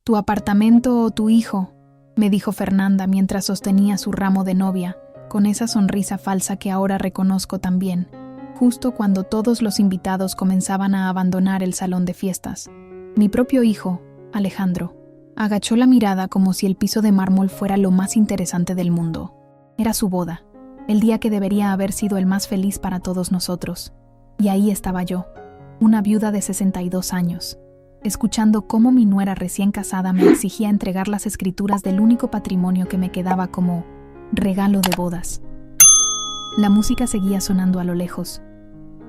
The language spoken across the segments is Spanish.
Tu apartamento o tu hijo, me dijo Fernanda mientras sostenía su ramo de novia, con esa sonrisa falsa que ahora reconozco tan bien, justo cuando todos los invitados comenzaban a abandonar el salón de fiestas. Mi propio hijo, Alejandro, agachó la mirada como si el piso de mármol fuera lo más interesante del mundo. Era su boda, el día que debería haber sido el más feliz para todos nosotros. Y ahí estaba yo, una viuda de 62 años, escuchando cómo mi nuera recién casada me exigía entregar las escrituras del único patrimonio que me quedaba como regalo de bodas. La música seguía sonando a lo lejos.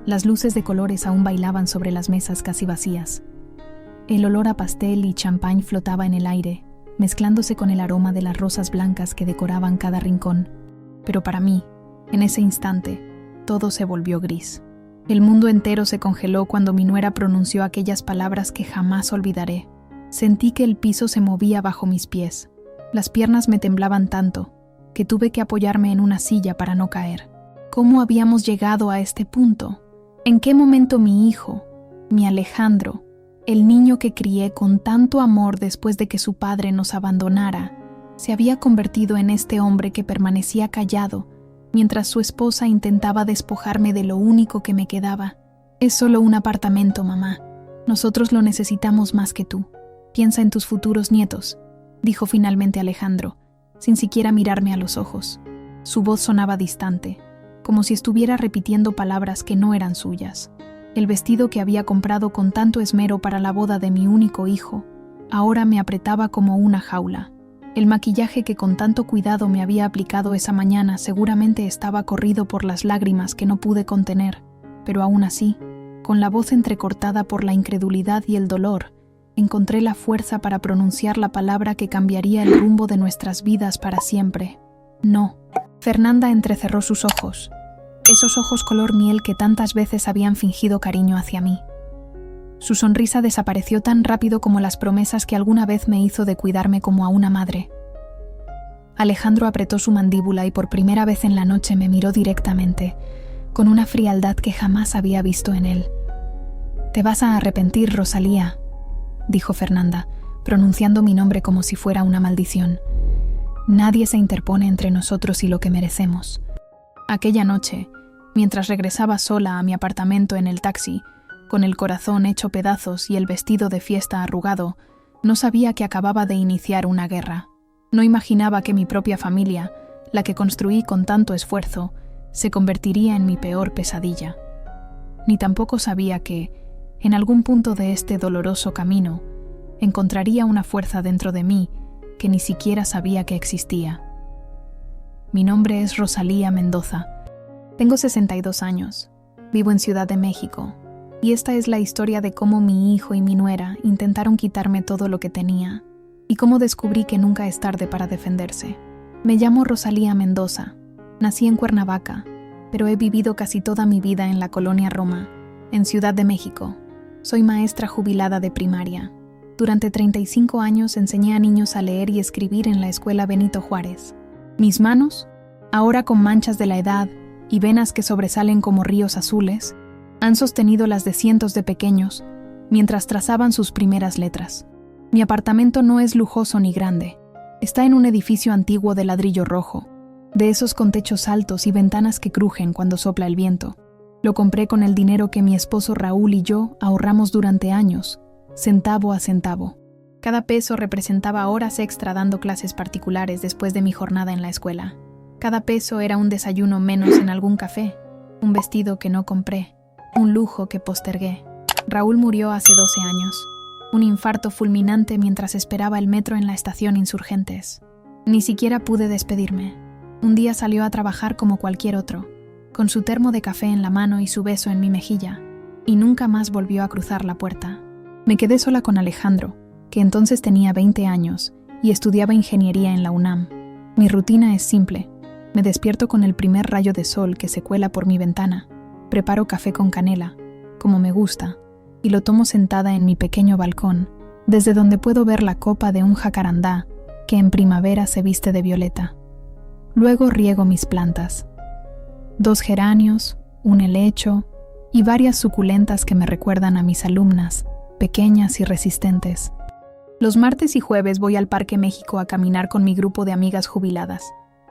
Las luces de colores aún bailaban sobre las mesas casi vacías. El olor a pastel y champán flotaba en el aire, mezclándose con el aroma de las rosas blancas que decoraban cada rincón. Pero para mí, en ese instante, todo se volvió gris. El mundo entero se congeló cuando mi nuera pronunció aquellas palabras que jamás olvidaré. Sentí que el piso se movía bajo mis pies. Las piernas me temblaban tanto que tuve que apoyarme en una silla para no caer. ¿Cómo habíamos llegado a este punto? ¿En qué momento mi hijo, mi Alejandro, el niño que crié con tanto amor después de que su padre nos abandonara, se había convertido en este hombre que permanecía callado mientras su esposa intentaba despojarme de lo único que me quedaba? Es solo un apartamento, mamá. Nosotros lo necesitamos más que tú. Piensa en tus futuros nietos, dijo finalmente Alejandro, sin siquiera mirarme a los ojos. Su voz sonaba distante, como si estuviera repitiendo palabras que no eran suyas. El vestido que había comprado con tanto esmero para la boda de mi único hijo, ahora me apretaba como una jaula. El maquillaje que con tanto cuidado me había aplicado esa mañana seguramente estaba corrido por las lágrimas que no pude contener, pero aún así, con la voz entrecortada por la incredulidad y el dolor, encontré la fuerza para pronunciar la palabra que cambiaría el rumbo de nuestras vidas para siempre. No. Fernanda entrecerró sus ojos, esos ojos color miel que tantas veces habían fingido cariño hacia mí. Su sonrisa desapareció tan rápido como las promesas que alguna vez me hizo de cuidarme como a una madre. Alejandro apretó su mandíbula y por primera vez en la noche me miró directamente, con una frialdad que jamás había visto en él. «Te vas a arrepentir, Rosalía», dijo Fernanda, pronunciando mi nombre como si fuera una maldición. «Nadie se interpone entre nosotros y lo que merecemos». Aquella noche, mientras regresaba sola a mi apartamento en el taxi, con el corazón hecho pedazos y el vestido de fiesta arrugado, no sabía que acababa de iniciar una guerra. No imaginaba que mi propia familia, la que construí con tanto esfuerzo, se convertiría en mi peor pesadilla. Ni tampoco sabía que, en algún punto de este doloroso camino, encontraría una fuerza dentro de mí que ni siquiera sabía que existía. Mi nombre es Rosalía Mendoza. Tengo 62 años. Vivo en Ciudad de México. Y esta es la historia de cómo mi hijo y mi nuera intentaron quitarme todo lo que tenía, y cómo descubrí que nunca es tarde para defenderse. Me llamo Rosalía Mendoza. Nací en Cuernavaca, pero he vivido casi toda mi vida en la colonia Roma, en Ciudad de México. Soy maestra jubilada de primaria. Durante 35 años enseñé a niños a leer y escribir en la escuela Benito Juárez. Mis manos, ahora con manchas de la edad y venas que sobresalen como ríos azules, han sostenido las de cientos de pequeños mientras trazaban sus primeras letras. Mi apartamento no es lujoso ni grande. Está en un edificio antiguo de ladrillo rojo, de esos con techos altos y ventanas que crujen cuando sopla el viento. Lo compré con el dinero que mi esposo Raúl y yo ahorramos durante años, centavo a centavo. Cada peso representaba horas extra dando clases particulares después de mi jornada en la escuela. Cada peso era un desayuno menos en algún café, un vestido que no compré, un lujo que postergué. Raúl murió hace 12 años. Un infarto fulminante mientras esperaba el metro en la estación Insurgentes. Ni siquiera pude despedirme. Un día salió a trabajar como cualquier otro, con su termo de café en la mano y su beso en mi mejilla, y nunca más volvió a cruzar la puerta. Me quedé sola con Alejandro, que entonces tenía 20 años y estudiaba ingeniería en la UNAM. Mi rutina es simple. Me despierto con el primer rayo de sol que se cuela por mi ventana. Preparo café con canela, como me gusta, y lo tomo sentada en mi pequeño balcón, desde donde puedo ver la copa de un jacarandá que en primavera se viste de violeta. Luego riego mis plantas. 2 geranios, un helecho y varias suculentas que me recuerdan a mis alumnas, pequeñas y resistentes. Los martes y jueves voy al Parque México a caminar con mi grupo de amigas jubiladas.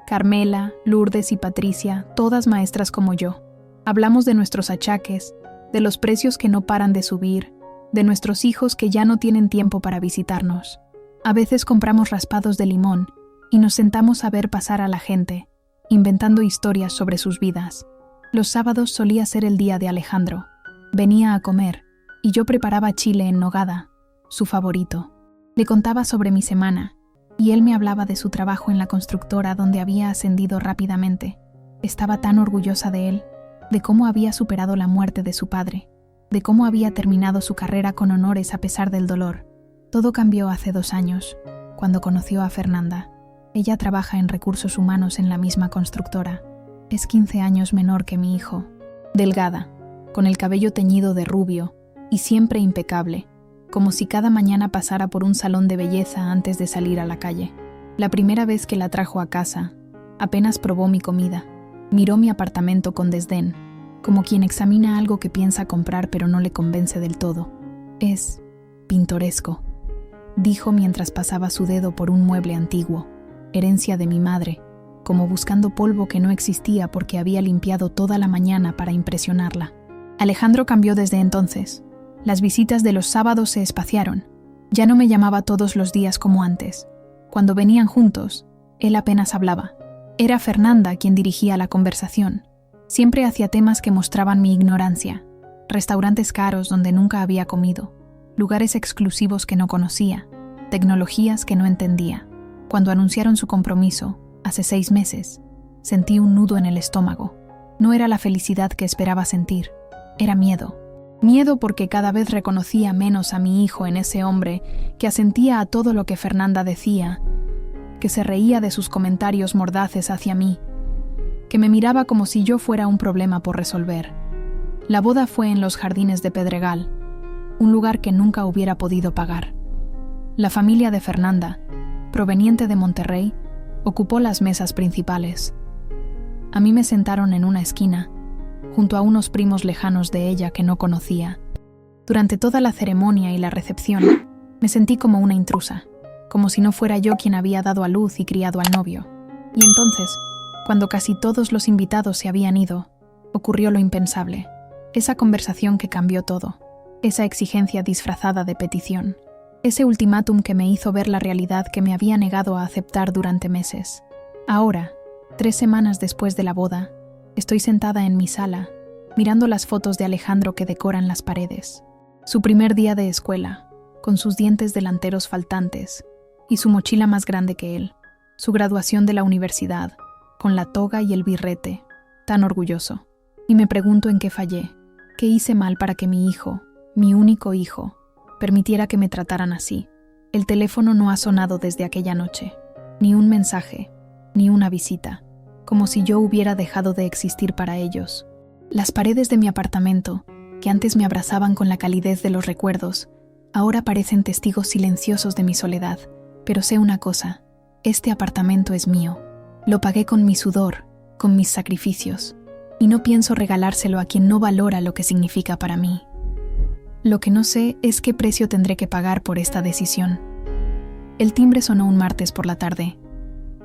Carmela, Lourdes y Patricia, todas maestras como yo. Hablamos de nuestros achaques, de los precios que no paran de subir, de nuestros hijos que ya no tienen tiempo para visitarnos. A veces compramos raspados de limón y nos sentamos a ver pasar a la gente, inventando historias sobre sus vidas. Los sábados solía ser el día de Alejandro. Venía a comer y yo preparaba chile en nogada, su favorito. Le contaba sobre mi semana y él me hablaba de su trabajo en la constructora donde había ascendido rápidamente. Estaba tan orgullosa de él, de cómo había superado la muerte de su padre, de cómo había terminado su carrera con honores a pesar del dolor. Todo cambió hace 2 años, cuando conoció a Fernanda. Ella trabaja en recursos humanos en la misma constructora. Es 15 años menor que mi hijo. Delgada, con el cabello teñido de rubio y siempre impecable, como si cada mañana pasara por un salón de belleza antes de salir a la calle. La primera vez que la trajo a casa, apenas probó mi comida. Miró mi apartamento con desdén, como quien examina algo que piensa comprar pero no le convence del todo. Es pintoresco, dijo mientras pasaba su dedo por un mueble antiguo, herencia de mi madre, como buscando polvo que no existía porque había limpiado toda la mañana para impresionarla. Alejandro cambió desde entonces. Las visitas de los sábados se espaciaron. Ya no me llamaba todos los días como antes. Cuando venían juntos, él apenas hablaba. Era Fernanda quien dirigía la conversación. Siempre hacía temas que mostraban mi ignorancia. Restaurantes caros donde nunca había comido. Lugares exclusivos que no conocía. Tecnologías que no entendía. Cuando anunciaron su compromiso, hace 6 meses, sentí un nudo en el estómago. No era la felicidad que esperaba sentir. Era miedo. Miedo porque cada vez reconocía menos a mi hijo en ese hombre que asentía a todo lo que Fernanda decía, que se reía de sus comentarios mordaces hacia mí, que me miraba como si yo fuera un problema por resolver. La boda fue en los jardines de Pedregal, un lugar que nunca hubiera podido pagar. La familia de Fernanda, proveniente de Monterrey, ocupó las mesas principales. A mí me sentaron en una esquina, junto a unos primos lejanos de ella que no conocía. Durante toda la ceremonia y la recepción, me sentí como una intrusa, como si no fuera yo quien había dado a luz y criado al novio. Y entonces, cuando casi todos los invitados se habían ido, ocurrió lo impensable. Esa conversación que cambió todo, esa exigencia disfrazada de petición, ese ultimátum que me hizo ver la realidad que me había negado a aceptar durante meses. Ahora, 3 semanas después de la boda, estoy sentada en mi sala, mirando las fotos de Alejandro que decoran las paredes. Su primer día de escuela, con sus dientes delanteros faltantes, y su mochila más grande que él. Su graduación de la universidad, con la toga y el birrete, tan orgulloso. Y me pregunto en qué fallé, qué hice mal para que mi hijo, mi único hijo, permitiera que me trataran así. El teléfono no ha sonado desde aquella noche, ni un mensaje, ni una visita, como si yo hubiera dejado de existir para ellos. Las paredes de mi apartamento, que antes me abrazaban con la calidez de los recuerdos, ahora parecen testigos silenciosos de mi soledad. Pero sé una cosa, este apartamento es mío. Lo pagué con mi sudor, con mis sacrificios, y no pienso regalárselo a quien no valora lo que significa para mí. Lo que no sé es qué precio tendré que pagar por esta decisión. El timbre sonó un martes por la tarde.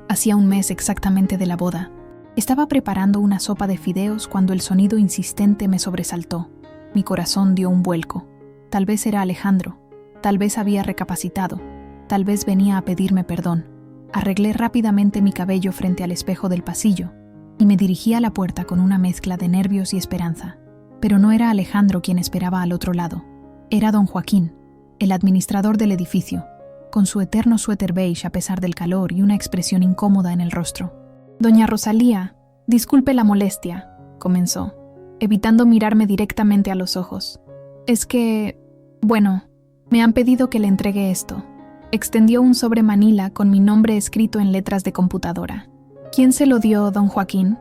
Hacía 1 mes exactamente de la boda. Estaba preparando una sopa de fideos cuando el sonido insistente me sobresaltó. Mi corazón dio un vuelco. Tal vez era Alejandro. Tal vez había recapacitado. Tal vez venía a pedirme perdón. Arreglé rápidamente mi cabello frente al espejo del pasillo y me dirigí a la puerta con una mezcla de nervios y esperanza. Pero no era Alejandro quien esperaba al otro lado. Era don Joaquín, el administrador del edificio, con su eterno suéter beige a pesar del calor y una expresión incómoda en el rostro. «Doña Rosalía, disculpe la molestia», comenzó, evitando mirarme directamente a los ojos. «Es que, bueno, me han pedido que le entregue esto». Extendió un sobre manila con mi nombre escrito en letras de computadora. «¿Quién se lo dio, don Joaquín?»,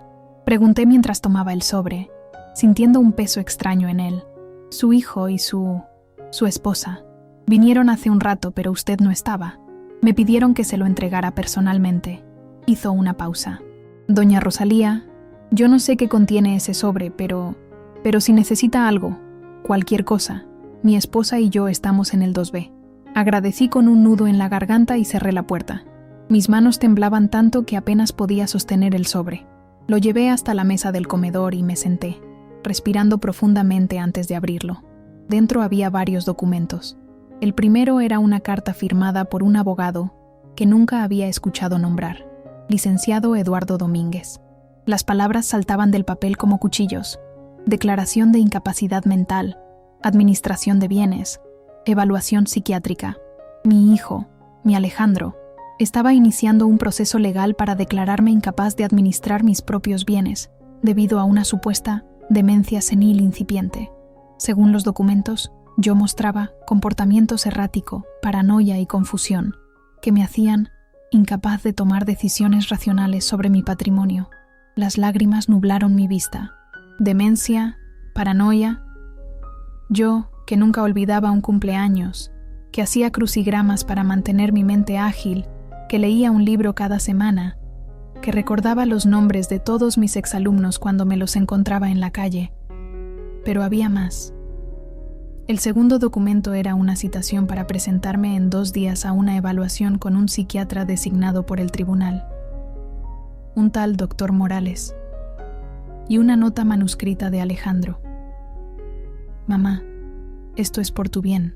pregunté mientras tomaba el sobre, sintiendo un peso extraño en él. «Su hijo y su esposa. Vinieron hace un rato, pero usted no estaba. Me pidieron que se lo entregara personalmente». Hizo una pausa. «Doña Rosalía, yo no sé qué contiene ese sobre, pero si necesita algo, cualquier cosa, mi esposa y yo estamos en el 2B. Agradecí con un nudo en la garganta y cerré la puerta. Mis manos temblaban tanto que apenas podía sostener el sobre. Lo llevé hasta la mesa del comedor y me senté, respirando profundamente antes de abrirlo. Dentro había varios documentos. El primero era una carta firmada por un abogado que nunca había escuchado nombrar, licenciado Eduardo Domínguez. Las palabras saltaban del papel como cuchillos. Declaración de incapacidad mental, administración de bienes, evaluación psiquiátrica. Mi hijo, mi Alejandro, estaba iniciando un proceso legal para declararme incapaz de administrar mis propios bienes, debido a una supuesta demencia senil incipiente. Según los documentos, yo mostraba comportamientos errático, paranoia y confusión, que me hacían incapaz de tomar decisiones racionales sobre mi patrimonio. Las lágrimas nublaron mi vista. Demencia, paranoia. Yo, que nunca olvidaba un cumpleaños, que hacía crucigramas para mantener mi mente ágil, que leía un libro cada semana, que recordaba los nombres de todos mis exalumnos cuando me los encontraba en la calle. Pero había más. El segundo documento era una citación para presentarme en 2 días a una evaluación con un psiquiatra designado por el tribunal, un tal doctor Morales, y una nota manuscrita de Alejandro. Mamá, esto es por tu bien.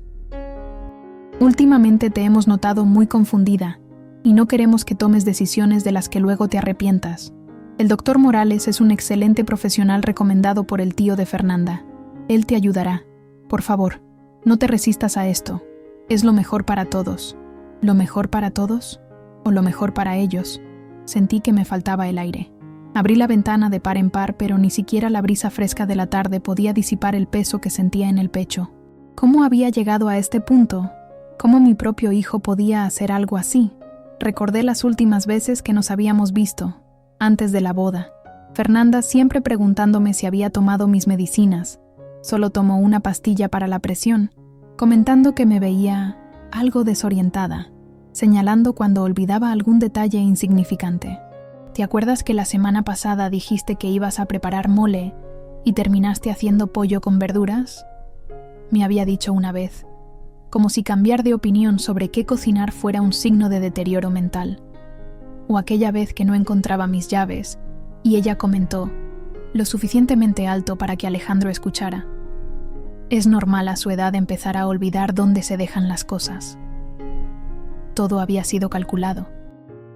Últimamente te hemos notado muy confundida y no queremos que tomes decisiones de las que luego te arrepientas. El doctor Morales es un excelente profesional recomendado por el tío de Fernanda. Él te ayudará. Por favor, no te resistas a esto. Es lo mejor para todos. ¿Lo mejor para todos? ¿O lo mejor para ellos? Sentí que me faltaba el aire. Abrí la ventana de par en par, pero ni siquiera la brisa fresca de la tarde podía disipar el peso que sentía en el pecho. ¿Cómo había llegado a este punto? ¿Cómo mi propio hijo podía hacer algo así? Recordé las últimas veces que nos habíamos visto, antes de la boda. Fernanda siempre preguntándome si había tomado mis medicinas. Solo tomó una pastilla para la presión, comentando que me veía algo desorientada, señalando cuando olvidaba algún detalle insignificante. ¿Te acuerdas que la semana pasada dijiste que ibas a preparar mole y terminaste haciendo pollo con verduras? Me había dicho una vez, como si cambiar de opinión sobre qué cocinar fuera un signo de deterioro mental. O aquella vez que no encontraba mis llaves y ella comentó, lo suficientemente alto para que Alejandro escuchara: es normal a su edad empezar a olvidar dónde se dejan las cosas. Todo había sido calculado.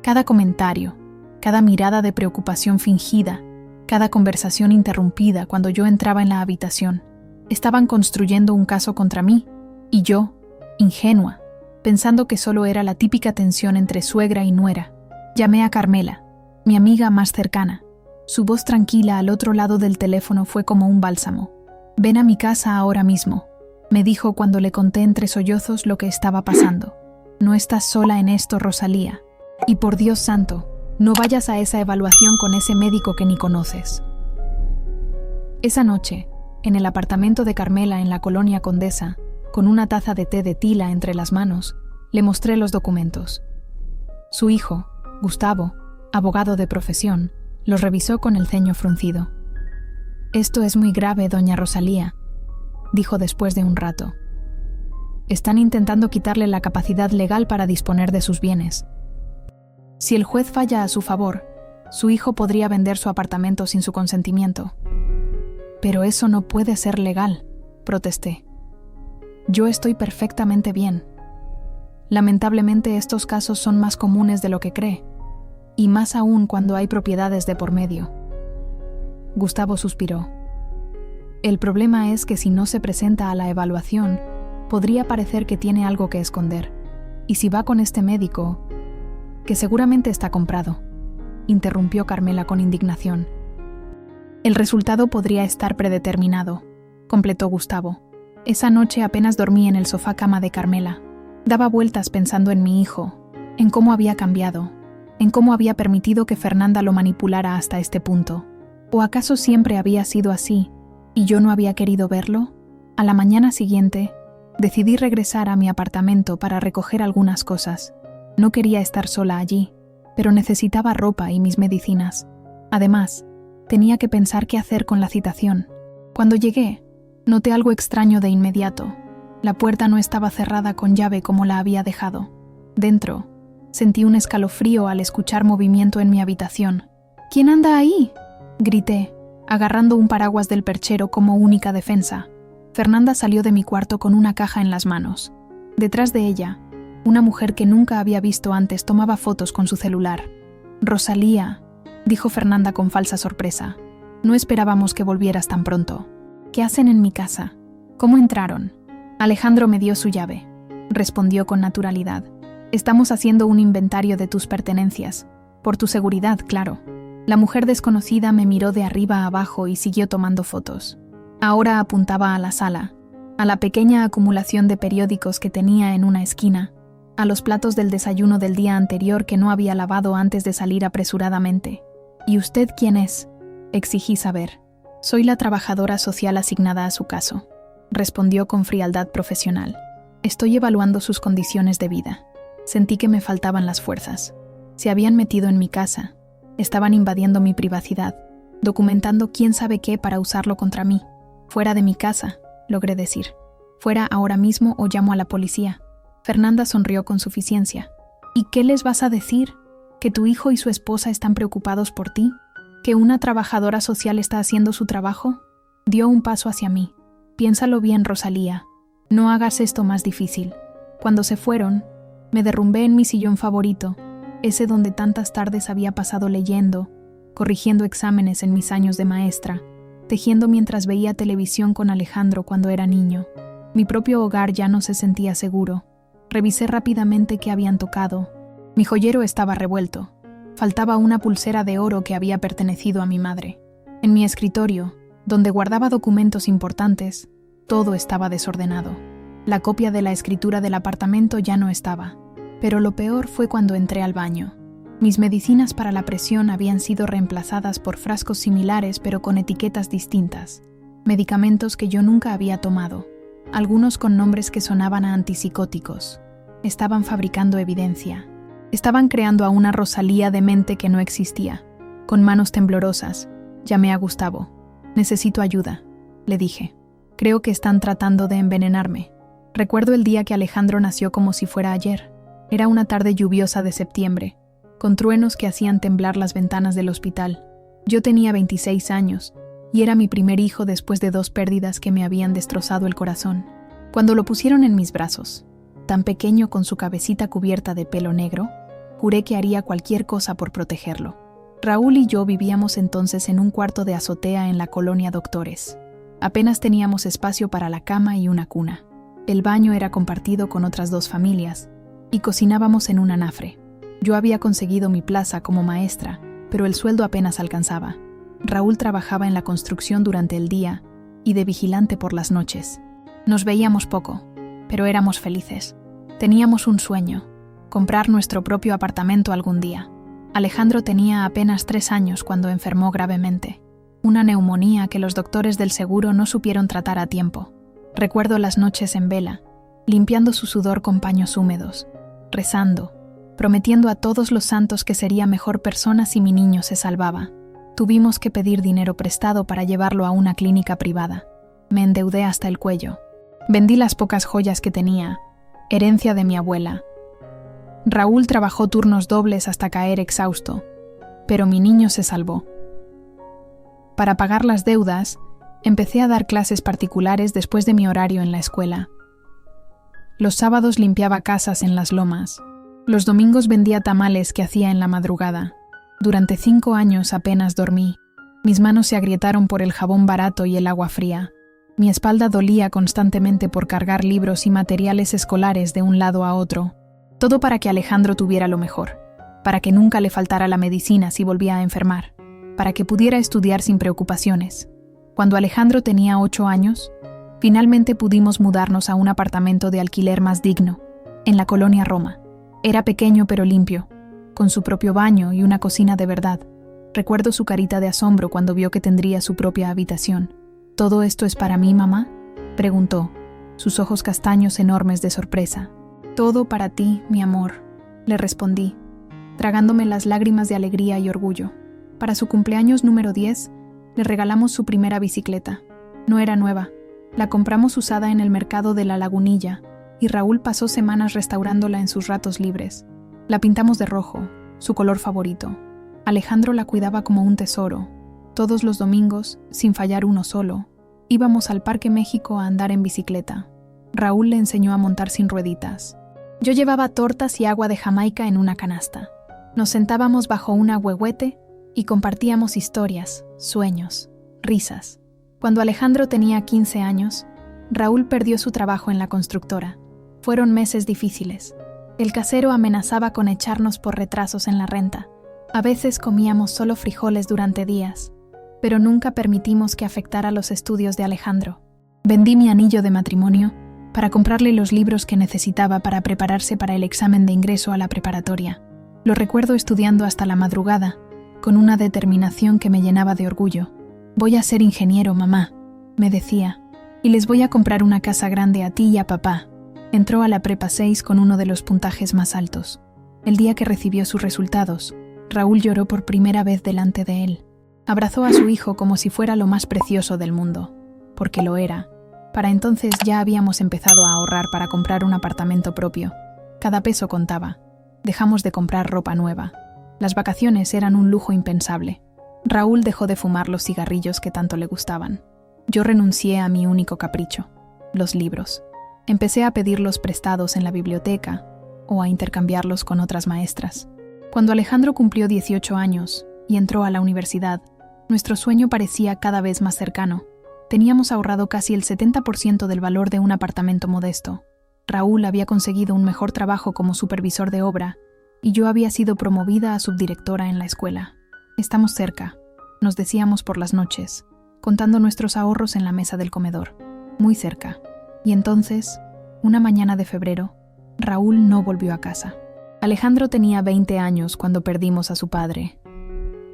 Cada comentario, cada mirada de preocupación fingida, cada conversación interrumpida cuando yo entraba en la habitación, estaban construyendo un caso contra mí, y yo, ingenua, pensando que solo era la típica tensión entre suegra y nuera, llamé a Carmela, mi amiga más cercana. Su voz tranquila al otro lado del teléfono fue como un bálsamo. «Ven a mi casa ahora mismo», me dijo cuando le conté entre sollozos lo que estaba pasando. «No estás sola en esto, Rosalía. Y por Dios santo, no vayas a esa evaluación con ese médico que ni conoces». Esa noche, en el apartamento de Carmela en la colonia Condesa, con una taza de té de tila entre las manos, le mostré los documentos. Su hijo, Gustavo, abogado de profesión, los revisó con el ceño fruncido. «Esto es muy grave, doña Rosalía», dijo después de un rato. «Están intentando quitarle la capacidad legal para disponer de sus bienes. Si el juez falla a su favor, su hijo podría vender su apartamento sin su consentimiento». «Pero eso no puede ser legal», protesté. «Yo estoy perfectamente bien. Lamentablemente estos casos son más comunes de lo que cree, y más aún cuando hay propiedades de por medio». Gustavo suspiró. «El problema es que si no se presenta a la evaluación, podría parecer que tiene algo que esconder. Y si va con este médico, que seguramente está comprado», interrumpió Carmela con indignación. «El resultado podría estar predeterminado», completó Gustavo. Esa noche apenas dormí en el sofá cama de Carmela. Daba vueltas pensando en mi hijo, en cómo había cambiado, en cómo había permitido que Fernanda lo manipulara hasta este punto. ¿O acaso siempre había sido así y yo no había querido verlo? A la mañana siguiente, decidí regresar a mi apartamento para recoger algunas cosas. No quería estar sola allí, pero necesitaba ropa y mis medicinas. Además, tenía que pensar qué hacer con la citación. Cuando llegué, noté algo extraño de inmediato. La puerta no estaba cerrada con llave como la había dejado. Dentro, sentí un escalofrío al escuchar movimiento en mi habitación. «¿Quién anda ahí?», grité, agarrando un paraguas del perchero como única defensa. Fernanda salió de mi cuarto con una caja en las manos. Detrás de ella, una mujer que nunca había visto antes tomaba fotos con su celular. «Rosalía», dijo Fernanda con falsa sorpresa. «No esperábamos que volvieras tan pronto. ¿Qué hacen en mi casa? ¿Cómo entraron?» «Alejandro me dio su llave», respondió con naturalidad. «Estamos haciendo un inventario de tus pertenencias. Por tu seguridad, claro». La mujer desconocida me miró de arriba a abajo y siguió tomando fotos. Ahora apuntaba a la sala, a la pequeña acumulación de periódicos que tenía en una esquina, a los platos del desayuno del día anterior que no había lavado antes de salir apresuradamente. «¿Y usted quién es?», exigí saber. «Soy la trabajadora social asignada a su caso», respondió con frialdad profesional. «Estoy evaluando sus condiciones de vida». Sentí que me faltaban las fuerzas. Se habían metido en mi casa. Estaban invadiendo mi privacidad, documentando quién sabe qué para usarlo contra mí. «Fuera de mi casa», logré decir. «Fuera ahora mismo o llamo a la policía». Fernanda sonrió con suficiencia. «¿Y qué les vas a decir? ¿Que tu hijo y su esposa están preocupados por ti? ¿Que una trabajadora social está haciendo su trabajo?». Dio un paso hacia mí. «Piénsalo bien, Rosalía. No hagas esto más difícil». Cuando se fueron, me derrumbé en mi sillón favorito, ese donde tantas tardes había pasado leyendo, corrigiendo exámenes en mis años de maestra, tejiendo mientras veía televisión con Alejandro cuando era niño. Mi propio hogar ya no se sentía seguro. Revisé rápidamente qué habían tocado. Mi joyero estaba revuelto. Faltaba una pulsera de oro que había pertenecido a mi madre. En mi escritorio, donde guardaba documentos importantes, todo estaba desordenado. La copia de la escritura del apartamento ya no estaba. Pero lo peor fue cuando entré al baño. Mis medicinas para la presión habían sido reemplazadas por frascos similares pero con etiquetas distintas. Medicamentos que yo nunca había tomado, algunos con nombres que sonaban a antipsicóticos. Estaban fabricando evidencia. Estaban creando a una Rosalía demente que no existía. Con manos temblorosas, llamé a Gustavo. «Necesito ayuda», le dije. «Creo que están tratando de envenenarme». Recuerdo el día que Alejandro nació como si fuera ayer. Era una tarde lluviosa de septiembre, con truenos que hacían temblar las ventanas del hospital. Yo tenía 26 años, y era mi primer hijo después de 2 pérdidas que me habían destrozado el corazón. Cuando lo pusieron en mis brazos, tan pequeño con su cabecita cubierta de pelo negro, juré que haría cualquier cosa por protegerlo. Raúl y yo vivíamos entonces en un cuarto de azotea en la colonia Doctores. Apenas teníamos espacio para la cama y una cuna. El baño era compartido con otras 2 familias, y cocinábamos en un anafre. Yo había conseguido mi plaza como maestra, pero el sueldo apenas alcanzaba. Raúl trabajaba en la construcción durante el día y de vigilante por las noches. Nos veíamos poco, pero éramos felices. Teníamos un sueño: comprar nuestro propio apartamento algún día. Alejandro tenía apenas 3 años cuando enfermó gravemente. Una neumonía que los doctores del seguro no supieron tratar a tiempo. Recuerdo las noches en vela, limpiando su sudor con paños húmedos, rezando, prometiendo a todos los santos que sería mejor persona si mi niño se salvaba. Tuvimos que pedir dinero prestado para llevarlo a una clínica privada. Me endeudé hasta el cuello. Vendí las pocas joyas que tenía, herencia de mi abuela. Raúl trabajó turnos dobles hasta caer exhausto, pero mi niño se salvó. Para pagar las deudas, empecé a dar clases particulares después de mi horario en la escuela. Los sábados limpiaba casas en las lomas. Los domingos vendía tamales que hacía en la madrugada. Durante 5 años apenas dormí. Mis manos se agrietaron por el jabón barato y el agua fría. Mi espalda dolía constantemente por cargar libros y materiales escolares de un lado a otro. Todo para que Alejandro tuviera lo mejor, para que nunca le faltara la medicina si volvía a enfermar, para que pudiera estudiar sin preocupaciones. Cuando Alejandro tenía 8 años, finalmente pudimos mudarnos a un apartamento de alquiler más digno, en la colonia Roma. Era pequeño pero limpio, con su propio baño y una cocina de verdad. Recuerdo su carita de asombro cuando vio que tendría su propia habitación. «¿Todo esto es para mí, mamá?», preguntó, sus ojos castaños enormes de sorpresa. «Todo para ti, mi amor», le respondí, tragándome las lágrimas de alegría y orgullo. Para su cumpleaños número 10, le regalamos su primera bicicleta. No era nueva, La compramos usada en el mercado de La Lagunilla y Raúl pasó semanas restaurándola en sus ratos libres. La pintamos de rojo, su color favorito. Alejandro la cuidaba como un tesoro. Todos los domingos, sin fallar uno solo, íbamos al Parque México a andar en bicicleta. Raúl le enseñó a montar sin rueditas. Yo llevaba tortas y agua de Jamaica en una canasta. Nos sentábamos bajo un ahuehuete y compartíamos historias, sueños, risas. Cuando Alejandro tenía 15 años, Raúl perdió su trabajo en la constructora. Fueron meses difíciles. El casero amenazaba con echarnos por retrasos en la renta. A veces comíamos solo frijoles durante días, pero nunca permitimos que afectara los estudios de Alejandro. Vendí mi anillo de matrimonio para comprarle los libros que necesitaba para prepararse para el examen de ingreso a la preparatoria. Lo recuerdo estudiando hasta la madrugada, con una determinación que me llenaba de orgullo. «Voy a ser ingeniero, mamá», me decía, «y les voy a comprar una casa grande a ti y a papá». Entró a la prepa 6 con uno de los puntajes más altos. El día que recibió sus resultados, Raúl lloró por primera vez delante de él. Abrazó a su hijo como si fuera lo más precioso del mundo, porque lo era. Para entonces ya habíamos empezado a ahorrar para comprar un apartamento propio. Cada peso contaba. Dejamos de comprar ropa nueva. Las vacaciones eran un lujo impensable. Raúl dejó de fumar los cigarrillos que tanto le gustaban. Yo renuncié a mi único capricho, los libros. Empecé a pedirlos prestados en la biblioteca o a intercambiarlos con otras maestras. Cuando Alejandro cumplió 18 años y entró a la universidad, nuestro sueño parecía cada vez más cercano. Teníamos ahorrado casi el 70% del valor de un apartamento modesto. Raúl había conseguido un mejor trabajo como supervisor de obra y yo había sido promovida a subdirectora en la escuela. «Estamos cerca», nos decíamos por las noches, contando nuestros ahorros en la mesa del comedor. Muy cerca. Y entonces, una mañana de febrero, Raúl no volvió a casa. Alejandro tenía 20 años cuando perdimos a su padre.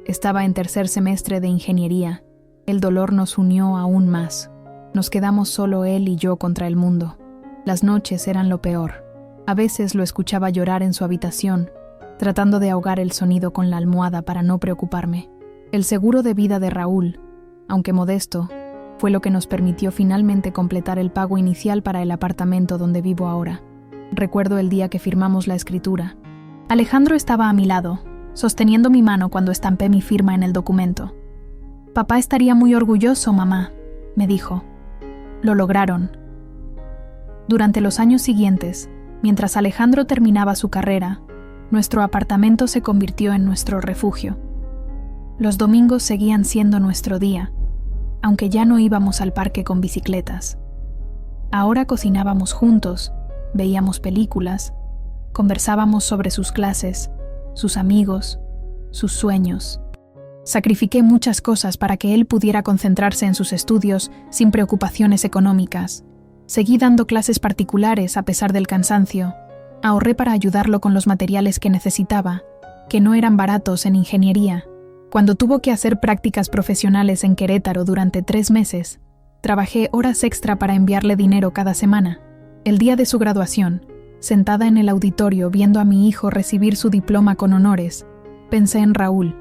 Estaba en tercer semestre de ingeniería. El dolor nos unió aún más. Nos quedamos solo él y yo contra el mundo. Las noches eran lo peor. A veces lo escuchaba llorar en su habitación, tratando de ahogar el sonido con la almohada para no preocuparme. El seguro de vida de Raúl, aunque modesto, fue lo que nos permitió finalmente completar el pago inicial para el apartamento donde vivo ahora. Recuerdo el día que firmamos la escritura. Alejandro estaba a mi lado, sosteniendo mi mano cuando estampé mi firma en el documento. «Papá estaría muy orgulloso, mamá», me dijo. Lo lograron. Durante los años siguientes, mientras Alejandro terminaba su carrera, nuestro apartamento se convirtió en nuestro refugio. Los domingos seguían siendo nuestro día, aunque ya no íbamos al parque con bicicletas. Ahora cocinábamos juntos, veíamos películas, conversábamos sobre sus clases, sus amigos, sus sueños. Sacrifiqué muchas cosas para que él pudiera concentrarse en sus estudios sin preocupaciones económicas. Seguí dando clases particulares a pesar del cansancio. Ahorré para ayudarlo con los materiales que necesitaba, que no eran baratos en ingeniería. Cuando tuvo que hacer prácticas profesionales en Querétaro durante 3 meses, trabajé horas extra para enviarle dinero cada semana. El día de su graduación, sentada en el auditorio viendo a mi hijo recibir su diploma con honores, pensé en Raúl,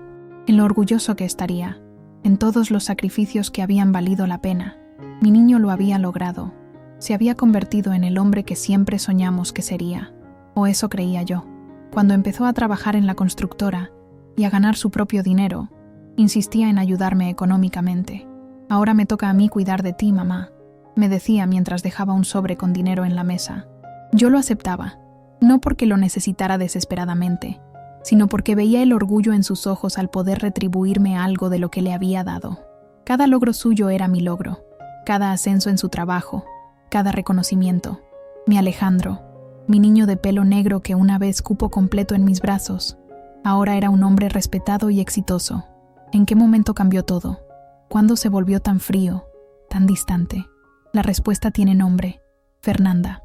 en lo orgulloso que estaría, en todos los sacrificios que habían valido la pena. Mi niño lo había logrado. Se había convertido en el hombre que siempre soñamos que sería, o eso creía yo. Cuando empezó a trabajar en la constructora y a ganar su propio dinero, insistía en ayudarme económicamente. «Ahora me toca a mí cuidar de ti, mamá», me decía mientras dejaba un sobre con dinero en la mesa. Yo lo aceptaba, no porque lo necesitara desesperadamente, sino porque veía el orgullo en sus ojos al poder retribuirme algo de lo que le había dado. Cada logro suyo era mi logro, cada ascenso en su trabajo, cada reconocimiento. Mi Alejandro, mi niño de pelo negro que una vez cupo completo en mis brazos, ahora era un hombre respetado y exitoso. ¿En qué momento cambió todo? ¿Cuándo se volvió tan frío, tan distante? La respuesta tiene nombre: Fernanda.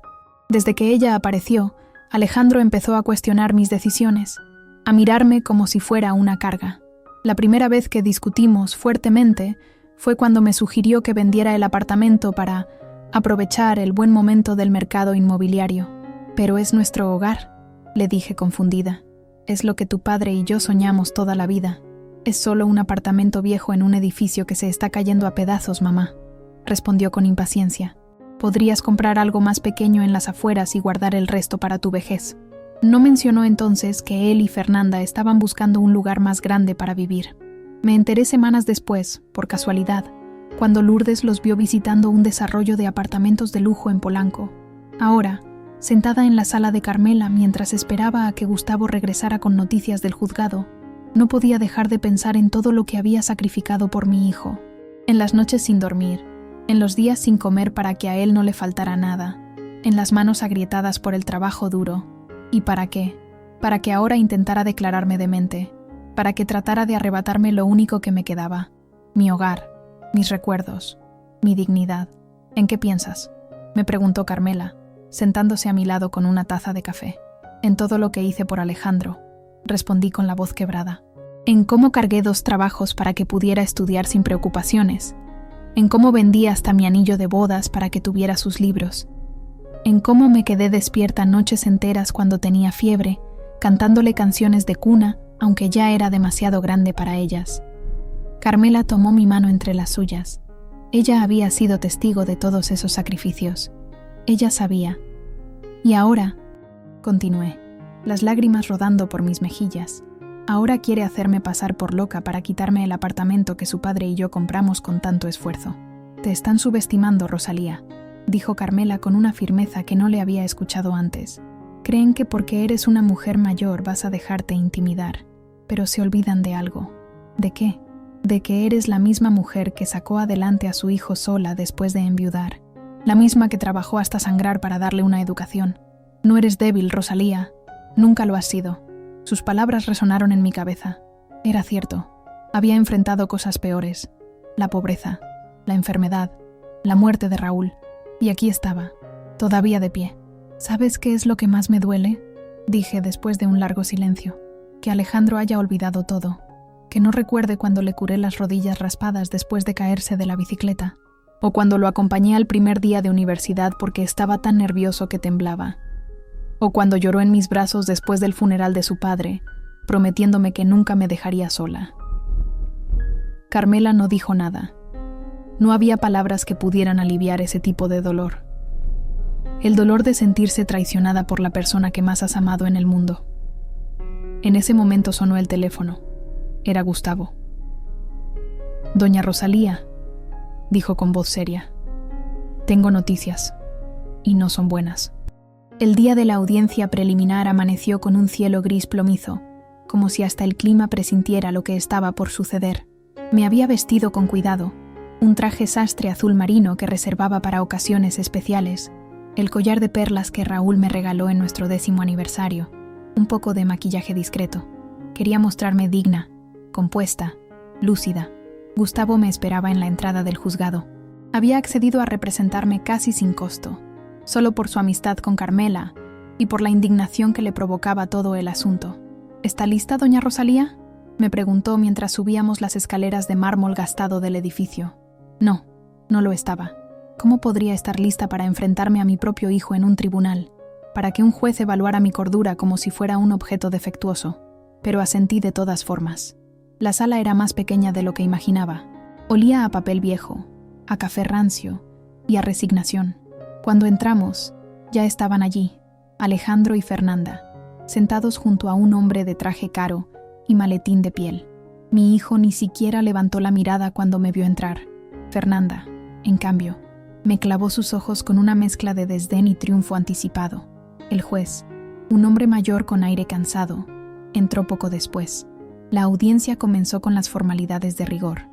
Desde que ella apareció, Alejandro empezó a cuestionar mis decisiones, a mirarme como si fuera una carga. La primera vez que discutimos fuertemente fue cuando me sugirió que vendiera el apartamento para aprovechar el buen momento del mercado inmobiliario. «Pero es nuestro hogar», le dije confundida. «Es lo que tu padre y yo soñamos toda la vida. Es solo un apartamento viejo en un edificio que se está cayendo a pedazos, mamá». respondió con impaciencia. Podrías comprar algo más pequeño en las afueras y guardar el resto para tu vejez. No mencionó entonces que él y Fernanda estaban buscando un lugar más grande para vivir. Me enteré semanas después, por casualidad, cuando Lourdes los vio visitando un desarrollo de apartamentos de lujo en Polanco. Ahora, sentada en la sala de Carmela mientras esperaba a que Gustavo regresara con noticias del juzgado, no podía dejar de pensar en todo lo que había sacrificado por mi hijo. En las noches sin dormir, en los días sin comer para que a él no le faltara nada, en las manos agrietadas por el trabajo duro. ¿Y para qué? Para que ahora intentara declararme demente, para que tratara de arrebatarme lo único que me quedaba, mi hogar, mis recuerdos, mi dignidad. ¿En qué piensas?, me preguntó Carmela, sentándose a mi lado con una taza de café. En todo lo que hice por Alejandro, respondí con la voz quebrada. En cómo cargué 2 trabajos para que pudiera estudiar sin preocupaciones. En cómo vendí hasta mi anillo de bodas para que tuviera sus libros. En cómo me quedé despierta noches enteras cuando tenía fiebre, cantándole canciones de cuna, aunque ya era demasiado grande para ellas. Carmela tomó mi mano entre las suyas. Ella había sido testigo de todos esos sacrificios. Ella sabía. Y ahora, continué, las lágrimas rodando por mis mejillas, ahora quiere hacerme pasar por loca para quitarme el apartamento que su padre y yo compramos con tanto esfuerzo. Te están subestimando, Rosalía, dijo Carmela con una firmeza que no le había escuchado antes. Creen que porque eres una mujer mayor vas a dejarte intimidar, pero se olvidan de algo. ¿De qué? De que eres la misma mujer que sacó adelante a su hijo sola después de enviudar, la misma que trabajó hasta sangrar para darle una educación. No eres débil, Rosalía, nunca lo has sido. Sus palabras resonaron en mi cabeza. Era cierto, había enfrentado cosas peores, la pobreza, la enfermedad, la muerte de Raúl, y aquí estaba, todavía de pie. ¿Sabes qué es lo que más me duele?, dije después de un largo silencio. Que Alejandro haya olvidado todo, que no recuerde cuando le curé las rodillas raspadas después de caerse de la bicicleta, o cuando lo acompañé al primer día de universidad porque estaba tan nervioso que temblaba, o cuando lloró en mis brazos después del funeral de su padre, prometiéndome que nunca me dejaría sola. Carmela no dijo nada. No había palabras que pudieran aliviar ese tipo de dolor. El dolor de sentirse traicionada por la persona que más has amado en el mundo. En ese momento sonó el teléfono. Era Gustavo. «Doña Rosalía», dijo con voz seria, «tengo noticias, y no son buenas». El día de la audiencia preliminar amaneció con un cielo gris plomizo, como si hasta el clima presintiera lo que estaba por suceder. Me había vestido con cuidado, un traje sastre azul marino que reservaba para ocasiones especiales, el collar de perlas que Raúl me regaló en nuestro 10º aniversario, un poco de maquillaje discreto. Quería mostrarme digna, compuesta, lúcida. Gustavo me esperaba en la entrada del juzgado. Había accedido a representarme casi sin costo, solo por su amistad con Carmela y por la indignación que le provocaba todo el asunto. «¿Está lista, doña Rosalía?», me preguntó mientras subíamos las escaleras de mármol gastado del edificio. No, no lo estaba. ¿Cómo podría estar lista para enfrentarme a mi propio hijo en un tribunal, para que un juez evaluara mi cordura como si fuera un objeto defectuoso? Pero asentí de todas formas. La sala era más pequeña de lo que imaginaba. Olía a papel viejo, a café rancio y a resignación. Cuando entramos, ya estaban allí, Alejandro y Fernanda, sentados junto a un hombre de traje caro y maletín de piel. Mi hijo ni siquiera levantó la mirada cuando me vio entrar. Fernanda, en cambio, me clavó sus ojos con una mezcla de desdén y triunfo anticipado. El juez, un hombre mayor con aire cansado, entró poco después. La audiencia comenzó con las formalidades de rigor.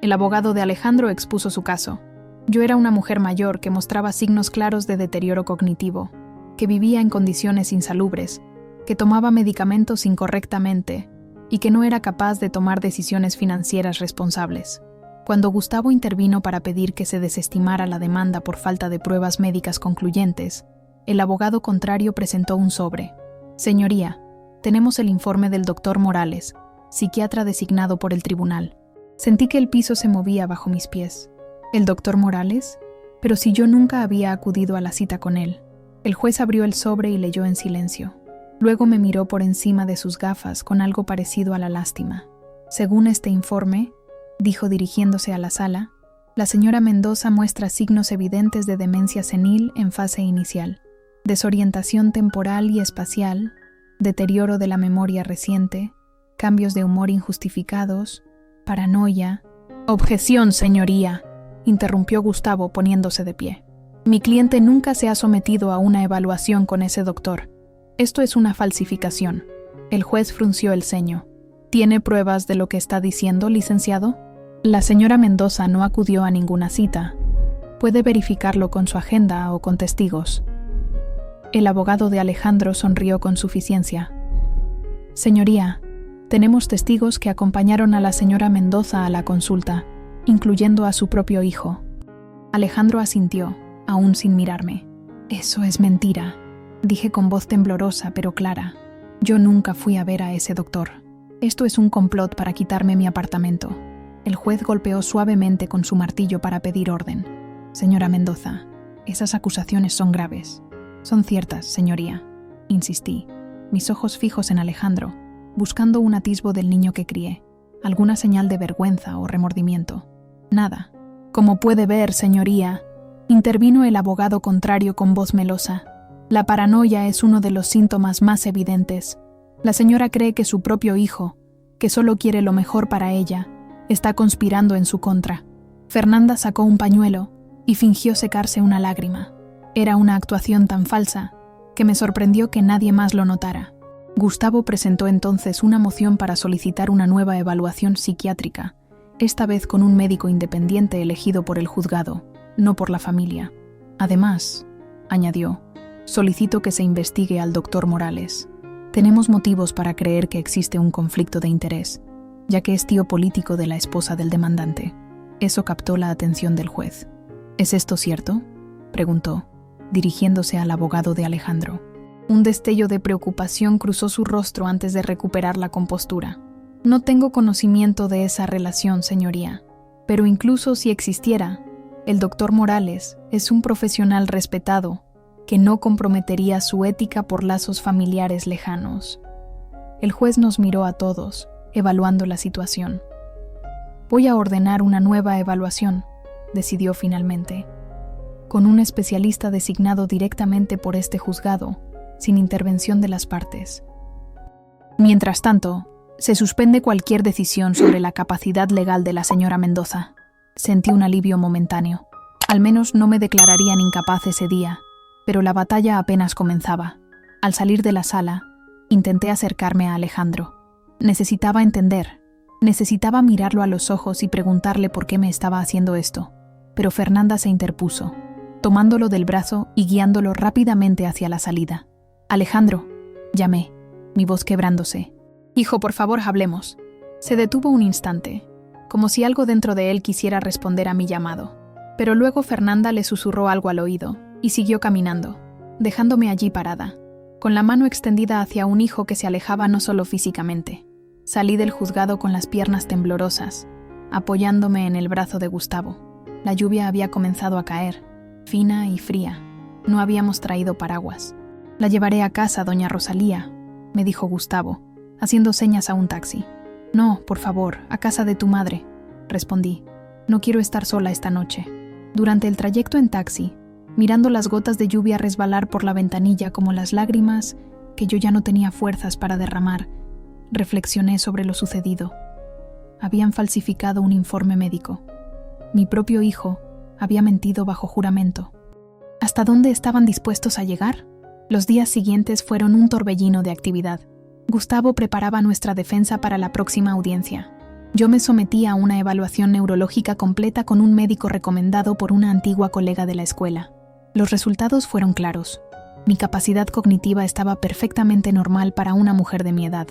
El abogado de Alejandro expuso su caso. Yo era una mujer mayor que mostraba signos claros de deterioro cognitivo, que vivía en condiciones insalubres, que tomaba medicamentos incorrectamente y que no era capaz de tomar decisiones financieras responsables. Cuando Gustavo intervino para pedir que se desestimara la demanda por falta de pruebas médicas concluyentes, el abogado contrario presentó un sobre. «Señoría, tenemos el informe del doctor Morales, psiquiatra designado por el tribunal». Sentí que el piso se movía bajo mis pies. ¿El doctor Morales? Pero si yo nunca había acudido a la cita con él. El juez abrió el sobre y leyó en silencio. Luego me miró por encima de sus gafas con algo parecido a la lástima. «Según este informe», dijo dirigiéndose a la sala, La señora Mendoza muestra signos evidentes de demencia senil en fase inicial, desorientación temporal y espacial, deterioro de la memoria reciente, cambios de humor injustificados, paranoia. «Objeción, señoría», interrumpió Gustavo poniéndose de pie. «Mi cliente nunca se ha sometido a una evaluación con ese doctor. Esto es una falsificación». El juez frunció el ceño. «¿Tiene pruebas de lo que está diciendo, licenciado?» La señora Mendoza no acudió a ninguna cita. Puede verificarlo con su agenda o con testigos. El abogado de Alejandro sonrió con suficiencia. «Señoría, tenemos testigos que acompañaron a la señora Mendoza a la consulta, incluyendo a su propio hijo». Alejandro asintió, aún sin mirarme. «Eso es mentira», dije con voz temblorosa pero clara. «Yo nunca fui a ver a ese doctor. Esto es un complot para quitarme mi apartamento». El juez golpeó suavemente con su martillo para pedir orden. «Señora Mendoza, esas acusaciones son graves». «Son ciertas, señoría», insistí, mis ojos fijos en Alejandro, buscando un atisbo del niño que crié, alguna señal de vergüenza o remordimiento. Nada. «Como puede ver, señoría», intervino el abogado contrario con voz melosa, «la paranoia es uno de los síntomas más evidentes. La señora cree que su propio hijo, que solo quiere lo mejor para ella, está conspirando en su contra». Fernanda sacó un pañuelo y fingió secarse una lágrima. Era una actuación tan falsa que me sorprendió que nadie más lo notara. Gustavo presentó entonces una moción para solicitar una nueva evaluación psiquiátrica, esta vez con un médico independiente elegido por el juzgado, no por la familia. «Además», añadió, «solicito que se investigue al doctor Morales. Tenemos motivos para creer que existe un conflicto de interés, ya que es tío político de la esposa del demandante». Eso captó la atención del juez. «¿Es esto cierto?», preguntó, dirigiéndose al abogado de Alejandro. Un destello de preocupación cruzó su rostro antes de recuperar la compostura. «No tengo conocimiento de esa relación, señoría, pero incluso si existiera, el doctor Morales es un profesional respetado que no comprometería su ética por lazos familiares lejanos». El juez nos miró a todos, evaluando la situación. «Voy a ordenar una nueva evaluación», decidió finalmente, «con un especialista designado directamente por este juzgado, sin intervención de las partes. Mientras tanto, se suspende cualquier decisión sobre la capacidad legal de la señora Mendoza». Sentí un alivio momentáneo. Al menos no me declararían incapaz ese día, pero la batalla apenas comenzaba. Al salir de la sala, intenté acercarme a Alejandro. Necesitaba entender. Necesitaba mirarlo a los ojos y preguntarle por qué me estaba haciendo esto. Pero Fernanda se interpuso, tomándolo del brazo y guiándolo rápidamente hacia la salida. «Alejandro», llamé, mi voz quebrándose. «Hijo, por favor, hablemos». Se detuvo un instante, como si algo dentro de él quisiera responder a mi llamado. Pero luego Fernanda le susurró algo al oído y siguió caminando, dejándome allí parada, con la mano extendida hacia un hijo que se alejaba no solo físicamente. Salí del juzgado con las piernas temblorosas, apoyándome en el brazo de Gustavo. La lluvia había comenzado a caer, fina y fría. No habíamos traído paraguas. «La llevaré a casa, doña Rosalía», me dijo Gustavo, haciendo señas a un taxi. «No, por favor, a casa de tu madre», respondí. «No quiero estar sola esta noche». Durante el trayecto en taxi, mirando las gotas de lluvia resbalar por la ventanilla como las lágrimas que yo ya no tenía fuerzas para derramar, reflexioné sobre lo sucedido. Habían falsificado un informe médico. Mi propio hijo había mentido bajo juramento. ¿Hasta dónde estaban dispuestos a llegar? Los días siguientes fueron un torbellino de actividad. Gustavo preparaba nuestra defensa para la próxima audiencia. Yo me sometí a una evaluación neurológica completa con un médico recomendado por una antigua colega de la escuela. Los resultados fueron claros. Mi capacidad cognitiva estaba perfectamente normal para una mujer de mi edad.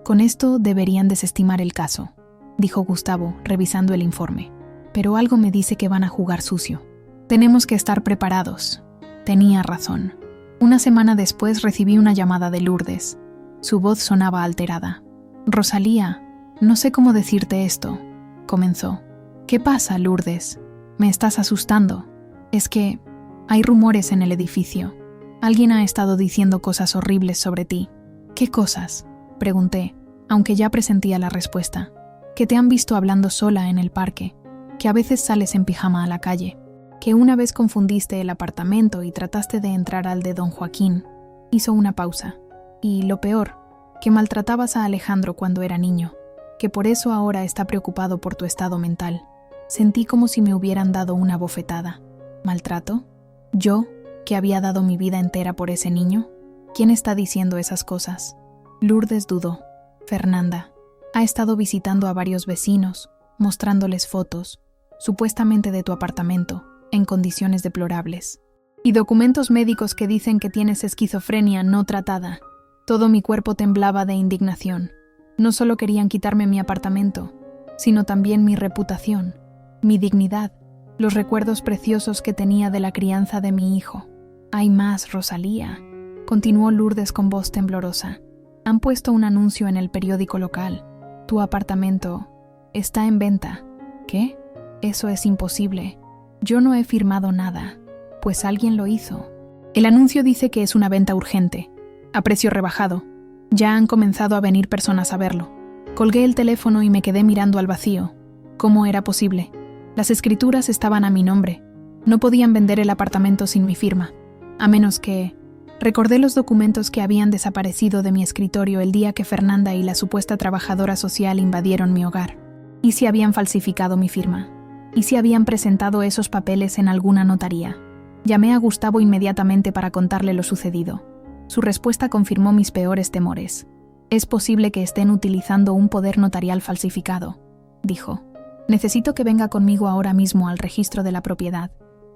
«Con esto deberían desestimar el caso», dijo Gustavo, revisando el informe. «Pero algo me dice que van a jugar sucio. Tenemos que estar preparados». Tenía razón. Una semana después recibí una llamada de Lourdes. Su voz sonaba alterada. «Rosalía, no sé cómo decirte esto», comenzó. «¿Qué pasa, Lourdes? Me estás asustando. Es que hay rumores en el edificio. Alguien ha estado diciendo cosas horribles sobre ti». «¿Qué cosas?», pregunté, aunque ya presentía la respuesta. «Que te han visto hablando sola en el parque». que a veces sales en pijama a la calle, que una vez confundiste el apartamento y trataste de entrar al de don Joaquín. Hizo una pausa. Y lo peor, que maltratabas a Alejandro cuando era niño, que por eso ahora está preocupado por tu estado mental. Sentí como si me hubieran dado una bofetada. ¿Maltrato? ¿Yo, que había dado mi vida entera por ese niño? ¿Quién está diciendo esas cosas? Lourdes dudó. Fernanda. Ha estado visitando a varios vecinos, mostrándoles fotos, supuestamente de tu apartamento, en condiciones deplorables. Y documentos médicos que dicen que tienes esquizofrenia no tratada. Todo mi cuerpo temblaba de indignación. No solo querían quitarme mi apartamento, sino también mi reputación, mi dignidad, los recuerdos preciosos que tenía de la crianza de mi hijo. Hay más, Rosalía, continuó Lourdes con voz temblorosa. Han puesto un anuncio en el periódico local. Tu apartamento está en venta. ¿Qué? Eso es imposible. Yo no he firmado nada, pues alguien lo hizo. El anuncio dice que es una venta urgente, a precio rebajado. Ya han comenzado a venir personas a verlo. Colgué el teléfono y me quedé mirando al vacío. ¿Cómo era posible? Las escrituras estaban a mi nombre. No podían vender el apartamento sin mi firma. A menos que... Recordé los documentos que habían desaparecido de mi escritorio el día que Fernanda y la supuesta trabajadora social invadieron mi hogar. ¿Y si habían falsificado mi firma? ¿Y si habían presentado esos papeles en alguna notaría? Llamé a Gustavo inmediatamente para contarle lo sucedido. Su respuesta confirmó mis peores temores. Es posible que estén utilizando un poder notarial falsificado, dijo. Necesito que venga conmigo ahora mismo al registro de la propiedad.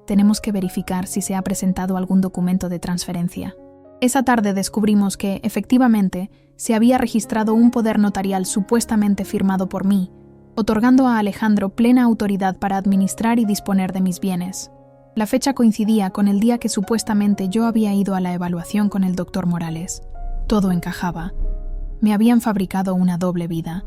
Tenemos que verificar si se ha presentado algún documento de transferencia. Esa tarde descubrimos que, efectivamente, se había registrado un poder notarial supuestamente firmado por mí, otorgando a Alejandro plena autoridad para administrar y disponer de mis bienes. La fecha coincidía con el día que supuestamente yo había ido a la evaluación con el doctor Morales. Todo encajaba. Me habían fabricado una doble vida.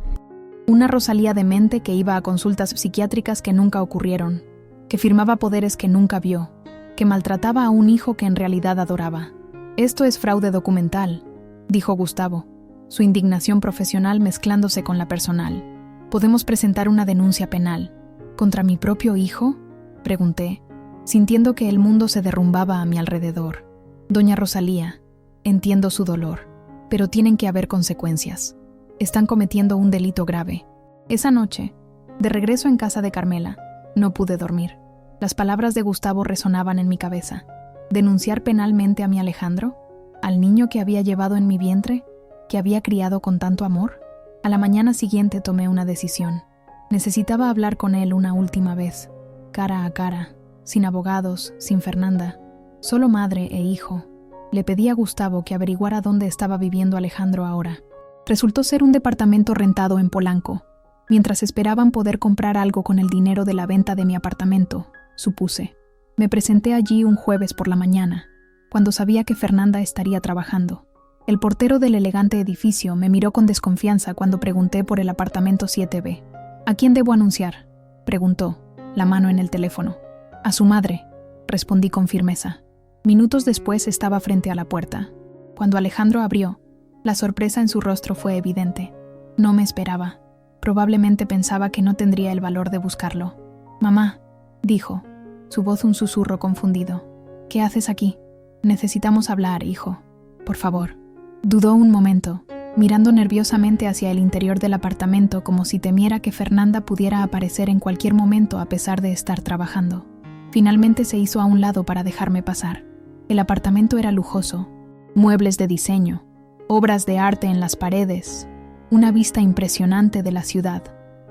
Una Rosalía demente que iba a consultas psiquiátricas que nunca ocurrieron, que firmaba poderes que nunca vio, que maltrataba a un hijo que en realidad adoraba. Esto es fraude documental, dijo Gustavo, su indignación profesional mezclándose con la personal. ¿Podemos presentar una denuncia penal? ¿Contra mi propio hijo?, pregunté, sintiendo que el mundo se derrumbaba a mi alrededor. Doña Rosalía, entiendo su dolor, pero tienen que haber consecuencias. Están cometiendo un delito grave. Esa noche, de regreso en casa de Carmela, no pude dormir. Las palabras de Gustavo resonaban en mi cabeza. ¿Denunciar penalmente a mi Alejandro? ¿Al niño que había llevado en mi vientre? ¿Que había criado con tanto amor? A la mañana siguiente tomé una decisión. Necesitaba hablar con él una última vez, cara a cara, sin abogados, sin Fernanda, solo madre e hijo. Le pedí a Gustavo que averiguara dónde estaba viviendo Alejandro ahora. Resultó ser un departamento rentado en Polanco. Mientras esperaban poder comprar algo con el dinero de la venta de mi apartamento, supuse. Me presenté allí un jueves por la mañana, cuando sabía que Fernanda estaría trabajando. El portero del elegante edificio me miró con desconfianza cuando pregunté por el apartamento 7B. ¿A quién debo anunciar?, preguntó, la mano en el teléfono. A su madre, respondí con firmeza. Minutos después estaba frente a la puerta. Cuando Alejandro abrió, la sorpresa en su rostro fue evidente. No me esperaba. Probablemente pensaba que no tendría el valor de buscarlo. «Mamá», dijo, su voz un susurro confundido. «¿Qué haces aquí? Necesitamos hablar, hijo. Por favor». Dudó un momento, mirando nerviosamente hacia el interior del apartamento como si temiera que Fernanda pudiera aparecer en cualquier momento a pesar de estar trabajando. Finalmente se hizo a un lado para dejarme pasar. El apartamento era lujoso, muebles de diseño, obras de arte en las paredes, una vista impresionante de la ciudad.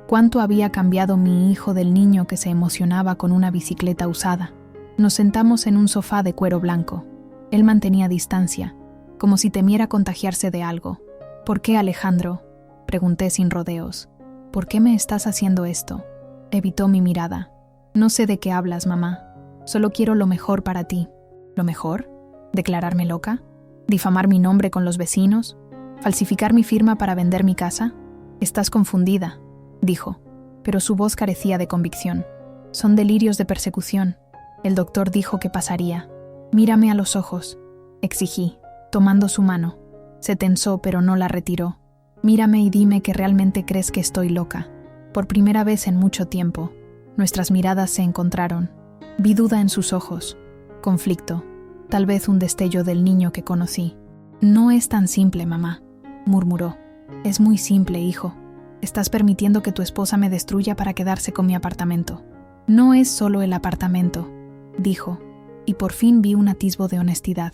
¿Cuánto había cambiado mi hijo del niño que se emocionaba con una bicicleta usada? Nos sentamos en un sofá de cuero blanco. Él mantenía distancia, como si temiera contagiarse de algo. «¿Por qué, Alejandro?», pregunté sin rodeos. «¿Por qué me estás haciendo esto?». Evitó mi mirada. «No sé de qué hablas, mamá. Solo quiero lo mejor para ti». ¿Lo mejor? ¿Declararme loca? ¿Difamar mi nombre con los vecinos? ¿Falsificar mi firma para vender mi casa? Estás confundida», dijo, pero su voz carecía de convicción. «Son delirios de persecución. El doctor dijo que pasaría. Mírame a los ojos», exigí, tomando su mano. Se tensó, pero no la retiró. «Mírame y dime que realmente crees que estoy loca. Por primera vez en mucho tiempo». Nuestras miradas se encontraron. Vi duda en sus ojos, conflicto, tal vez un destello del niño que conocí. «No es tan simple, mamá», murmuró. «Es muy simple, hijo. Estás permitiendo que tu esposa me destruya para quedarse con mi apartamento». «No es solo el apartamento», dijo, y por fin vi un atisbo de honestidad.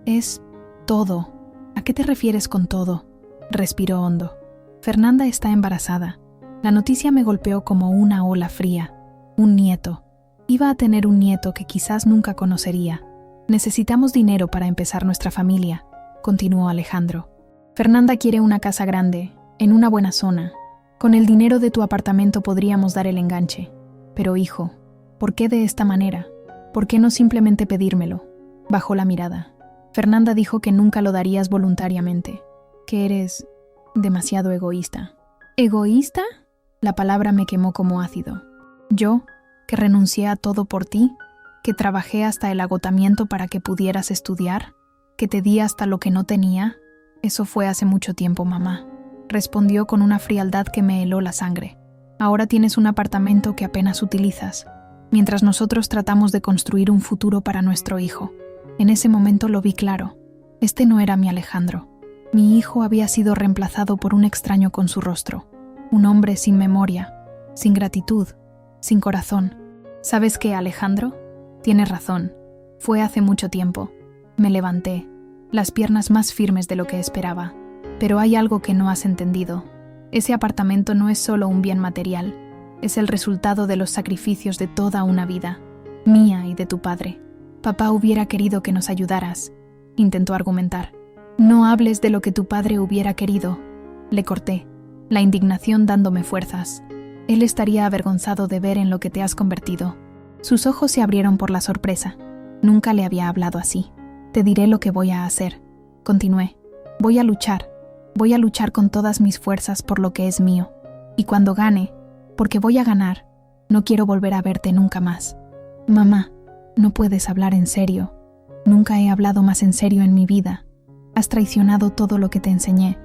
«Es todo». «¿A qué te refieres con todo?», respiró hondo. «Fernanda está embarazada». La noticia me golpeó como una ola fría. Un nieto. Iba a tener un nieto que quizás nunca conocería. «Necesitamos dinero para empezar nuestra familia», continuó Alejandro. «Fernanda quiere una casa grande, en una buena zona. Con el dinero de tu apartamento podríamos dar el enganche. Pero, hijo, ¿por qué de esta manera? ¿Por qué no simplemente pedírmelo?». Bajó la mirada. «Fernanda dijo que nunca lo darías voluntariamente, que eres demasiado egoísta». «¿Egoísta?». La palabra me quemó como ácido. «Yo, que renuncié a todo por ti, que trabajé hasta el agotamiento para que pudieras estudiar, que te di hasta lo que no tenía». «Eso fue hace mucho tiempo, mamá», respondió con una frialdad que me heló la sangre. «Ahora tienes un apartamento que apenas utilizas, mientras nosotros tratamos de construir un futuro para nuestro hijo». En ese momento lo vi claro. Este no era mi Alejandro. Mi hijo había sido reemplazado por un extraño con su rostro. Un hombre sin memoria, sin gratitud, sin corazón. «¿Sabes qué, Alejandro? Tienes razón. Fue hace mucho tiempo». Me levanté, las piernas más firmes de lo que esperaba. «Pero hay algo que no has entendido. Ese apartamento no es solo un bien material. Es el resultado de los sacrificios de toda una vida, mía y de tu padre. Papá hubiera querido que nos ayudaras», intentó argumentar. «No hables de lo que tu padre hubiera querido», le corté, la indignación dándome fuerzas. «Él estaría avergonzado de ver en lo que te has convertido». Sus ojos se abrieron por la sorpresa. Nunca le había hablado así. «Te diré lo que voy a hacer», continué. Voy a luchar con todas mis fuerzas por lo que es mío. Y cuando gane, porque voy a ganar, no quiero volver a verte nunca más». «Mamá, no puedes hablar en serio. Nunca he hablado más en serio en mi vida. Has traicionado todo lo que te enseñé,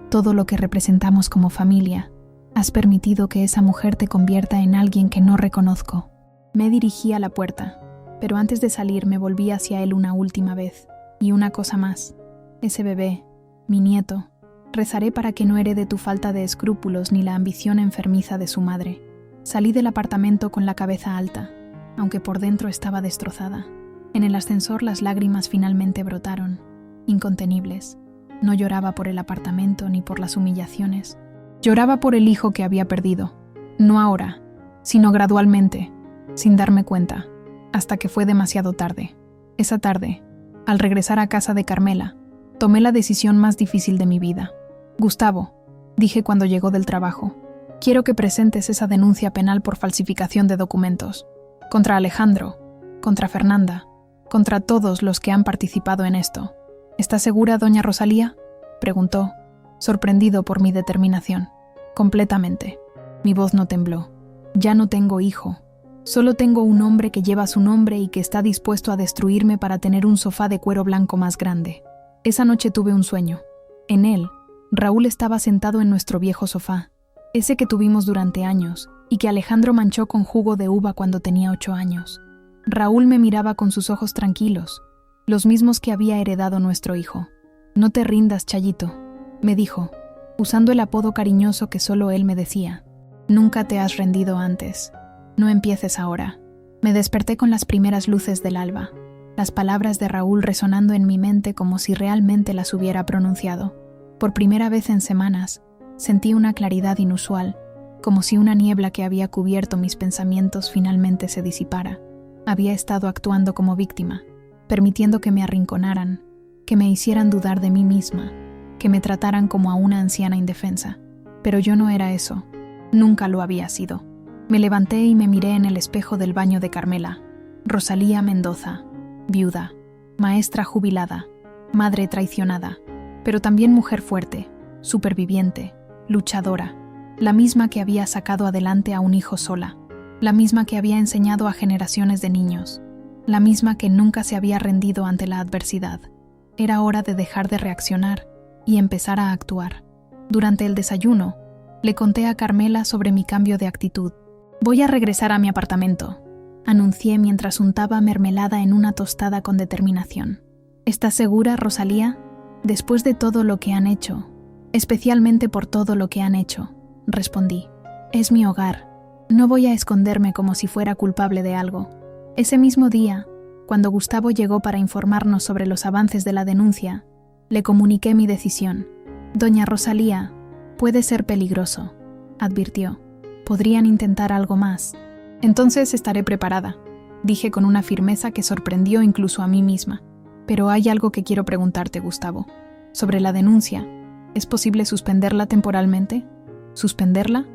todo lo que representamos como familia. Has permitido que esa mujer te convierta en alguien que no reconozco». Me dirigí a la puerta, pero antes de salir me volví hacia él una última vez. «Y una cosa más. Ese bebé, mi nieto, rezaré para que no herede tu falta de escrúpulos ni la ambición enfermiza de su madre». Salí del apartamento con la cabeza alta, aunque por dentro estaba destrozada. En el ascensor las lágrimas finalmente brotaron, incontenibles. No lloraba por el apartamento ni por las humillaciones. Lloraba por el hijo que había perdido. No ahora, sino gradualmente, sin darme cuenta, hasta que fue demasiado tarde. Esa tarde, al regresar a casa de Carmela, tomé la decisión más difícil de mi vida. «Gustavo», dije cuando llegó del trabajo, «quiero que presentes esa denuncia penal por falsificación de documentos. Contra Alejandro, contra Fernanda, contra todos los que han participado en esto». «¿Está segura, doña Rosalía?», preguntó, sorprendido por mi determinación. «Completamente». Mi voz no tembló. «Ya no tengo hijo. Solo tengo un hombre que lleva su nombre y que está dispuesto a destruirme para tener un sofá de cuero blanco más grande». Esa noche tuve un sueño. En él, Raúl estaba sentado en nuestro viejo sofá, ese que tuvimos durante años y que Alejandro manchó con jugo de uva cuando tenía 8 años. Raúl me miraba con sus ojos tranquilos, los mismos que había heredado nuestro hijo. «No te rindas, Chayito», me dijo, usando el apodo cariñoso que solo él me decía. «Nunca te has rendido antes. No empieces ahora». Me desperté con las primeras luces del alba, las palabras de Raúl resonando en mi mente como si realmente las hubiera pronunciado. Por primera vez en semanas, sentí una claridad inusual, como si una niebla que había cubierto mis pensamientos finalmente se disipara. Había estado actuando como víctima, permitiendo que me arrinconaran, que me hicieran dudar de mí misma, que me trataran como a una anciana indefensa. Pero yo no era eso. Nunca lo había sido. Me levanté y me miré en el espejo del baño de Carmela. Rosalía Mendoza, viuda, maestra jubilada, madre traicionada, pero también mujer fuerte, superviviente, luchadora, la misma que había sacado adelante a un hijo sola, la misma que había enseñado a generaciones de niños, la misma que nunca se había rendido ante la adversidad. Era hora de dejar de reaccionar y empezar a actuar. Durante el desayuno, le conté a Carmela sobre mi cambio de actitud. Voy a regresar a mi apartamento, anuncié mientras untaba mermelada en una tostada con determinación. ¿Estás segura, Rosalía? Después de todo lo que han hecho, especialmente por todo lo que han hecho, respondí. Es mi hogar. No voy a esconderme como si fuera culpable de algo. Ese mismo día, cuando Gustavo llegó para informarnos sobre los avances de la denuncia, le comuniqué mi decisión. Doña Rosalía, puede ser peligroso, advirtió. Podrían intentar algo más. Entonces estaré preparada, dije con una firmeza que sorprendió incluso a mí misma. Pero hay algo que quiero preguntarte, Gustavo. Sobre la denuncia, ¿es posible suspenderla temporalmente? ¿Suspenderla?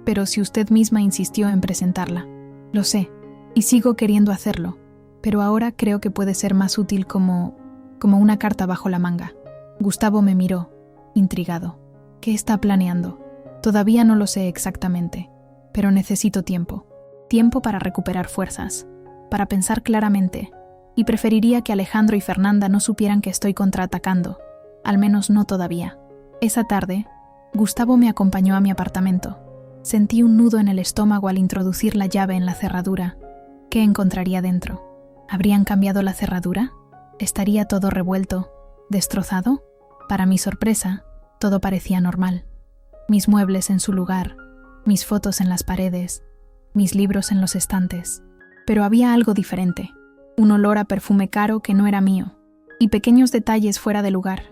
Pero si usted misma insistió en presentarla. Lo sé, y sigo queriendo hacerlo, pero ahora creo que puede ser más útil como una carta bajo la manga. Gustavo me miró, intrigado. ¿Qué está planeando? Todavía no lo sé exactamente, pero necesito tiempo. Tiempo para recuperar fuerzas, para pensar claramente, y preferiría que Alejandro y Fernanda no supieran que estoy contraatacando, al menos no todavía. Esa tarde, Gustavo me acompañó a mi apartamento. Sentí un nudo en el estómago al introducir la llave en la cerradura. ¿Qué encontraría dentro? ¿Habrían cambiado la cerradura? ¿Estaría todo revuelto, destrozado? Para mi sorpresa, todo parecía normal. Mis muebles en su lugar, mis fotos en las paredes, mis libros en los estantes. Pero había algo diferente. Un olor a perfume caro que no era mío, y pequeños detalles fuera de lugar.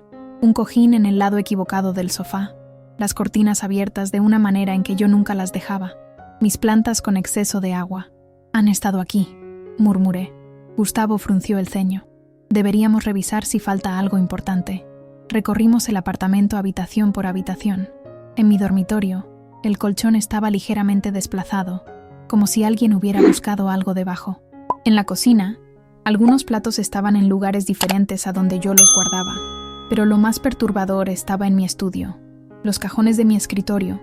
Un cojín en el lado equivocado del sofá, las cortinas abiertas de una manera en que yo nunca las dejaba, mis plantas con exceso de agua. Han estado aquí, murmuré. Gustavo frunció el ceño. Deberíamos revisar si falta algo importante. Recorrimos el apartamento habitación por habitación. En mi dormitorio, el colchón estaba ligeramente desplazado, como si alguien hubiera buscado algo debajo. En la cocina, algunos platos estaban en lugares diferentes a donde yo los guardaba, pero lo más perturbador estaba en mi estudio. Los cajones de mi escritorio,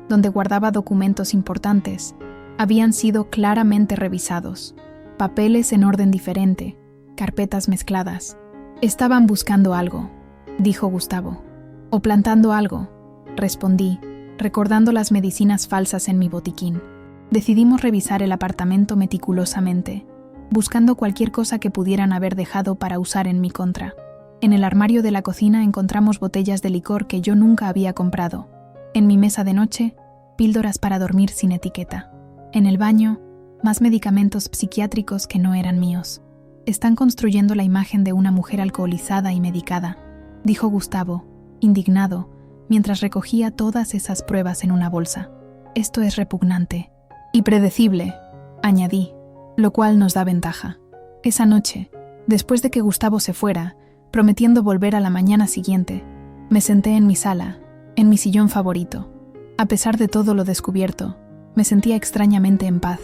donde guardaba documentos importantes, habían sido claramente revisados. Papeles en orden diferente, carpetas mezcladas. Estaban buscando algo, dijo Gustavo. O plantando algo, respondí, recordando las medicinas falsas en mi botiquín. Decidimos revisar el apartamento meticulosamente, buscando cualquier cosa que pudieran haber dejado para usar en mi contra. En el armario de la cocina encontramos botellas de licor que yo nunca había comprado. En mi mesa de noche, píldoras para dormir sin etiqueta. En el baño, más medicamentos psiquiátricos que no eran míos. Están construyendo la imagen de una mujer alcoholizada y medicada, dijo Gustavo, indignado, mientras recogía todas esas pruebas en una bolsa. Esto es repugnante. Y predecible, añadí, lo cual nos da ventaja. Esa noche, después de que Gustavo se fuera, prometiendo volver a la mañana siguiente, me senté en mi sala, en mi sillón favorito. A pesar de todo lo descubierto, me sentía extrañamente en paz.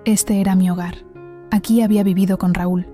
Este era mi hogar. Aquí había vivido con Raúl.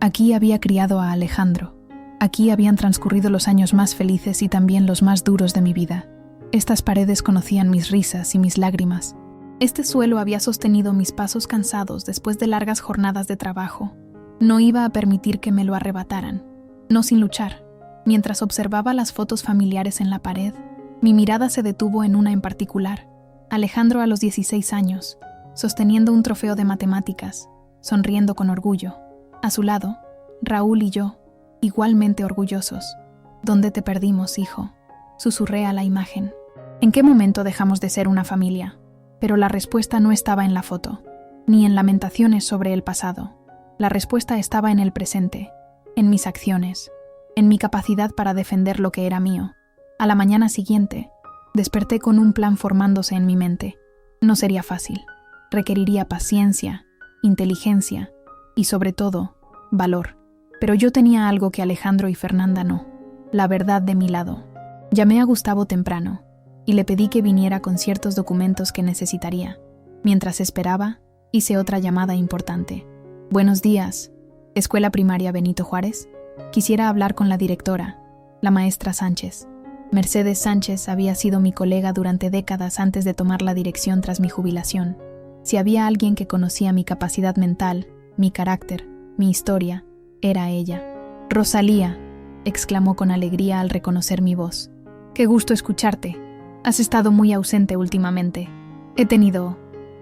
Aquí había criado a Alejandro. Aquí habían transcurrido los años más felices y también los más duros de mi vida. Estas paredes conocían mis risas y mis lágrimas. Este suelo había sostenido mis pasos cansados después de largas jornadas de trabajo. No iba a permitir que me lo arrebataran. No sin luchar. Mientras observaba las fotos familiares en la pared, mi mirada se detuvo en una en particular. Alejandro a los 16 años, sosteniendo un trofeo de matemáticas, sonriendo con orgullo. A su lado, Raúl y yo, igualmente orgullosos. ¿Dónde te perdimos, hijo?, susurré a la imagen. ¿En qué momento dejamos de ser una familia? Pero la respuesta no estaba en la foto, ni en lamentaciones sobre el pasado. La respuesta estaba en el presente, en mis acciones, en mi capacidad para defender lo que era mío. A la mañana siguiente, desperté con un plan formándose en mi mente. No sería fácil. Requeriría paciencia, inteligencia y, sobre todo, valor. Pero yo tenía algo que Alejandro y Fernanda no: la verdad de mi lado. Llamé a Gustavo temprano y le pedí que viniera con ciertos documentos que necesitaría. Mientras esperaba, hice otra llamada importante. Buenos días, Escuela Primaria Benito Juárez. Quisiera hablar con la directora, la maestra Sánchez. Mercedes Sánchez había sido mi colega durante décadas antes de tomar la dirección tras mi jubilación. Si había alguien que conocía mi capacidad mental, mi carácter, mi historia, era ella. Rosalía, exclamó con alegría al reconocer mi voz. Qué gusto escucharte. Has estado muy ausente últimamente. He tenido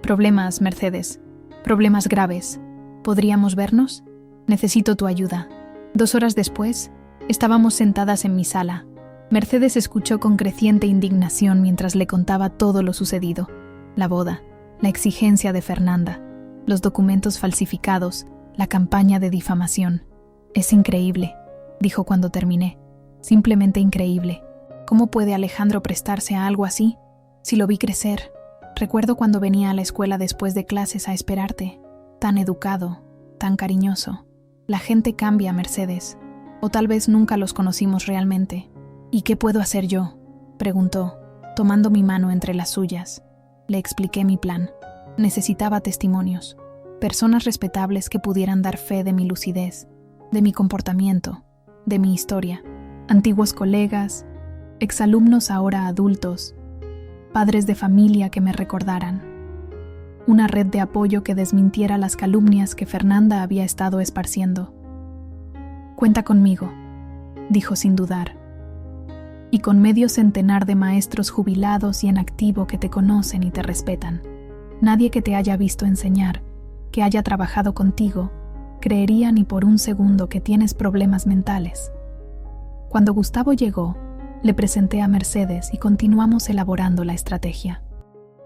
Problemas, Mercedes. Problemas graves. ¿Podríamos vernos? Necesito tu ayuda. 2 horas después, estábamos sentadas en mi sala. Mercedes escuchó con creciente indignación mientras le contaba todo lo sucedido. La boda, la exigencia de Fernanda, los documentos falsificados, la campaña de difamación. Es increíble, dijo cuando terminé. Simplemente increíble. ¿Cómo puede Alejandro prestarse a algo así? Si lo vi crecer. Recuerdo cuando venía a la escuela después de clases a esperarte. Tan educado, tan cariñoso. La gente cambia, Mercedes. O tal vez nunca los conocimos realmente. ¿Y qué puedo hacer yo?, preguntó, tomando mi mano entre las suyas. Le expliqué mi plan. Necesitaba testimonios. Personas respetables que pudieran dar fe de mi lucidez, de mi comportamiento, de mi historia. Antiguos colegas, exalumnos ahora adultos, padres de familia que me recordaran. Una red de apoyo que desmintiera las calumnias que Fernanda había estado esparciendo. «Cuenta conmigo», dijo sin dudar. «Y con medio centenar de maestros jubilados y en activo que te conocen y te respetan. Nadie que te haya visto enseñar, que haya trabajado contigo, creería ni por un segundo que tienes problemas mentales». Cuando Gustavo llegó, le presenté a Mercedes y continuamos elaborando la estrategia.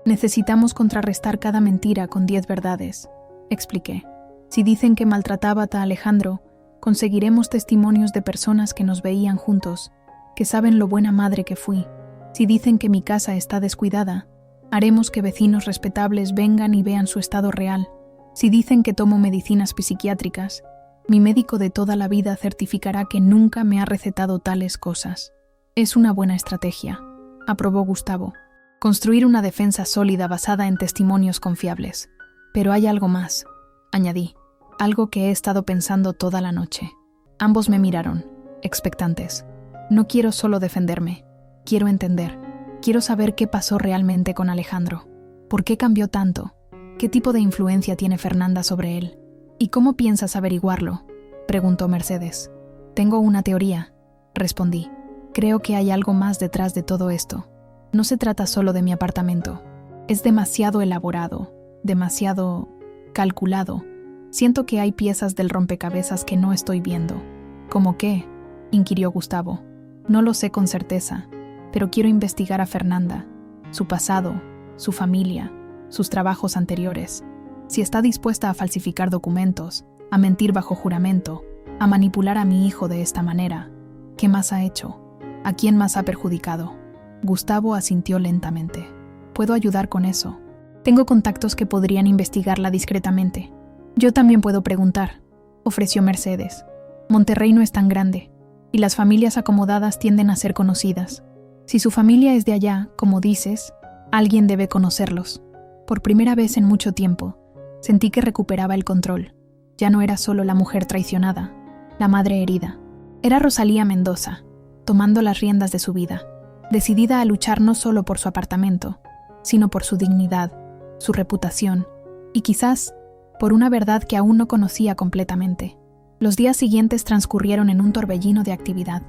«Necesitamos contrarrestar cada mentira con 10 verdades», expliqué. «Si dicen que maltrataba a Alejandro, conseguiremos testimonios de personas que nos veían juntos, que saben lo buena madre que fui. Si dicen que mi casa está descuidada, haremos que vecinos respetables vengan y vean su estado real. Si dicen que tomo medicinas psiquiátricas, mi médico de toda la vida certificará que nunca me ha recetado tales cosas». «Es una buena estrategia», aprobó Gustavo. «Construir una defensa sólida basada en testimonios confiables. Pero hay algo más», añadí, «algo que he estado pensando toda la noche». Ambos me miraron, expectantes. No quiero solo defenderme, quiero entender. Quiero saber qué pasó realmente con Alejandro. ¿Por qué cambió tanto? ¿Qué tipo de influencia tiene Fernanda sobre él? ¿Y cómo piensas averiguarlo?, preguntó Mercedes. «Tengo una teoría», respondí. «Creo que hay algo más detrás de todo esto. No se trata solo de mi apartamento. Es demasiado elaborado, demasiado calculado. Siento que hay piezas del rompecabezas que no estoy viendo». «¿Cómo qué?», inquirió Gustavo. «No lo sé con certeza, pero quiero investigar a Fernanda, su pasado, su familia, sus trabajos anteriores. Si está dispuesta a falsificar documentos, a mentir bajo juramento, a manipular a mi hijo de esta manera, ¿qué más ha hecho? ¿A quién más ha perjudicado?». Gustavo asintió lentamente. «Puedo ayudar con eso. Tengo contactos que podrían investigarla discretamente». «Yo también puedo preguntar», ofreció Mercedes. «Monterrey no es tan grande, y las familias acomodadas tienden a ser conocidas. Si su familia es de allá, como dices, alguien debe conocerlos». Por primera vez en mucho tiempo, sentí que recuperaba el control. Ya no era solo la mujer traicionada, la madre herida. Era Rosalía Mendoza, tomando las riendas de su vida, decidida a luchar no solo por su apartamento, sino por su dignidad, su reputación, y quizás por una verdad que aún no conocía completamente. Los días siguientes transcurrieron en un torbellino de actividad.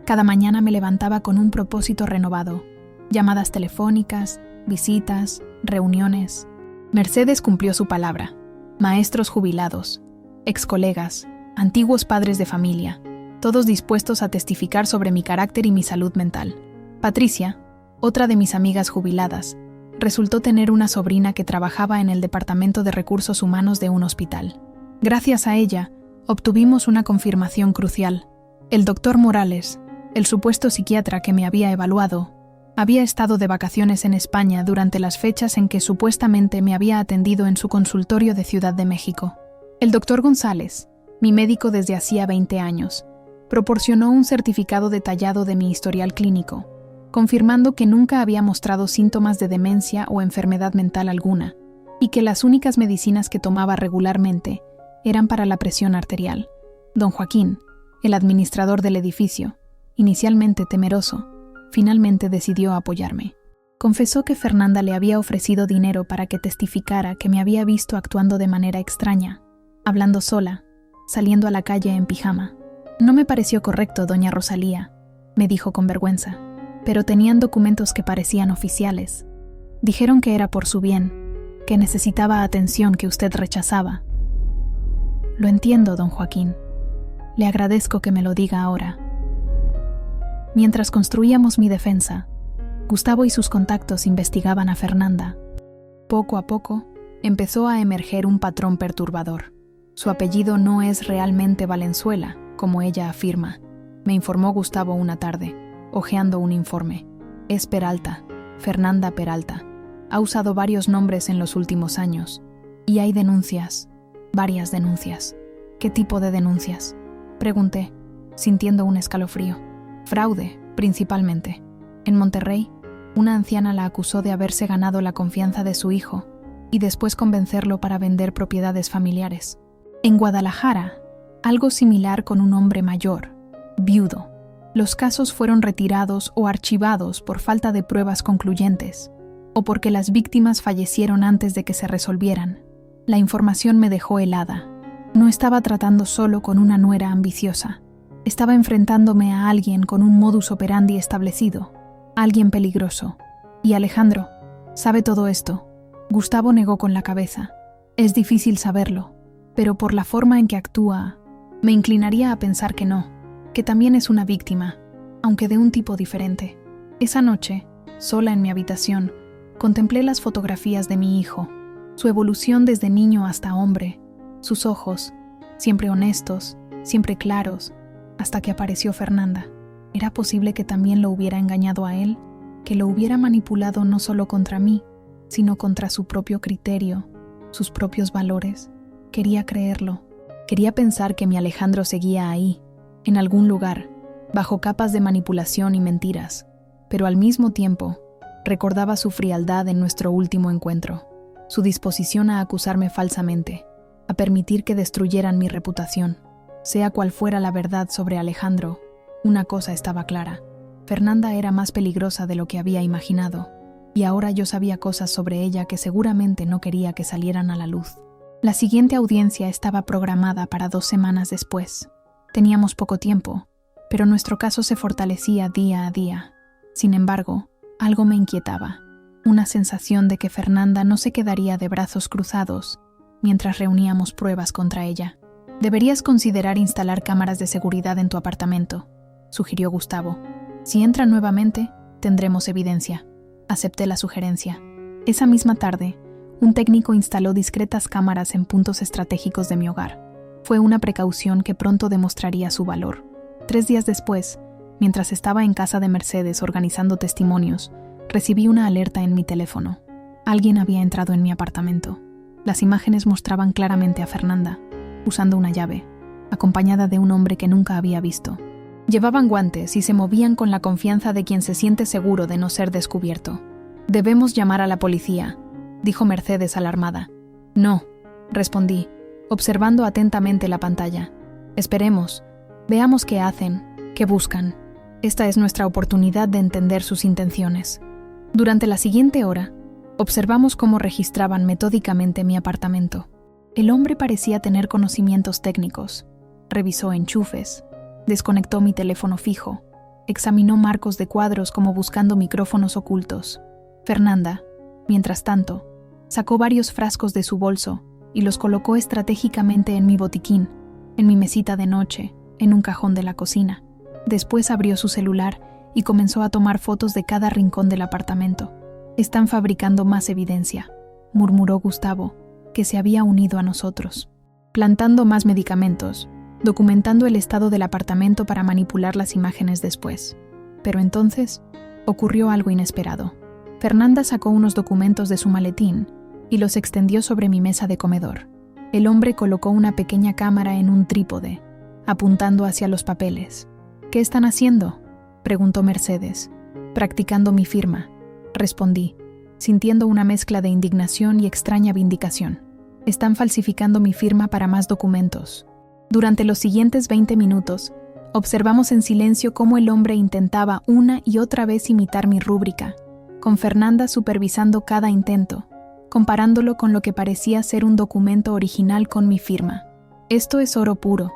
Cada mañana me levantaba con un propósito renovado. Llamadas telefónicas, visitas, reuniones. Mercedes cumplió su palabra. Maestros jubilados, excolegas, antiguos padres de familia, todos dispuestos a testificar sobre mi carácter y mi salud mental. Patricia, otra de mis amigas jubiladas, resultó tener una sobrina que trabajaba en el Departamento de Recursos Humanos de un hospital. Gracias a ella, obtuvimos una confirmación crucial. El doctor Morales, el supuesto psiquiatra que me había evaluado, había estado de vacaciones en España durante las fechas en que supuestamente me había atendido en su consultorio de Ciudad de México. El doctor González, mi médico desde hacía 20 años, proporcionó un certificado detallado de mi historial clínico, confirmando que nunca había mostrado síntomas de demencia o enfermedad mental alguna, y que las únicas medicinas que tomaba regularmente eran para la presión arterial. Don Joaquín, el administrador del edificio, inicialmente temeroso, finalmente decidió apoyarme. Confesó que Fernanda le había ofrecido dinero para que testificara que me había visto actuando de manera extraña, hablando sola, saliendo a la calle en pijama. «No me pareció correcto, doña Rosalía», me dijo con vergüenza, «pero tenían documentos que parecían oficiales. Dijeron que era por su bien, que necesitaba atención que usted rechazaba. Lo entiendo, don Joaquín. Le agradezco que me lo diga ahora. Mientras construíamos mi defensa, Gustavo y sus contactos investigaban a Fernanda. Poco a poco, empezó a emerger un patrón perturbador. Su apellido no es realmente Valenzuela, como ella afirma, me informó Gustavo una tarde, hojeando un informe. Es Peralta, Fernanda Peralta. Ha usado varios nombres en los últimos años. Y hay denuncias, varias denuncias. ¿Qué tipo de denuncias?, pregunté, sintiendo un escalofrío. Fraude, principalmente. En Monterrey, una anciana la acusó de haberse ganado la confianza de su hijo y después convencerlo para vender propiedades familiares. En Guadalajara, algo similar con un hombre mayor, viudo. Los casos fueron retirados o archivados por falta de pruebas concluyentes o porque las víctimas fallecieron antes de que se resolvieran. La información me dejó helada. No estaba tratando solo con una nuera ambiciosa. Estaba enfrentándome a alguien con un modus operandi establecido, alguien peligroso. Y Alejandro, ¿sabe todo esto? Gustavo negó con la cabeza. Es difícil saberlo, pero por la forma en que actúa, me inclinaría a pensar que no, que también es una víctima, aunque de un tipo diferente. Esa noche, sola en mi habitación, contemplé las fotografías de mi hijo, su evolución desde niño hasta hombre, sus ojos, siempre honestos, siempre claros, hasta que apareció Fernanda. ¿Era posible que también lo hubiera engañado a él? ¿Que lo hubiera manipulado no solo contra mí, sino contra su propio criterio, sus propios valores? Quería creerlo. Quería pensar que mi Alejandro seguía ahí, en algún lugar, bajo capas de manipulación y mentiras, pero al mismo tiempo, recordaba su frialdad en nuestro último encuentro, su disposición a acusarme falsamente, a permitir que destruyeran mi reputación. Sea cual fuera la verdad sobre Alejandro, una cosa estaba clara. Fernanda era más peligrosa de lo que había imaginado, y ahora yo sabía cosas sobre ella que seguramente no quería que salieran a la luz. La siguiente audiencia estaba programada para 2 semanas después. Teníamos poco tiempo, pero nuestro caso se fortalecía día a día. Sin embargo, algo me inquietaba, una sensación de que Fernanda no se quedaría de brazos cruzados mientras reuníamos pruebas contra ella. Deberías considerar instalar cámaras de seguridad en tu apartamento, sugirió Gustavo. Si entra nuevamente, tendremos evidencia. Acepté la sugerencia. Esa misma tarde, un técnico instaló discretas cámaras en puntos estratégicos de mi hogar. Fue una precaución que pronto demostraría su valor. 3 días después, mientras estaba en casa de Mercedes organizando testimonios, recibí una alerta en mi teléfono. Alguien había entrado en mi apartamento. Las imágenes mostraban claramente a Fernanda, usando una llave, acompañada de un hombre que nunca había visto. Llevaban guantes y se movían con la confianza de quien se siente seguro de no ser descubierto. «Debemos llamar a la policía», dijo Mercedes alarmada. «No», respondí, observando atentamente la pantalla. «Esperemos, veamos qué hacen, qué buscan. Esta es nuestra oportunidad de entender sus intenciones». Durante la siguiente hora, observamos cómo registraban metódicamente mi apartamento. El hombre parecía tener conocimientos técnicos. Revisó enchufes, desconectó mi teléfono fijo, examinó marcos de cuadros como buscando micrófonos ocultos. Fernanda, mientras tanto, sacó varios frascos de su bolso y los colocó estratégicamente en mi botiquín, en mi mesita de noche, en un cajón de la cocina. Después abrió su celular y comenzó a tomar fotos de cada rincón del apartamento. «Están fabricando más evidencia», murmuró Gustavo, que se había unido a nosotros. «Plantando más medicamentos, documentando el estado del apartamento para manipular las imágenes después». Pero entonces ocurrió algo inesperado. Fernanda sacó unos documentos de su maletín y los extendió sobre mi mesa de comedor. El hombre colocó una pequeña cámara en un trípode, apuntando hacia los papeles. «¿Qué están haciendo?», preguntó Mercedes. «Practicando mi firma», respondí, sintiendo una mezcla de indignación y extraña vindicación. «Están falsificando mi firma para más documentos». Durante los siguientes 20 minutos, observamos en silencio cómo el hombre intentaba una y otra vez imitar mi rúbrica, con Fernanda supervisando cada intento, comparándolo con lo que parecía ser un documento original con mi firma. «Esto es oro puro»,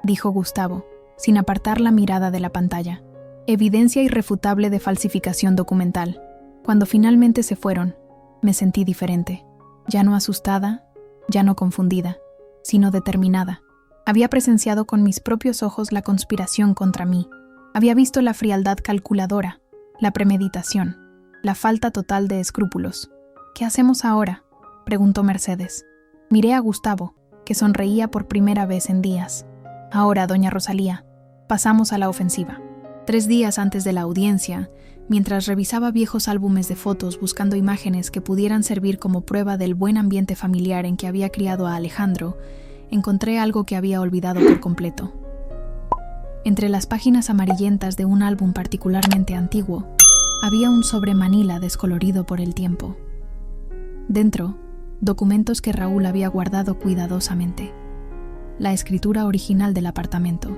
dijo Gustavo, sin apartar la mirada de la pantalla. «Evidencia irrefutable de falsificación documental». Cuando finalmente se fueron, me sentí diferente. ya no asustada, ya no confundida, sino determinada. Había presenciado con mis propios ojos la conspiración contra mí. Había visto la frialdad calculadora, la premeditación, la falta total de escrúpulos. «¿Qué hacemos ahora?», preguntó Mercedes. Miré a Gustavo, que sonreía por primera vez en días. «Ahora, doña Rosalía, pasamos a la ofensiva». 3 días antes de la audiencia, mientras revisaba viejos álbumes de fotos buscando imágenes que pudieran servir como prueba del buen ambiente familiar en que había criado a Alejandro, encontré algo que había olvidado por completo. Entre las páginas amarillentas de un álbum particularmente antiguo, había un sobre manila descolorido por el tiempo. Dentro, documentos que Raúl había guardado cuidadosamente. La escritura original del apartamento.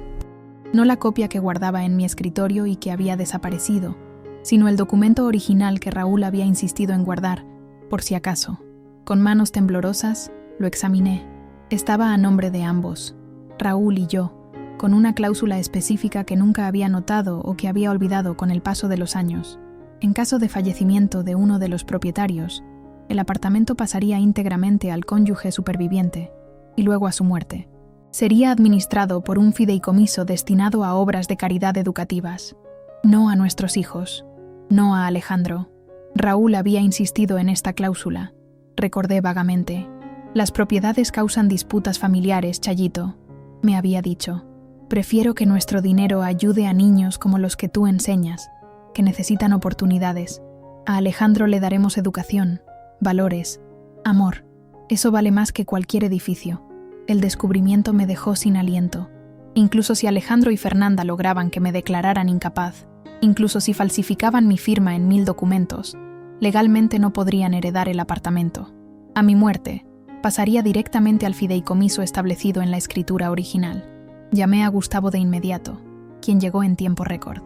No la copia que guardaba en mi escritorio y que había desaparecido, sino el documento original que Raúl había insistido en guardar, por si acaso. Con manos temblorosas, lo examiné. Estaba a nombre de ambos, Raúl y yo, con una cláusula específica que nunca había notado o que había olvidado con el paso de los años. En caso de fallecimiento de uno de los propietarios, el apartamento pasaría íntegramente al cónyuge superviviente y luego a su muerte. Sería administrado por un fideicomiso destinado a obras de caridad educativas. No a nuestros hijos, no a Alejandro. Raúl había insistido en esta cláusula. Recordé vagamente. Las propiedades causan disputas familiares, Chayito, me había dicho. Prefiero que nuestro dinero ayude a niños como los que tú enseñas, que necesitan oportunidades. A Alejandro le daremos educación, valores, amor. Eso vale más que cualquier edificio. El descubrimiento me dejó sin aliento. Incluso si Alejandro y Fernanda lograban que me declararan incapaz, incluso si falsificaban mi firma en 1000 documentos, legalmente no podrían heredar el apartamento. A mi muerte, pasaría directamente al fideicomiso establecido en la escritura original. Llamé a Gustavo de inmediato, quien llegó en tiempo récord.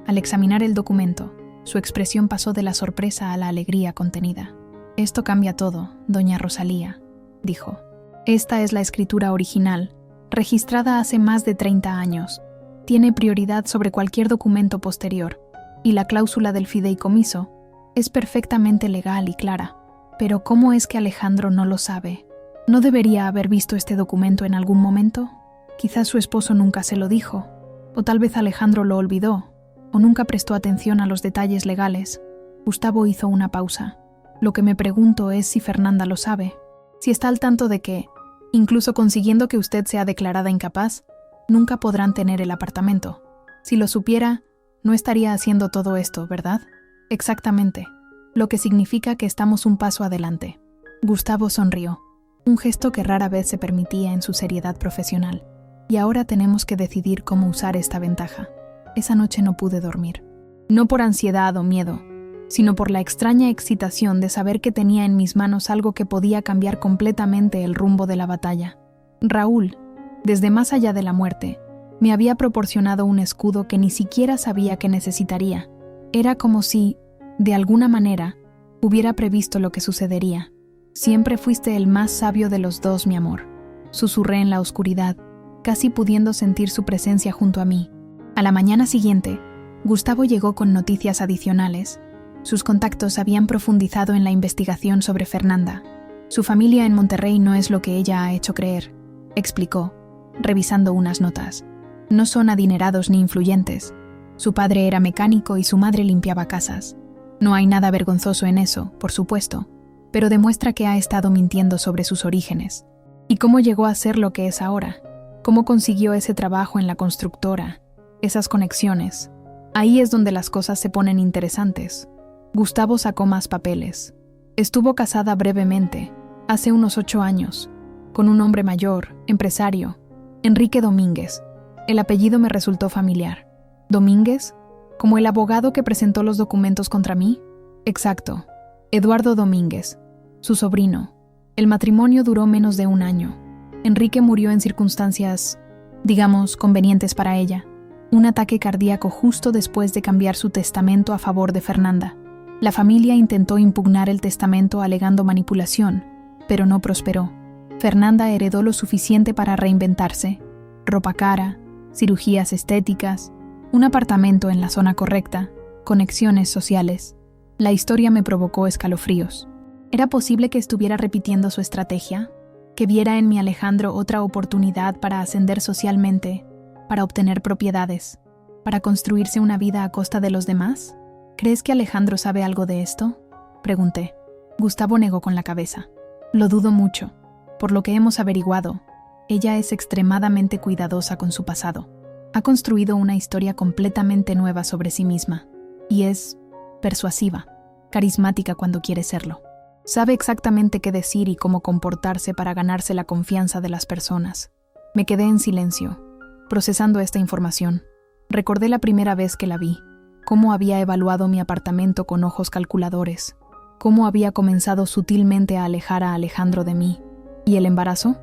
Al examinar el documento, su expresión pasó de la sorpresa a la alegría contenida. «Esto cambia todo, doña Rosalía», dijo. «Esta es la escritura original, registrada hace más de 30 años. Tiene prioridad sobre cualquier documento posterior, y la cláusula del fideicomiso es perfectamente legal y clara. Pero ¿cómo es que Alejandro no lo sabe? ¿No debería haber visto este documento en algún momento? Quizás su esposo nunca se lo dijo, o tal vez Alejandro lo olvidó, o nunca prestó atención a los detalles legales». Gustavo hizo una pausa. «Lo que me pregunto es si Fernanda lo sabe, si está al tanto de que, incluso consiguiendo que usted sea declarada incapaz, nunca podrán tener el apartamento. Si lo supiera, no estaría haciendo todo esto, ¿verdad?». «Exactamente, lo que significa que estamos un paso adelante». Gustavo sonrió, un gesto que rara vez se permitía en su seriedad profesional. «Y ahora tenemos que decidir cómo usar esta ventaja». Esa noche no pude dormir. No por ansiedad o miedo, sino por la extraña excitación de saber que tenía en mis manos algo que podía cambiar completamente el rumbo de la batalla. Raúl, desde más allá de la muerte, me había proporcionado un escudo que ni siquiera sabía que necesitaría. Era como si, de alguna manera, hubiera previsto lo que sucedería. «Siempre fuiste el más sabio de los dos, mi amor», susurré en la oscuridad, casi pudiendo sentir su presencia junto a mí. A la mañana siguiente, Gustavo llegó con noticias adicionales. Sus contactos habían profundizado en la investigación sobre Fernanda. «Su familia en Monterrey no es lo que ella ha hecho creer», explicó, revisando unas notas. «No son adinerados ni influyentes. Su padre era mecánico y su madre limpiaba casas. No hay nada vergonzoso en eso, por supuesto, pero demuestra que ha estado mintiendo sobre sus orígenes. ¿Y cómo llegó a ser lo que es ahora? ¿Cómo consiguió ese trabajo en la constructora? Esas conexiones. Ahí es donde las cosas se ponen interesantes». Gustavo sacó más papeles. Estuvo casada brevemente, hace unos 8 años, con un hombre mayor, empresario, Enrique Domínguez. El apellido me resultó familiar. ¿Domínguez? ¿Como el abogado que presentó los documentos contra mí? Exacto. Eduardo Domínguez, su sobrino. El matrimonio duró menos de 1 año. Enrique murió en circunstancias, digamos, convenientes para ella. Un ataque cardíaco justo después de cambiar su testamento a favor de Fernanda. La familia intentó impugnar el testamento alegando manipulación, pero no prosperó. Fernanda heredó lo suficiente para reinventarse: ropa cara, cirugías estéticas, un apartamento en la zona correcta, conexiones sociales. La historia me provocó escalofríos. ¿Era posible que estuviera repitiendo su estrategia? ¿Que viera en mi Alejandro otra oportunidad para ascender socialmente, para obtener propiedades, para construirse una vida a costa de los demás? ¿Crees que Alejandro sabe algo de esto?, pregunté. Gustavo negó con la cabeza. Lo dudo mucho. Por lo que hemos averiguado, ella es extremadamente cuidadosa con su pasado. Ha construido una historia completamente nueva sobre sí misma. Y es persuasiva, carismática cuando quiere serlo. Sabe exactamente qué decir y cómo comportarse para ganarse la confianza de las personas. Me quedé en silencio, procesando esta información. Recordé la primera vez que la vi, cómo había evaluado mi apartamento con ojos calculadores, cómo había comenzado sutilmente a alejar a Alejandro de mí. ¿Y el embarazo?,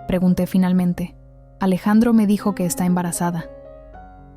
pregunté finalmente. Alejandro me dijo que está embarazada.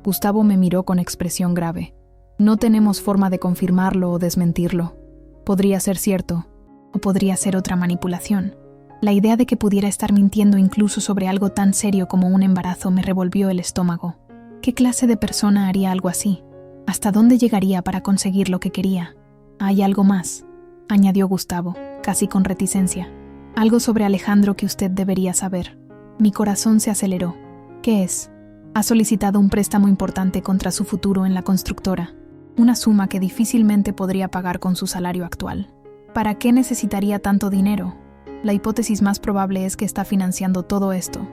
Gustavo me miró con expresión grave. No tenemos forma de confirmarlo o desmentirlo. Podría ser cierto, o podría ser otra manipulación. La idea de que pudiera estar mintiendo incluso sobre algo tan serio como un embarazo me revolvió el estómago. ¿Qué clase de persona haría algo así? ¿Hasta dónde llegaría para conseguir lo que quería? «Hay algo más», añadió Gustavo, casi con reticencia. «Algo sobre Alejandro que usted debería saber». Mi corazón se aceleró. ¿Qué es? Ha solicitado un préstamo importante contra su futuro en la constructora, una suma que difícilmente podría pagar con su salario actual. ¿Para qué necesitaría tanto dinero? La hipótesis más probable es que está financiando todo esto: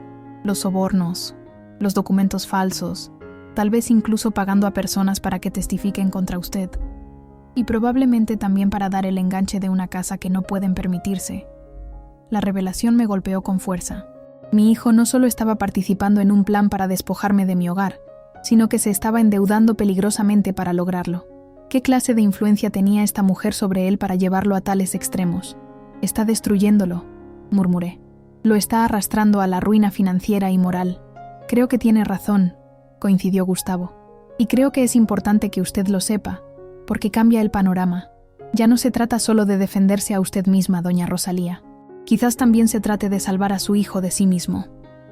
los sobornos, los documentos falsos, tal vez incluso pagando a personas para que testifiquen contra usted. Y probablemente también para dar el enganche de una casa que no pueden permitirse. La revelación me golpeó con fuerza. Mi hijo no solo estaba participando en un plan para despojarme de mi hogar, sino que se estaba endeudando peligrosamente para lograrlo. ¿Qué clase de influencia tenía esta mujer sobre él para llevarlo a tales extremos? «Está destruyéndolo», murmuré. «Lo está arrastrando a la ruina financiera y moral». «Creo que tiene razón», coincidió Gustavo. «Y creo que es importante que usted lo sepa, porque cambia el panorama. Ya no se trata solo de defenderse a usted misma, doña Rosalía. Quizás también se trate de salvar a su hijo de sí mismo».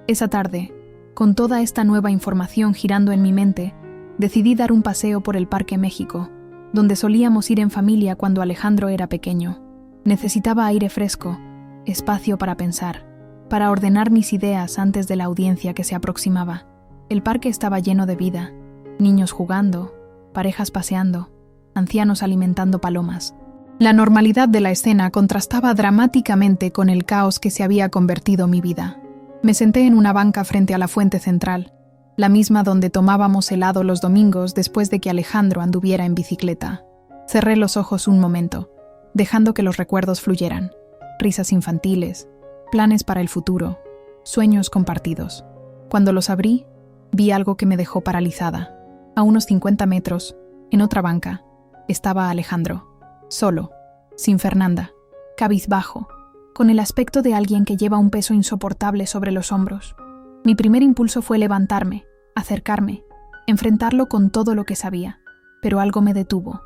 Esa tarde, con toda esta nueva información girando en mi mente, decidí dar un paseo por el Parque México, donde solíamos ir en familia cuando Alejandro era pequeño. Necesitaba aire fresco, espacio para pensar, para ordenar mis ideas antes de la audiencia que se aproximaba. El parque estaba lleno de vida, niños jugando, parejas paseando, ancianos alimentando palomas. La normalidad de la escena contrastaba dramáticamente con el caos que se había convertido mi vida. Me senté en una banca frente a la fuente central, la misma donde tomábamos helado los domingos después de que Alejandro anduviera en bicicleta. Cerré los ojos un momento, dejando que los recuerdos fluyeran. Risas infantiles, planes para el futuro, sueños compartidos. Cuando los abrí, vi algo que me dejó paralizada. A unos 50 metros, en otra banca, estaba Alejandro. Solo, sin Fernanda, cabizbajo, con el aspecto de alguien que lleva un peso insoportable sobre los hombros. Mi primer impulso fue levantarme, acercarme, enfrentarlo con todo lo que sabía, pero algo me detuvo.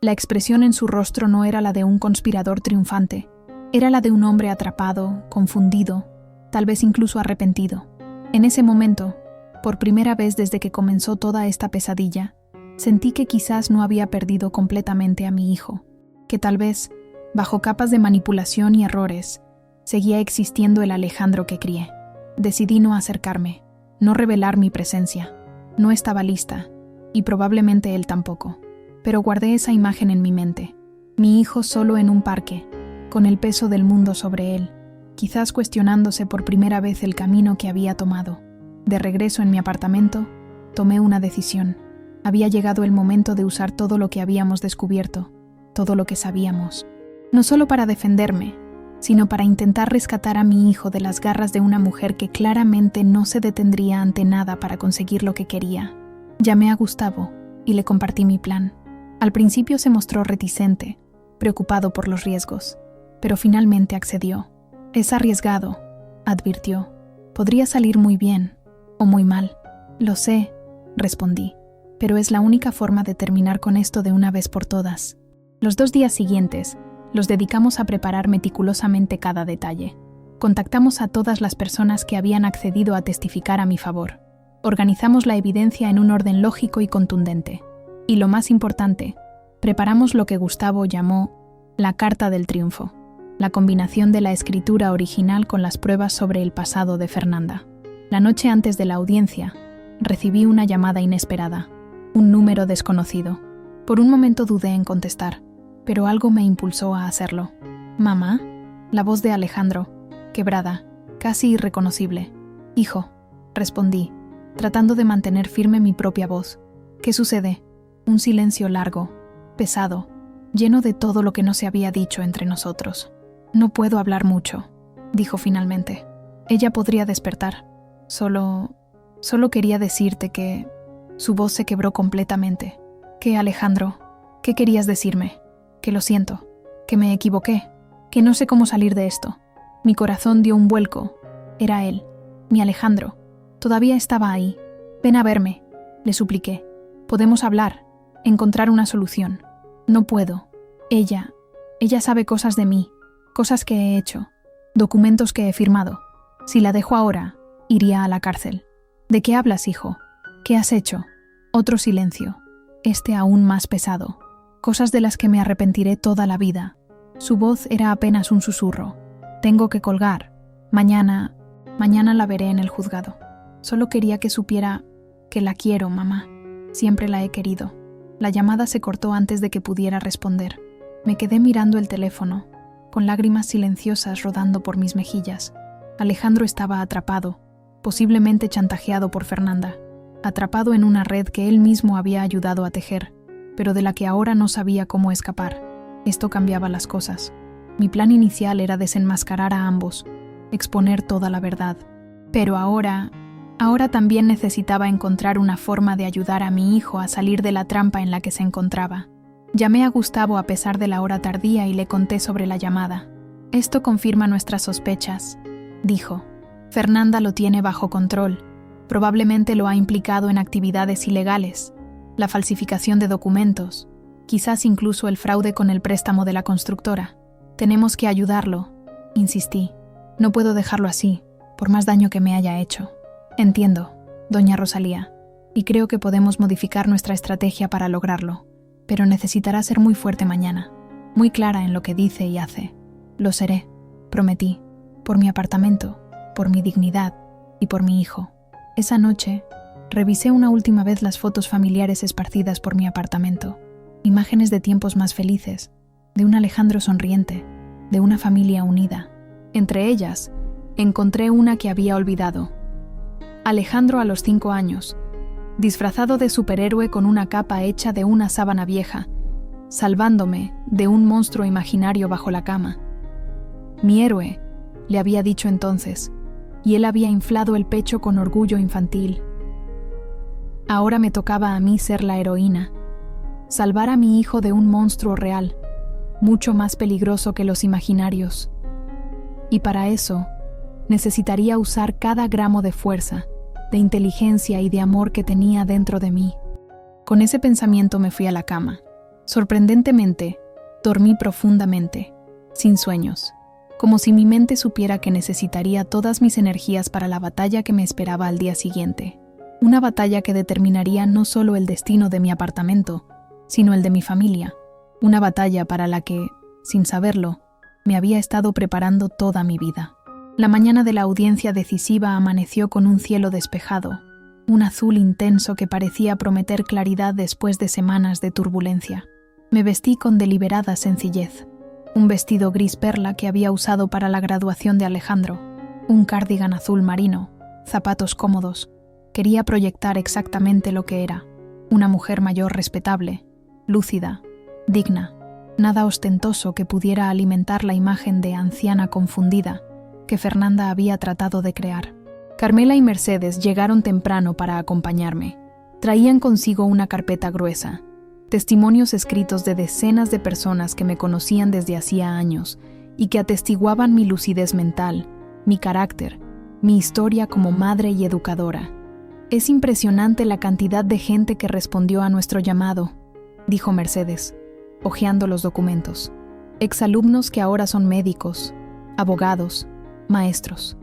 La expresión en su rostro no era la de un conspirador triunfante, era la de un hombre atrapado, confundido, tal vez incluso arrepentido. En ese momento, por primera vez desde que comenzó toda esta pesadilla, sentí que quizás no había perdido completamente a mi hijo, que tal vez, bajo capas de manipulación y errores, seguía existiendo el Alejandro que crié. Decidí no acercarme, no revelar mi presencia. No estaba lista, y probablemente él tampoco, pero guardé esa imagen en mi mente. Mi hijo solo en un parque, con el peso del mundo sobre él, quizás cuestionándose por primera vez el camino que había tomado. De regreso en mi apartamento, tomé una decisión. Había llegado el momento de usar todo lo que habíamos descubierto, todo lo que sabíamos, no solo para defenderme, sino para intentar rescatar a mi hijo de las garras de una mujer que claramente no se detendría ante nada para conseguir lo que quería. Llamé a Gustavo y le compartí mi plan. Al principio se mostró reticente, preocupado por los riesgos, pero finalmente accedió. «Es arriesgado», advirtió. «Podría salir muy bien o muy mal». «Lo sé», respondí, «pero es la única forma de terminar con esto de una vez por todas». Los 2 días siguientes los dedicamos a preparar meticulosamente cada detalle. Contactamos a todas las personas que habían accedido a testificar a mi favor. Organizamos la evidencia en un orden lógico y contundente. Y lo más importante, preparamos lo que Gustavo llamó la Carta del Triunfo. la combinación de la escritura original con las pruebas sobre el pasado de Fernanda. La noche antes de la audiencia, recibí una llamada inesperada, un número desconocido. Por un momento dudé en contestar, pero algo me impulsó a hacerlo. «¿Mamá?», la voz de Alejandro, quebrada, casi irreconocible. «Hijo», respondí, tratando de mantener firme mi propia voz. «¿Qué sucede?». Un silencio largo, pesado, lleno de todo lo que no se había dicho entre nosotros. «No puedo hablar mucho», dijo finalmente. «Ella podría despertar. Solo quería decirte que...». Su voz se quebró completamente. «¿Qué, Alejandro? ¿Qué querías decirme? Que lo siento, que me equivoqué, que no sé cómo salir de esto». Mi corazón dio un vuelco. Era él, mi Alejandro. Todavía estaba ahí. «Ven a verme», le supliqué. «Podemos hablar, encontrar una solución». «No puedo. Ella sabe cosas de mí, cosas que he hecho, documentos que he firmado. Si la dejo ahora, iría a la cárcel». «¿De qué hablas, hijo? ¿Qué has hecho?». Otro silencio, este aún más pesado. «Cosas de las que me arrepentiré toda la vida». Su voz era apenas un susurro. «Tengo que colgar. Mañana la veré en el juzgado. Solo quería que supiera que la quiero, mamá. Siempre la he querido». La llamada se cortó antes de que pudiera responder. Me quedé mirando el teléfono, con lágrimas silenciosas rodando por mis mejillas. Alejandro estaba atrapado, posiblemente chantajeado por Fernanda, atrapado en una red que él mismo había ayudado a tejer, pero de la que ahora no sabía cómo escapar. Esto cambiaba las cosas. Mi plan inicial era desenmascarar a ambos, exponer toda la verdad. Pero ahora también necesitaba encontrar una forma de ayudar a mi hijo a salir de la trampa en la que se encontraba. Llamé a Gustavo a pesar de la hora tardía y le conté sobre la llamada. «Esto confirma nuestras sospechas», dijo. «Fernanda lo tiene bajo control. Probablemente lo ha implicado en actividades ilegales, la falsificación de documentos, quizás incluso el fraude con el préstamo de la constructora. Tenemos que ayudarlo», insistí. «No puedo dejarlo así, por más daño que me haya hecho». «Entiendo, doña Rosalía, y creo que podemos modificar nuestra estrategia para lograrlo, pero necesitará ser muy fuerte mañana, muy clara en lo que dice y hace». «Lo seré», prometí, «por mi apartamento, por mi dignidad y por mi hijo». Esa noche, revisé una última vez las fotos familiares esparcidas por mi apartamento, imágenes de tiempos más felices, de un Alejandro sonriente, de una familia unida. Entre ellas, encontré una que había olvidado. Alejandro a los 5 años, disfrazado de superhéroe con una capa hecha de una sábana vieja, salvándome de un monstruo imaginario bajo la cama. «Mi héroe», le había dicho entonces, y él había inflado el pecho con orgullo infantil. Ahora me tocaba a mí ser la heroína, salvar a mi hijo de un monstruo real, mucho más peligroso que los imaginarios. Y para eso, necesitaría usar cada gramo de fuerza, de inteligencia y de amor que tenía dentro de mí. Con ese pensamiento me fui a la cama. Sorprendentemente, dormí profundamente, sin sueños, como si mi mente supiera que necesitaría todas mis energías para la batalla que me esperaba al día siguiente. Una batalla que determinaría no solo el destino de mi apartamento, sino el de mi familia. Una batalla para la que, sin saberlo, me había estado preparando toda mi vida. La mañana de la audiencia decisiva amaneció con un cielo despejado, un azul intenso que parecía prometer claridad después de semanas de turbulencia. Me vestí con deliberada sencillez. Un vestido gris perla que había usado para la graduación de Alejandro, un cardigan azul marino, zapatos cómodos. Quería proyectar exactamente lo que era, una mujer mayor respetable, lúcida, digna, nada ostentoso que pudiera alimentar la imagen de anciana confundida que Fernanda había tratado de crear. Carmela y Mercedes llegaron temprano para acompañarme. Traían consigo una carpeta gruesa, testimonios escritos de decenas de personas que me conocían desde hacía años y que atestiguaban mi lucidez mental, mi carácter, mi historia como madre y educadora. «Es impresionante la cantidad de gente que respondió a nuestro llamado», dijo Mercedes, hojeando los documentos. «Exalumnos que ahora son médicos, abogados, maestros,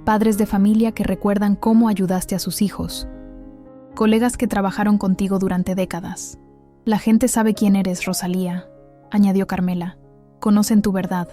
padres de familia que recuerdan cómo ayudaste a sus hijos, colegas que trabajaron contigo durante décadas. La gente sabe quién eres, Rosalía», añadió Carmela. «Conocen tu verdad,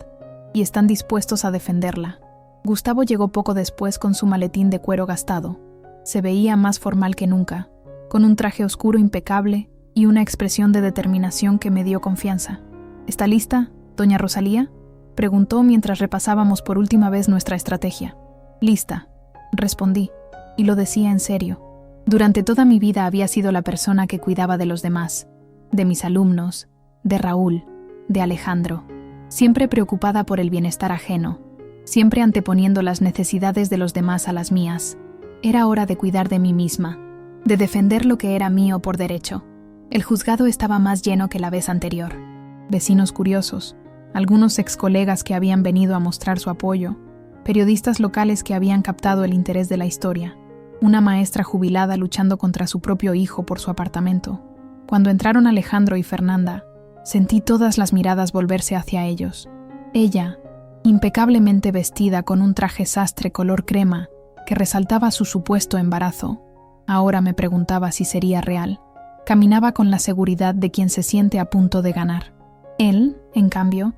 y están dispuestos a defenderla. Gustavo llegó poco después con su maletín de cuero gastado. Se veía más formal que nunca, con un traje oscuro impecable y una expresión de determinación que me dio confianza. ¿Está lista, doña Rosalía?, preguntó mientras repasábamos por última vez nuestra estrategia. Lista, respondí, y lo decía en serio. Durante toda mi vida había sido la persona que cuidaba de los demás, de mis alumnos, de Raúl, de Alejandro, siempre preocupada por el bienestar ajeno, siempre anteponiendo las necesidades de los demás a las mías. Era hora de cuidar de mí misma, de defender lo que era mío por derecho. El juzgado estaba más lleno que la vez anterior. Vecinos curiosos, algunos excolegas que habían venido a mostrar su apoyo, periodistas locales que habían captado el interés de la historia, una maestra jubilada luchando contra su propio hijo por su apartamento. Cuando entraron Alejandro y Fernanda, sentí todas las miradas volverse hacia ellos. Ella, impecablemente vestida con un traje sastre color crema que resaltaba su supuesto embarazo, ahora me preguntaba si sería real. Caminaba con la seguridad de quien se siente a punto de ganar. Él, en cambio,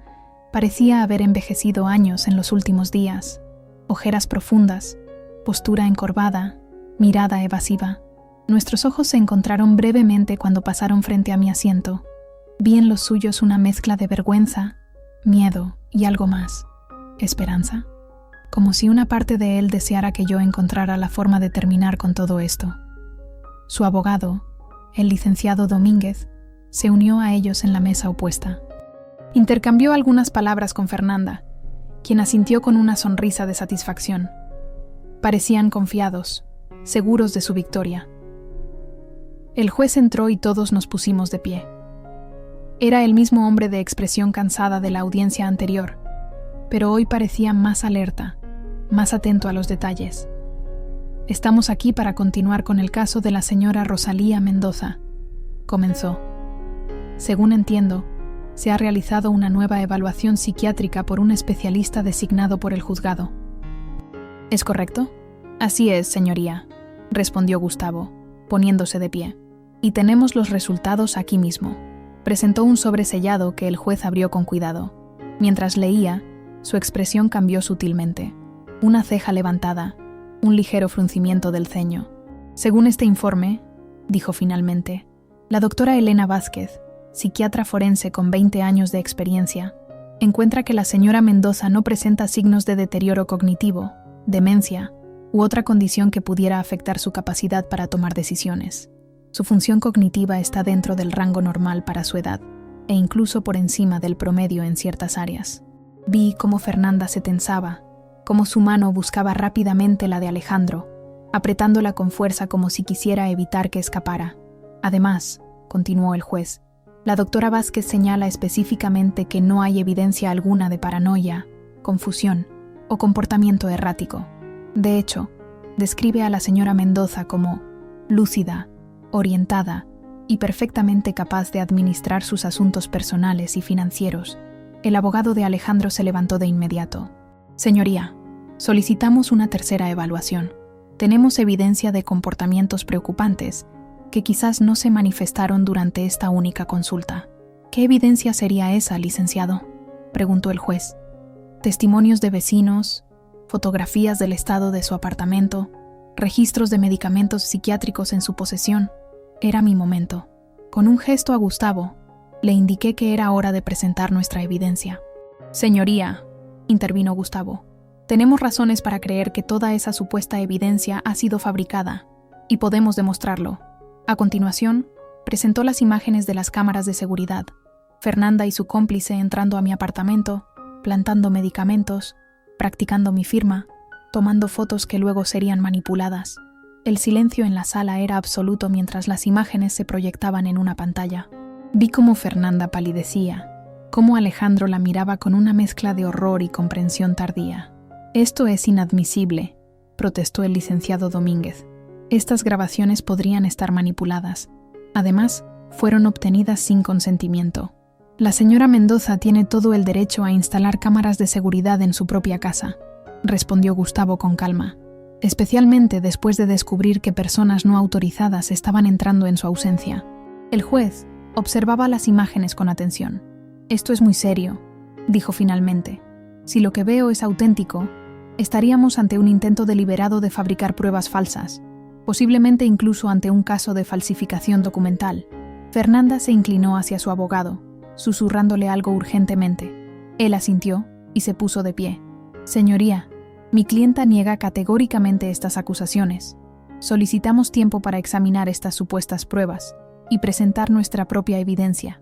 parecía haber envejecido años en los últimos días. Ojeras profundas, postura encorvada, mirada evasiva. Nuestros ojos se encontraron brevemente cuando pasaron frente a mi asiento. Vi en los suyos una mezcla de vergüenza, miedo y algo más. ¿Esperanza? Como si una parte de él deseara que yo encontrara la forma de terminar con todo esto. Su abogado, el licenciado Domínguez, se unió a ellos en la mesa opuesta. Intercambió algunas palabras con Fernanda, quien asintió con una sonrisa de satisfacción. Parecían confiados, seguros de su victoria. El juez entró y todos nos pusimos de pie. Era el mismo hombre de expresión cansada de la audiencia anterior, pero hoy parecía más alerta, más atento a los detalles. Estamos aquí para continuar con el caso de la señora Rosalía Mendoza, comenzó. Según entiendo, se ha realizado una nueva evaluación psiquiátrica por un especialista designado por el juzgado. ¿Es correcto? Así es, señoría, respondió Gustavo, poniéndose de pie. Y tenemos los resultados aquí mismo. Presentó un sobre sellado que el juez abrió con cuidado. Mientras leía, su expresión cambió sutilmente. Una ceja levantada, un ligero fruncimiento del ceño. Según este informe, dijo finalmente, la doctora Elena Vázquez, psiquiatra forense con 20 años de experiencia, encuentra que la señora Mendoza no presenta signos de deterioro cognitivo, demencia u otra condición que pudiera afectar su capacidad para tomar decisiones. Su función cognitiva está dentro del rango normal para su edad, e incluso por encima del promedio en ciertas áreas. Vi cómo Fernanda se tensaba, cómo su mano buscaba rápidamente la de Alejandro, apretándola con fuerza como si quisiera evitar que escapara. Además, continuó el juez, la doctora Vázquez señala específicamente que no hay evidencia alguna de paranoia, confusión o comportamiento errático. De hecho, describe a la señora Mendoza como lúcida, orientada y perfectamente capaz de administrar sus asuntos personales y financieros. El abogado de Alejandro se levantó de inmediato. Señoría, solicitamos una tercera evaluación. Tenemos evidencia de comportamientos preocupantes que quizás no se manifestaron durante esta única consulta. ¿Qué evidencia sería esa, licenciado?, preguntó el juez. Testimonios de vecinos, fotografías del estado de su apartamento, registros de medicamentos psiquiátricos en su posesión. Era mi momento. Con un gesto a Gustavo, le indiqué que era hora de presentar nuestra evidencia. Señoría, intervino Gustavo, tenemos razones para creer que toda esa supuesta evidencia ha sido fabricada, y podemos demostrarlo. A continuación, presentó las imágenes de las cámaras de seguridad, Fernanda y su cómplice entrando a mi apartamento, plantando medicamentos, practicando mi firma, tomando fotos que luego serían manipuladas. El silencio en la sala era absoluto mientras las imágenes se proyectaban en una pantalla. Vi cómo Fernanda palidecía, cómo Alejandro la miraba con una mezcla de horror y comprensión tardía. «Esto es inadmisible», protestó el licenciado Domínguez. «Estas grabaciones podrían estar manipuladas. Además, fueron obtenidas sin consentimiento. La señora Mendoza tiene todo el derecho a instalar cámaras de seguridad en su propia casa», respondió Gustavo con calma, especialmente después de descubrir que personas no autorizadas estaban entrando en su ausencia. El juez observaba las imágenes con atención. «Esto es muy serio», dijo finalmente. Si lo que veo es auténtico, estaríamos ante un intento deliberado de fabricar pruebas falsas, posiblemente incluso ante un caso de falsificación documental. Fernanda se inclinó hacia su abogado, susurrándole algo urgentemente. Él asintió y se puso de pie. Señoría, mi clienta niega categóricamente estas acusaciones. Solicitamos tiempo para examinar estas supuestas pruebas y presentar nuestra propia evidencia.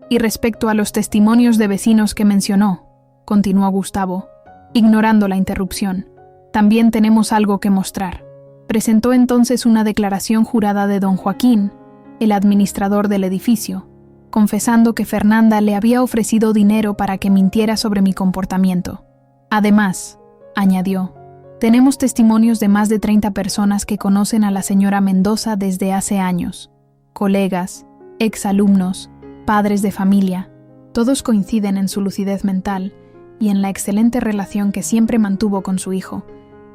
Y respecto a los testimonios de vecinos que mencionó, continuó Gustavo, ignorando la interrupción, también tenemos algo que mostrar. Presentó entonces una declaración jurada de don Joaquín, el administrador del edificio, confesando que Fernanda le había ofrecido dinero para que mintiera sobre mi comportamiento. Además, añadió, tenemos testimonios de más de 30 personas que conocen a la señora Mendoza desde hace años. Colegas, exalumnos, padres de familia, todos coinciden en su lucidez mental y en la excelente relación que siempre mantuvo con su hijo,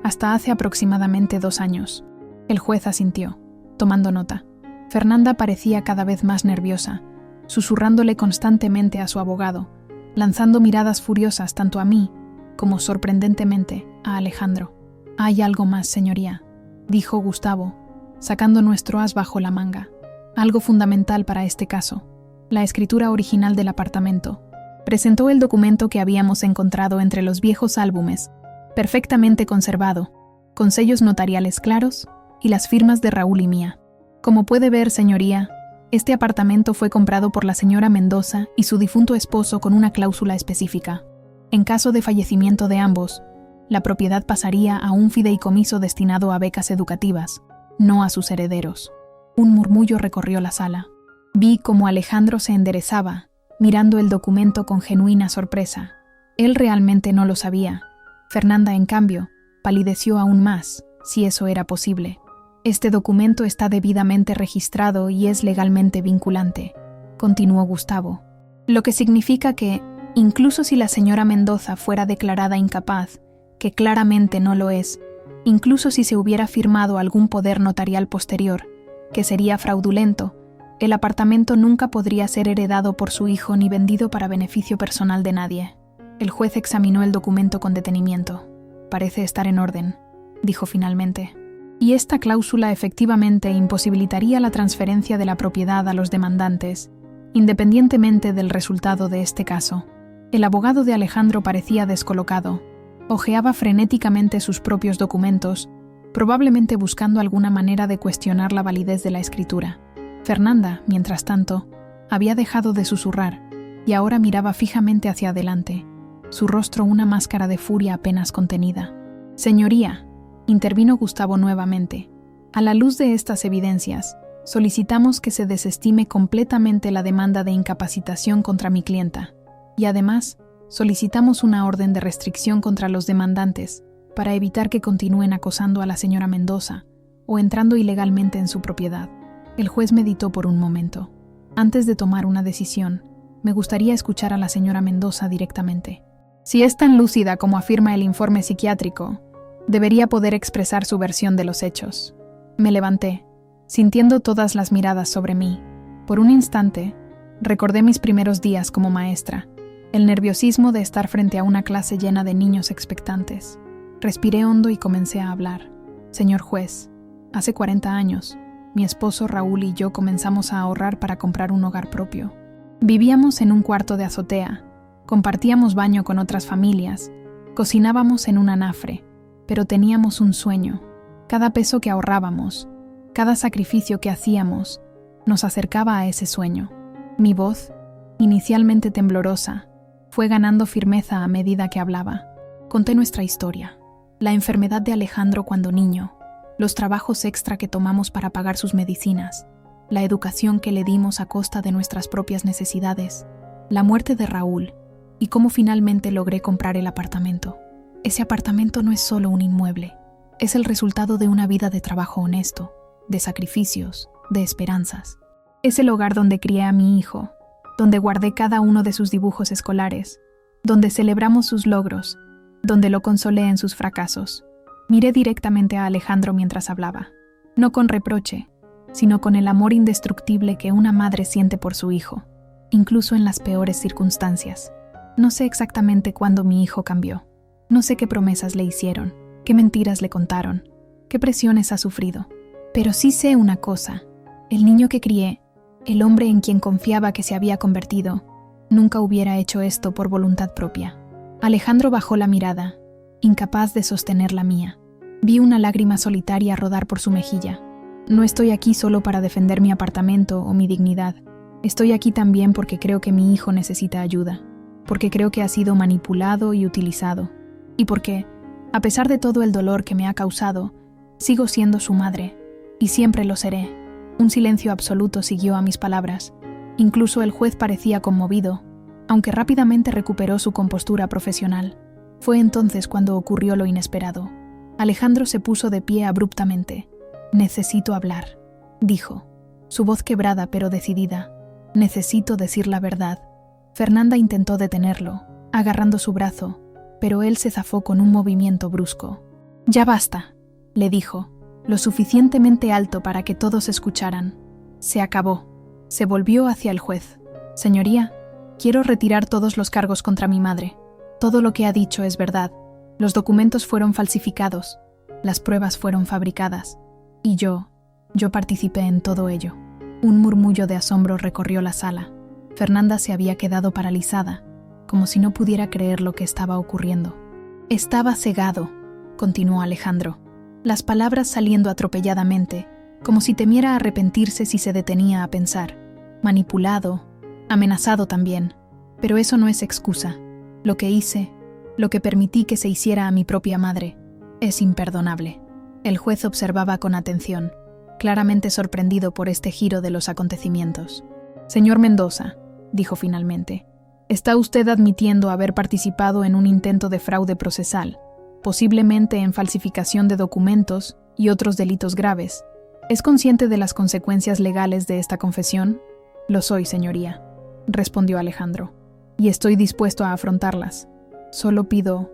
hasta hace aproximadamente 2 años. El juez asintió, tomando nota. Fernanda parecía cada vez más nerviosa, susurrándole constantemente a su abogado, lanzando miradas furiosas tanto a mí como, sorprendentemente, a Alejandro. «Hay algo más, señoría», dijo Gustavo, sacando nuestro as bajo la manga. «Algo fundamental para este caso. La escritura original del apartamento». Presentó el documento que habíamos encontrado entre los viejos álbumes, perfectamente conservado, con sellos notariales claros y las firmas de Raúl y mía. Como puede ver, señoría, este apartamento fue comprado por la señora Mendoza y su difunto esposo con una cláusula específica. En caso de fallecimiento de ambos, la propiedad pasaría a un fideicomiso destinado a becas educativas, no a sus herederos. Un murmullo recorrió la sala. Vi cómo Alejandro se enderezaba, mirando el documento con genuina sorpresa. Él realmente no lo sabía. Fernanda, en cambio, palideció aún más, si eso era posible. Este documento está debidamente registrado y es legalmente vinculante, continuó Gustavo. Lo que significa que, incluso si la señora Mendoza fuera declarada incapaz, que claramente no lo es, incluso si se hubiera firmado algún poder notarial posterior, que sería fraudulento, el apartamento nunca podría ser heredado por su hijo ni vendido para beneficio personal de nadie. El juez examinó el documento con detenimiento. Parece estar en orden, dijo finalmente. Y esta cláusula efectivamente imposibilitaría la transferencia de la propiedad a los demandantes, independientemente del resultado de este caso. El abogado de Alejandro parecía descolocado. Hojeaba frenéticamente sus propios documentos, probablemente buscando alguna manera de cuestionar la validez de la escritura. Fernanda, mientras tanto, había dejado de susurrar y ahora miraba fijamente hacia adelante, su rostro una máscara de furia apenas contenida. «Señoría», intervino Gustavo nuevamente, «a la luz de estas evidencias, solicitamos que se desestime completamente la demanda de incapacitación contra mi clienta, y además, solicitamos una orden de restricción contra los demandantes para evitar que continúen acosando a la señora Mendoza o entrando ilegalmente en su propiedad». El juez meditó por un momento. Antes de tomar una decisión, me gustaría escuchar a la señora Mendoza directamente. Si es tan lúcida como afirma el informe psiquiátrico, debería poder expresar su versión de los hechos. Me levanté, sintiendo todas las miradas sobre mí. Por un instante, recordé mis primeros días como maestra, el nerviosismo de estar frente a una clase llena de niños expectantes. Respiré hondo y comencé a hablar. Señor juez, hace 40 años, mi esposo Raúl y yo comenzamos a ahorrar para comprar un hogar propio. Vivíamos en un cuarto de azotea, compartíamos baño con otras familias, cocinábamos en un anafre, pero teníamos un sueño. Cada peso que ahorrábamos, cada sacrificio que hacíamos, nos acercaba a ese sueño. Mi voz, inicialmente temblorosa, fue ganando firmeza a medida que hablaba. Conté nuestra historia, la enfermedad de Alejandro cuando niño, los trabajos extra que tomamos para pagar sus medicinas, la educación que le dimos a costa de nuestras propias necesidades, la muerte de Raúl y cómo finalmente logré comprar el apartamento. Ese apartamento no es solo un inmueble, es el resultado de una vida de trabajo honesto, de sacrificios, de esperanzas. Es el hogar donde crié a mi hijo, donde guardé cada uno de sus dibujos escolares, donde celebramos sus logros, donde lo consolé en sus fracasos. Miré directamente a Alejandro mientras hablaba, no con reproche, sino con el amor indestructible que una madre siente por su hijo, incluso en las peores circunstancias. No sé exactamente cuándo mi hijo cambió. No sé qué promesas le hicieron, qué mentiras le contaron, qué presiones ha sufrido. Pero sí sé una cosa. El niño que crié, el hombre en quien confiaba que se había convertido, nunca hubiera hecho esto por voluntad propia. Alejandro bajó la mirada, incapaz de sostener la mía. Vi una lágrima solitaria rodar por su mejilla. No estoy aquí solo para defender mi apartamento o mi dignidad. Estoy aquí también porque creo que mi hijo necesita ayuda, porque creo que ha sido manipulado y utilizado, y porque, a pesar de todo el dolor que me ha causado, sigo siendo su madre, y siempre lo seré. Un silencio absoluto siguió a mis palabras. Incluso el juez parecía conmovido, aunque rápidamente recuperó su compostura profesional. Fue entonces cuando ocurrió lo inesperado. Alejandro se puso de pie abruptamente. «Necesito hablar», dijo, su voz quebrada pero decidida. «Necesito decir la verdad». Fernanda intentó detenerlo, agarrando su brazo, pero él se zafó con un movimiento brusco. «Ya basta», le dijo, lo suficientemente alto para que todos escucharan. «Se acabó». Se volvió hacia el juez. «Señoría, quiero retirar todos los cargos contra mi madre. Todo lo que ha dicho es verdad. Los documentos fueron falsificados, las pruebas fueron fabricadas, y yo participé en todo ello». Un murmullo de asombro recorrió la sala. Fernanda se había quedado paralizada, como si no pudiera creer lo que estaba ocurriendo. «Estaba cegado», continuó Alejandro, las palabras saliendo atropelladamente, como si temiera arrepentirse si se detenía a pensar. «Manipulado, amenazado también, pero eso no es excusa. Lo que hice, lo que permití que se hiciera a mi propia madre, es imperdonable». El juez observaba con atención, claramente sorprendido por este giro de los acontecimientos. «Señor Mendoza», dijo finalmente, «está usted admitiendo haber participado en un intento de fraude procesal, posiblemente en falsificación de documentos y otros delitos graves. ¿Es consciente de las consecuencias legales de esta confesión?» «Lo soy, señoría», respondió Alejandro, «y estoy dispuesto a afrontarlas. Solo pido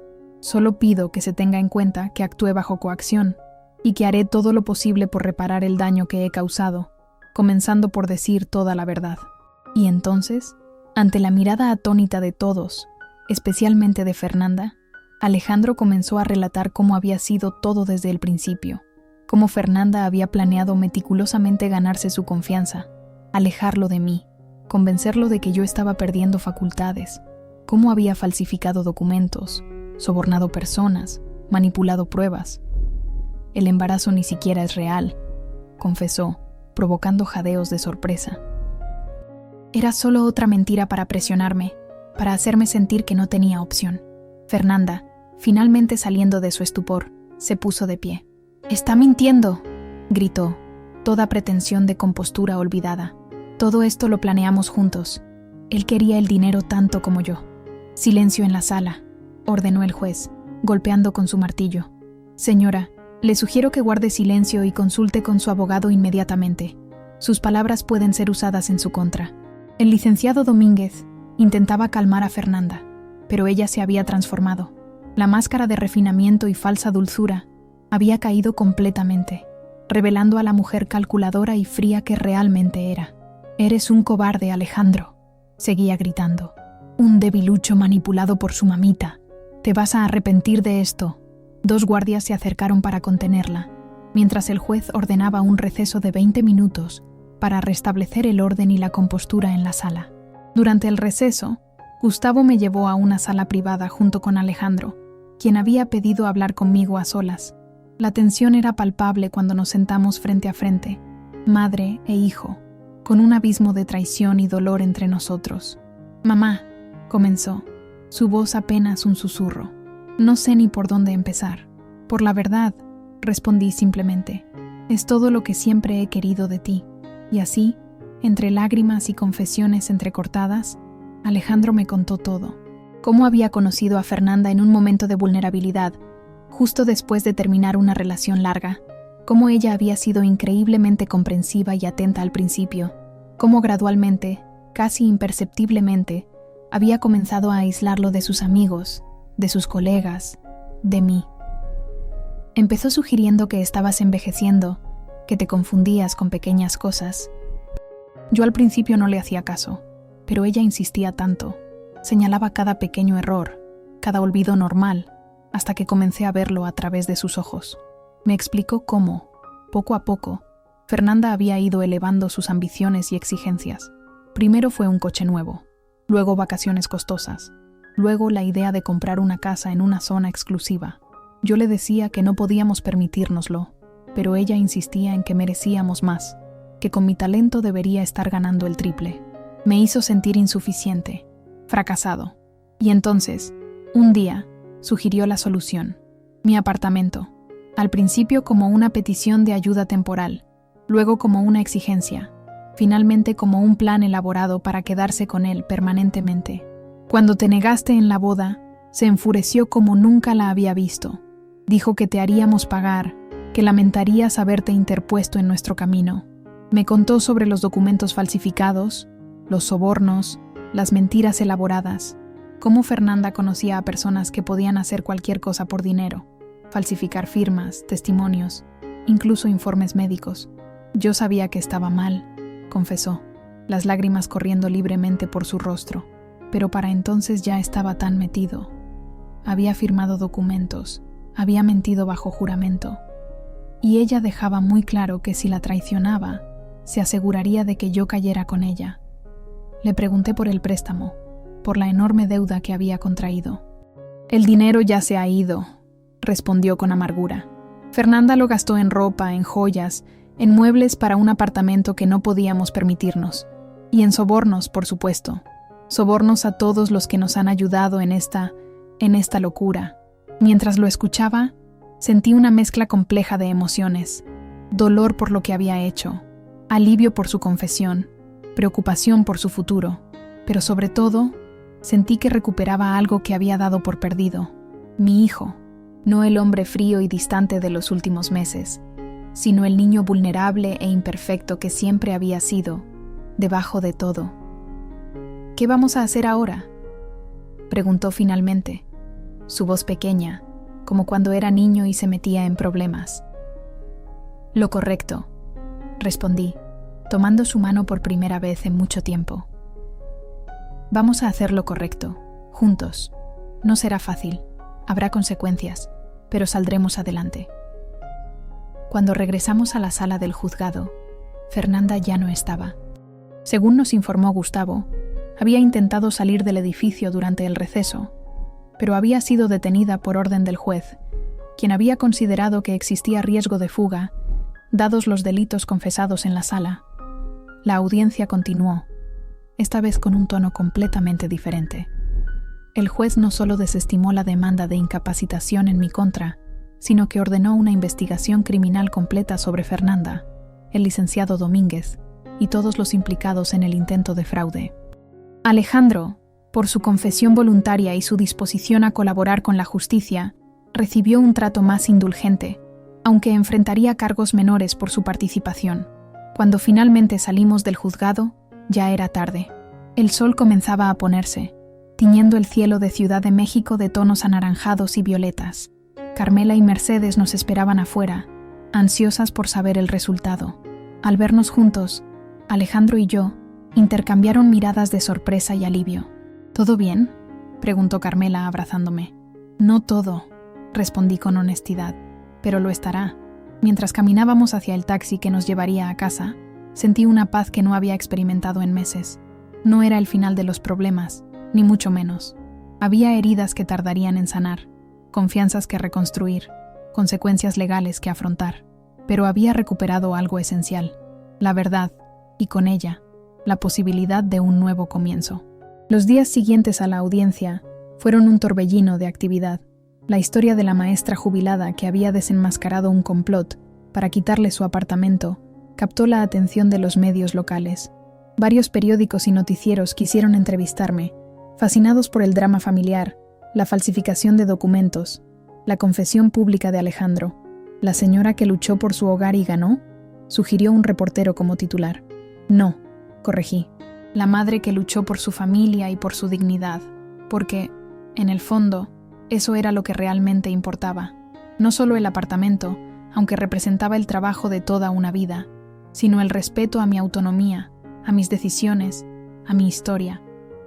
que se tenga en cuenta que actué bajo coacción y que haré todo lo posible por reparar el daño que he causado, comenzando por decir toda la verdad». Y entonces, ante la mirada atónita de todos, especialmente de Fernanda, Alejandro comenzó a relatar cómo había sido todo desde el principio, cómo Fernanda había planeado meticulosamente ganarse su confianza, alejarlo de mí, convencerlo de que yo estaba perdiendo facultades, cómo había falsificado documentos, sobornado personas, manipulado pruebas. «El embarazo ni siquiera es real», confesó, provocando jadeos de sorpresa. «Era solo otra mentira para presionarme, para hacerme sentir que no tenía opción». Fernanda, finalmente saliendo de su estupor, se puso de pie. «¡Está mintiendo!», gritó, toda pretensión de compostura olvidada. «Todo esto lo planeamos juntos. Él quería el dinero tanto como yo». «Silencio en la sala», ordenó el juez, golpeando con su martillo. «Señora, le sugiero que guarde silencio y consulte con su abogado inmediatamente. Sus palabras pueden ser usadas en su contra». El licenciado Domínguez intentaba calmar a Fernanda, pero ella se había transformado. La máscara de refinamiento y falsa dulzura había caído completamente, revelando a la mujer calculadora y fría que realmente era. «Eres un cobarde, Alejandro», seguía gritando. «Un debilucho manipulado por su mamita. Te vas a arrepentir de esto». 2 guardias se acercaron para contenerla, mientras el juez ordenaba un receso de 20 minutos para restablecer el orden y la compostura en la sala. Durante el receso, Gustavo me llevó a una sala privada junto con Alejandro, quien había pedido hablar conmigo a solas. La tensión era palpable cuando nos sentamos frente a frente, madre e hijo, con un abismo de traición y dolor entre nosotros. «Mamá», comenzó, su voz apenas un susurro. «No sé ni por dónde empezar». «Por la verdad», respondí simplemente, «es todo lo que siempre he querido de ti». Y así, entre lágrimas y confesiones entrecortadas, Alejandro me contó todo. Cómo había conocido a Fernanda en un momento de vulnerabilidad, justo después de terminar una relación larga. Cómo ella había sido increíblemente comprensiva y atenta al principio. Cómo gradualmente, casi imperceptiblemente, había comenzado a aislarlo de sus amigos, de sus colegas, de mí. Empezó sugiriendo que estabas envejeciendo, que te confundías con pequeñas cosas. Yo al principio no le hacía caso, pero ella insistía tanto. Señalaba cada pequeño error, cada olvido normal, hasta que comencé a verlo a través de sus ojos. Me explicó cómo, poco a poco, Fernanda había ido elevando sus ambiciones y exigencias. Primero fue un coche nuevo, luego vacaciones costosas, luego la idea de comprar una casa en una zona exclusiva. Yo le decía que no podíamos permitírnoslo, pero ella insistía en que merecíamos más, que con mi talento debería estar ganando el triple. Me hizo sentir insuficiente, fracasado. Y entonces, un día, sugirió la solución. Mi apartamento, al principio como una petición de ayuda temporal, luego como una exigencia, finalmente como un plan elaborado para quedarse con él permanentemente. Cuando te negaste en la boda, se enfureció como nunca la había visto. Dijo que te haríamos pagar, que lamentarías haberte interpuesto en nuestro camino. Me contó sobre los documentos falsificados, los sobornos, las mentiras elaboradas, cómo Fernanda conocía a personas que podían hacer cualquier cosa por dinero, falsificar firmas, testimonios, incluso informes médicos. Yo sabía que estaba mal, confesó, las lágrimas corriendo libremente por su rostro, pero para entonces ya estaba tan metido. Había firmado documentos, había mentido bajo juramento, y ella dejaba muy claro que si la traicionaba, se aseguraría de que yo cayera con ella. Le pregunté por el préstamo, por la enorme deuda que había contraído. El dinero ya se ha ido, respondió con amargura. Fernanda lo gastó en ropa, en joyas, en muebles para un apartamento que no podíamos permitirnos, y en sobornos, por supuesto. Sobornos a todos los que nos han ayudado en esta locura. Mientras lo escuchaba, sentí una mezcla compleja de emociones: dolor por lo que había hecho, alivio por su confesión, preocupación por su futuro, pero sobre todo, sentí que recuperaba algo que había dado por perdido: mi hijo, no el hombre frío y distante de los últimos meses, sino el niño vulnerable e imperfecto que siempre había sido, debajo de todo. ¿Qué vamos a hacer ahora?, preguntó finalmente, su voz pequeña, como cuando era niño y se metía en problemas. Lo correcto, respondí, tomando su mano por primera vez en mucho tiempo. Vamos a hacer lo correcto, juntos. No será fácil, habrá consecuencias, pero saldremos adelante. Cuando regresamos a la sala del juzgado, Fernanda ya no estaba. Según nos informó Gustavo, había intentado salir del edificio durante el receso, pero había sido detenida por orden del juez, quien había considerado que existía riesgo de fuga, dados los delitos confesados en la sala. La audiencia continuó, esta vez con un tono completamente diferente. El juez no solo desestimó la demanda de incapacitación en mi contra, sino que ordenó una investigación criminal completa sobre Fernanda, el licenciado Domínguez y todos los implicados en el intento de fraude. Alejandro, por su confesión voluntaria y su disposición a colaborar con la justicia, recibió un trato más indulgente, aunque enfrentaría cargos menores por su participación. Cuando finalmente salimos del juzgado, ya era tarde. El sol comenzaba a ponerse, tiñendo el cielo de Ciudad de México de tonos anaranjados y violetas. Carmela y Mercedes nos esperaban afuera, ansiosas por saber el resultado. Al vernos juntos, Alejandro y yo intercambiaron miradas de sorpresa y alivio. ¿Todo bien?, preguntó Carmela abrazándome. No todo, respondí con honestidad, pero lo estará. Mientras caminábamos hacia el taxi que nos llevaría a casa, sentí una paz que no había experimentado en meses. No era el final de los problemas, ni mucho menos. Había heridas que tardarían en sanar, confianzas que reconstruir, consecuencias legales que afrontar, pero había recuperado algo esencial: la verdad, y con ella, la posibilidad de un nuevo comienzo. Los días siguientes a la audiencia fueron un torbellino de actividad. La historia de la maestra jubilada que había desenmascarado un complot para quitarle su apartamento captó la atención de los medios locales. Varios periódicos y noticieros quisieron entrevistarme, fascinados por el drama familiar, la falsificación de documentos, la confesión pública de Alejandro. ¿La señora que luchó por su hogar y ganó?, sugirió un reportero como titular. No, corregí. La madre que luchó por su familia y por su dignidad, porque, en el fondo, eso era lo que realmente importaba. No solo el apartamento, aunque representaba el trabajo de toda una vida, sino el respeto a mi autonomía, a mis decisiones, a mi historia,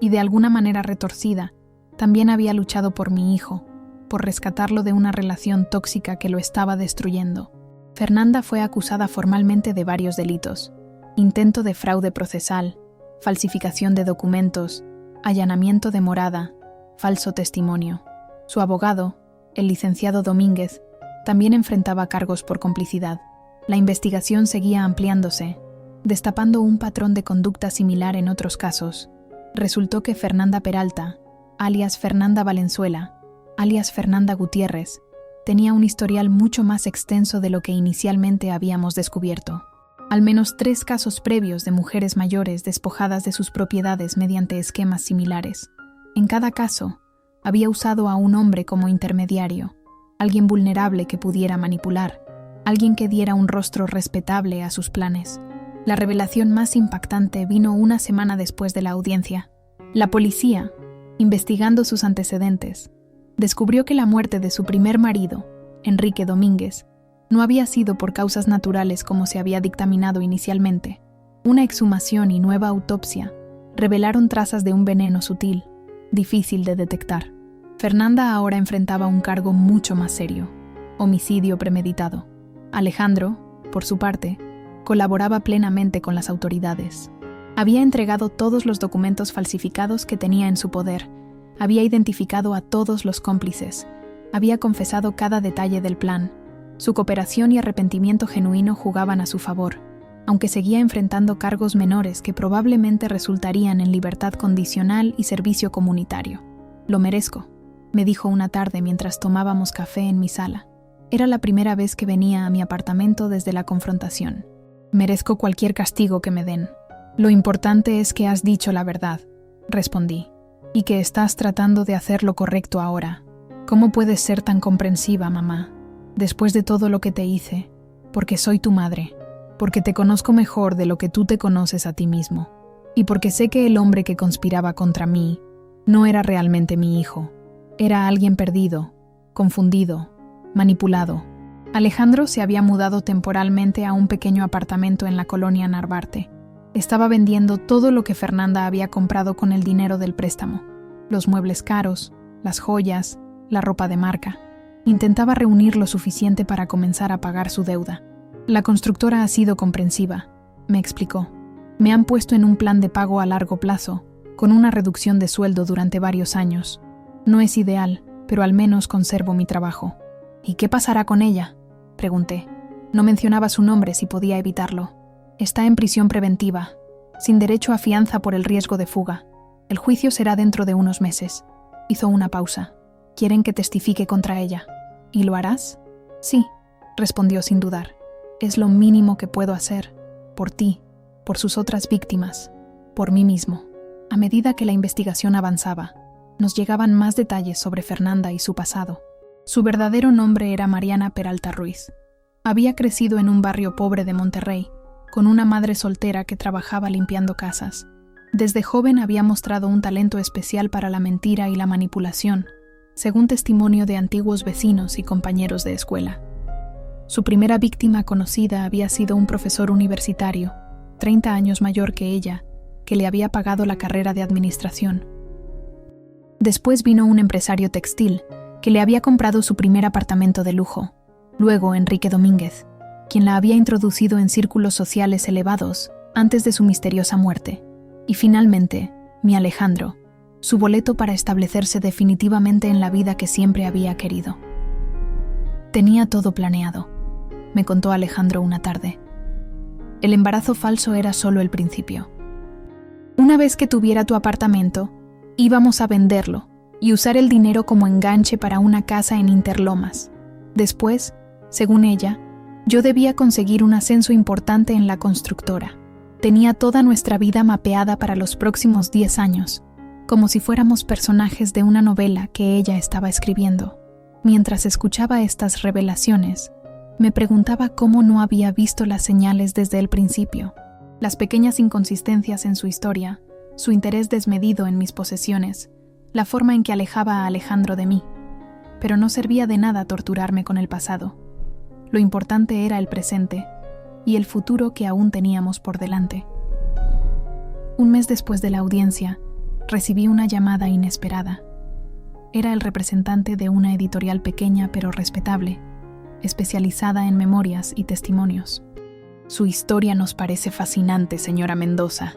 y de alguna manera retorcida, también había luchado por mi hijo, por rescatarlo de una relación tóxica que lo estaba destruyendo. Fernanda fue acusada formalmente de varios delitos: intento de fraude procesal, falsificación de documentos, allanamiento de morada, falso testimonio. Su abogado, el licenciado Domínguez, también enfrentaba cargos por complicidad. La investigación seguía ampliándose, destapando un patrón de conducta similar en otros casos. Resultó que Fernanda Peralta, alias Fernanda Valenzuela, alias Fernanda Gutiérrez, tenía un historial mucho más extenso de lo que inicialmente habíamos descubierto. Al menos 3 casos previos de mujeres mayores despojadas de sus propiedades mediante esquemas similares. En cada caso, había usado a un hombre como intermediario, alguien vulnerable que pudiera manipular, alguien que diera un rostro respetable a sus planes. La revelación más impactante vino una semana después de la audiencia. La policía, investigando sus antecedentes, descubrió que la muerte de su primer marido, Enrique Domínguez, no había sido por causas naturales como se había dictaminado inicialmente. Una exhumación y nueva autopsia revelaron trazas de un veneno sutil, difícil de detectar. Fernanda ahora enfrentaba un cargo mucho más serio: homicidio premeditado. Alejandro, por su parte, colaboraba plenamente con las autoridades. Había entregado todos los documentos falsificados que tenía en su poder, había identificado a todos los cómplices, había confesado cada detalle del plan. Su cooperación y arrepentimiento genuino jugaban a su favor, aunque seguía enfrentando cargos menores que probablemente resultarían en libertad condicional y servicio comunitario. «Lo merezco», me dijo una tarde mientras tomábamos café en mi sala. Era la primera vez que venía a mi apartamento desde la confrontación. «Merezco cualquier castigo que me den. Lo importante es que has dicho la verdad», respondí, «y que estás tratando de hacer lo correcto ahora. ¿Cómo puedes ser tan comprensiva, mamá? Después de todo lo que te hice, porque soy tu madre, porque te conozco mejor de lo que tú te conoces a ti mismo, y porque sé que el hombre que conspiraba contra mí no era realmente mi hijo, era alguien perdido, confundido, manipulado». Alejandro se había mudado temporalmente a un pequeño apartamento en la colonia Narvarte. Estaba vendiendo todo lo que Fernanda había comprado con el dinero del préstamo: los muebles caros, las joyas, la ropa de marca. Intentaba reunir lo suficiente para comenzar a pagar su deuda. «La constructora ha sido comprensiva», me explicó. «Me han puesto en un plan de pago a largo plazo, con una reducción de sueldo durante varios años. No es ideal, pero al menos conservo mi trabajo». «¿Y qué pasará con ella?», pregunté. No mencionaba su nombre si podía evitarlo. «Está en prisión preventiva, sin derecho a fianza por el riesgo de fuga. El juicio será dentro de unos meses». Hizo una pausa. «Quieren que testifique contra ella». «¿Y lo harás?». «Sí», respondió sin dudar. «Es lo mínimo que puedo hacer. Por ti, por sus otras víctimas, por mí mismo». A medida que la investigación avanzaba, nos llegaban más detalles sobre Fernanda y su pasado. Su verdadero nombre era Mariana Peralta Ruiz. Había crecido en un barrio pobre de Monterrey, con una madre soltera que trabajaba limpiando casas. Desde joven había mostrado un talento especial para la mentira y la manipulación, según testimonio de antiguos vecinos y compañeros de escuela. Su primera víctima conocida había sido un profesor universitario, 30 años mayor que ella, que le había pagado la carrera de administración. Después vino un empresario textil, que le había comprado su primer apartamento de lujo. Luego Enrique Domínguez, quien la había introducido en círculos sociales elevados antes de su misteriosa muerte. Y finalmente, mi Alejandro, su boleto para establecerse definitivamente en la vida que siempre había querido. «Tenía todo planeado», me contó Alejandro una tarde. «El embarazo falso era solo el principio. Una vez que tuviera tu apartamento, íbamos a venderlo y usar el dinero como enganche para una casa en Interlomas. Después, según ella, yo debía conseguir un ascenso importante en la constructora. Tenía toda nuestra vida mapeada para los próximos 10 años, como si fuéramos personajes de una novela que ella estaba escribiendo». Mientras escuchaba estas revelaciones, me preguntaba cómo no había visto las señales desde el principio. Las pequeñas inconsistencias en su historia, su interés desmedido en mis posesiones, la forma en que alejaba a Alejandro de mí. Pero no servía de nada torturarme con el pasado. Lo importante era el presente y el futuro que aún teníamos por delante. Un mes después de la audiencia, recibí una llamada inesperada. Era el representante de una editorial pequeña pero respetable, especializada en memorias y testimonios. «Su historia nos parece fascinante, señora Mendoza»,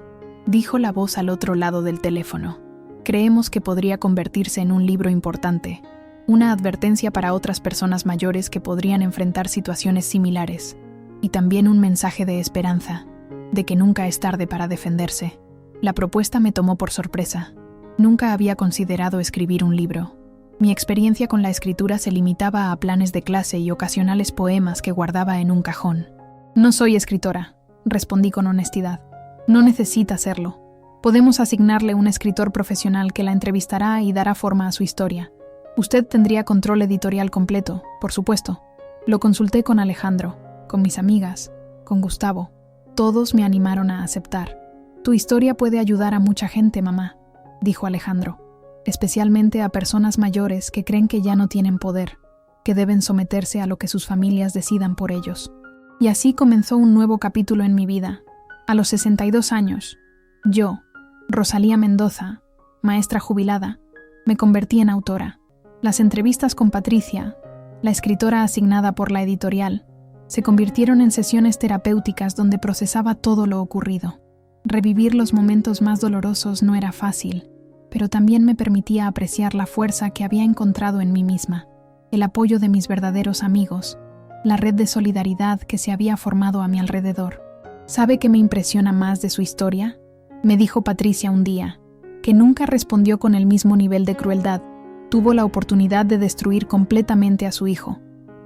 dijo la voz al otro lado del teléfono. «Creemos que podría convertirse en un libro importante, una advertencia para otras personas mayores que podrían enfrentar situaciones similares, y también un mensaje de esperanza, de que nunca es tarde para defenderse». La propuesta me tomó por sorpresa. Nunca había considerado escribir un libro. Mi experiencia con la escritura se limitaba a planes de clase y ocasionales poemas que guardaba en un cajón. «No soy escritora», respondí con honestidad. «No necesita serlo. Podemos asignarle un escritor profesional que la entrevistará y dará forma a su historia. Usted tendría control editorial completo, por supuesto». Lo consulté con Alejandro, con mis amigas, con Gustavo. Todos me animaron a aceptar. «Tu historia puede ayudar a mucha gente, mamá», dijo Alejandro, «especialmente a personas mayores que creen que ya no tienen poder, que deben someterse a lo que sus familias decidan por ellos». Y así comenzó un nuevo capítulo en mi vida. A los 62 años, yo, Rosalía Mendoza, maestra jubilada, me convertí en autora. Las entrevistas con Patricia, la escritora asignada por la editorial, se convirtieron en sesiones terapéuticas donde procesaba todo lo ocurrido. Revivir los momentos más dolorosos no era fácil, pero también me permitía apreciar la fuerza que había encontrado en mí misma, el apoyo de mis verdaderos amigos, la red de solidaridad que se había formado a mi alrededor. ¿Sabe qué me impresiona más de su historia?, me dijo Patricia un día, que nunca respondió con el mismo nivel de crueldad. Tuvo la oportunidad de destruir completamente a su hijo,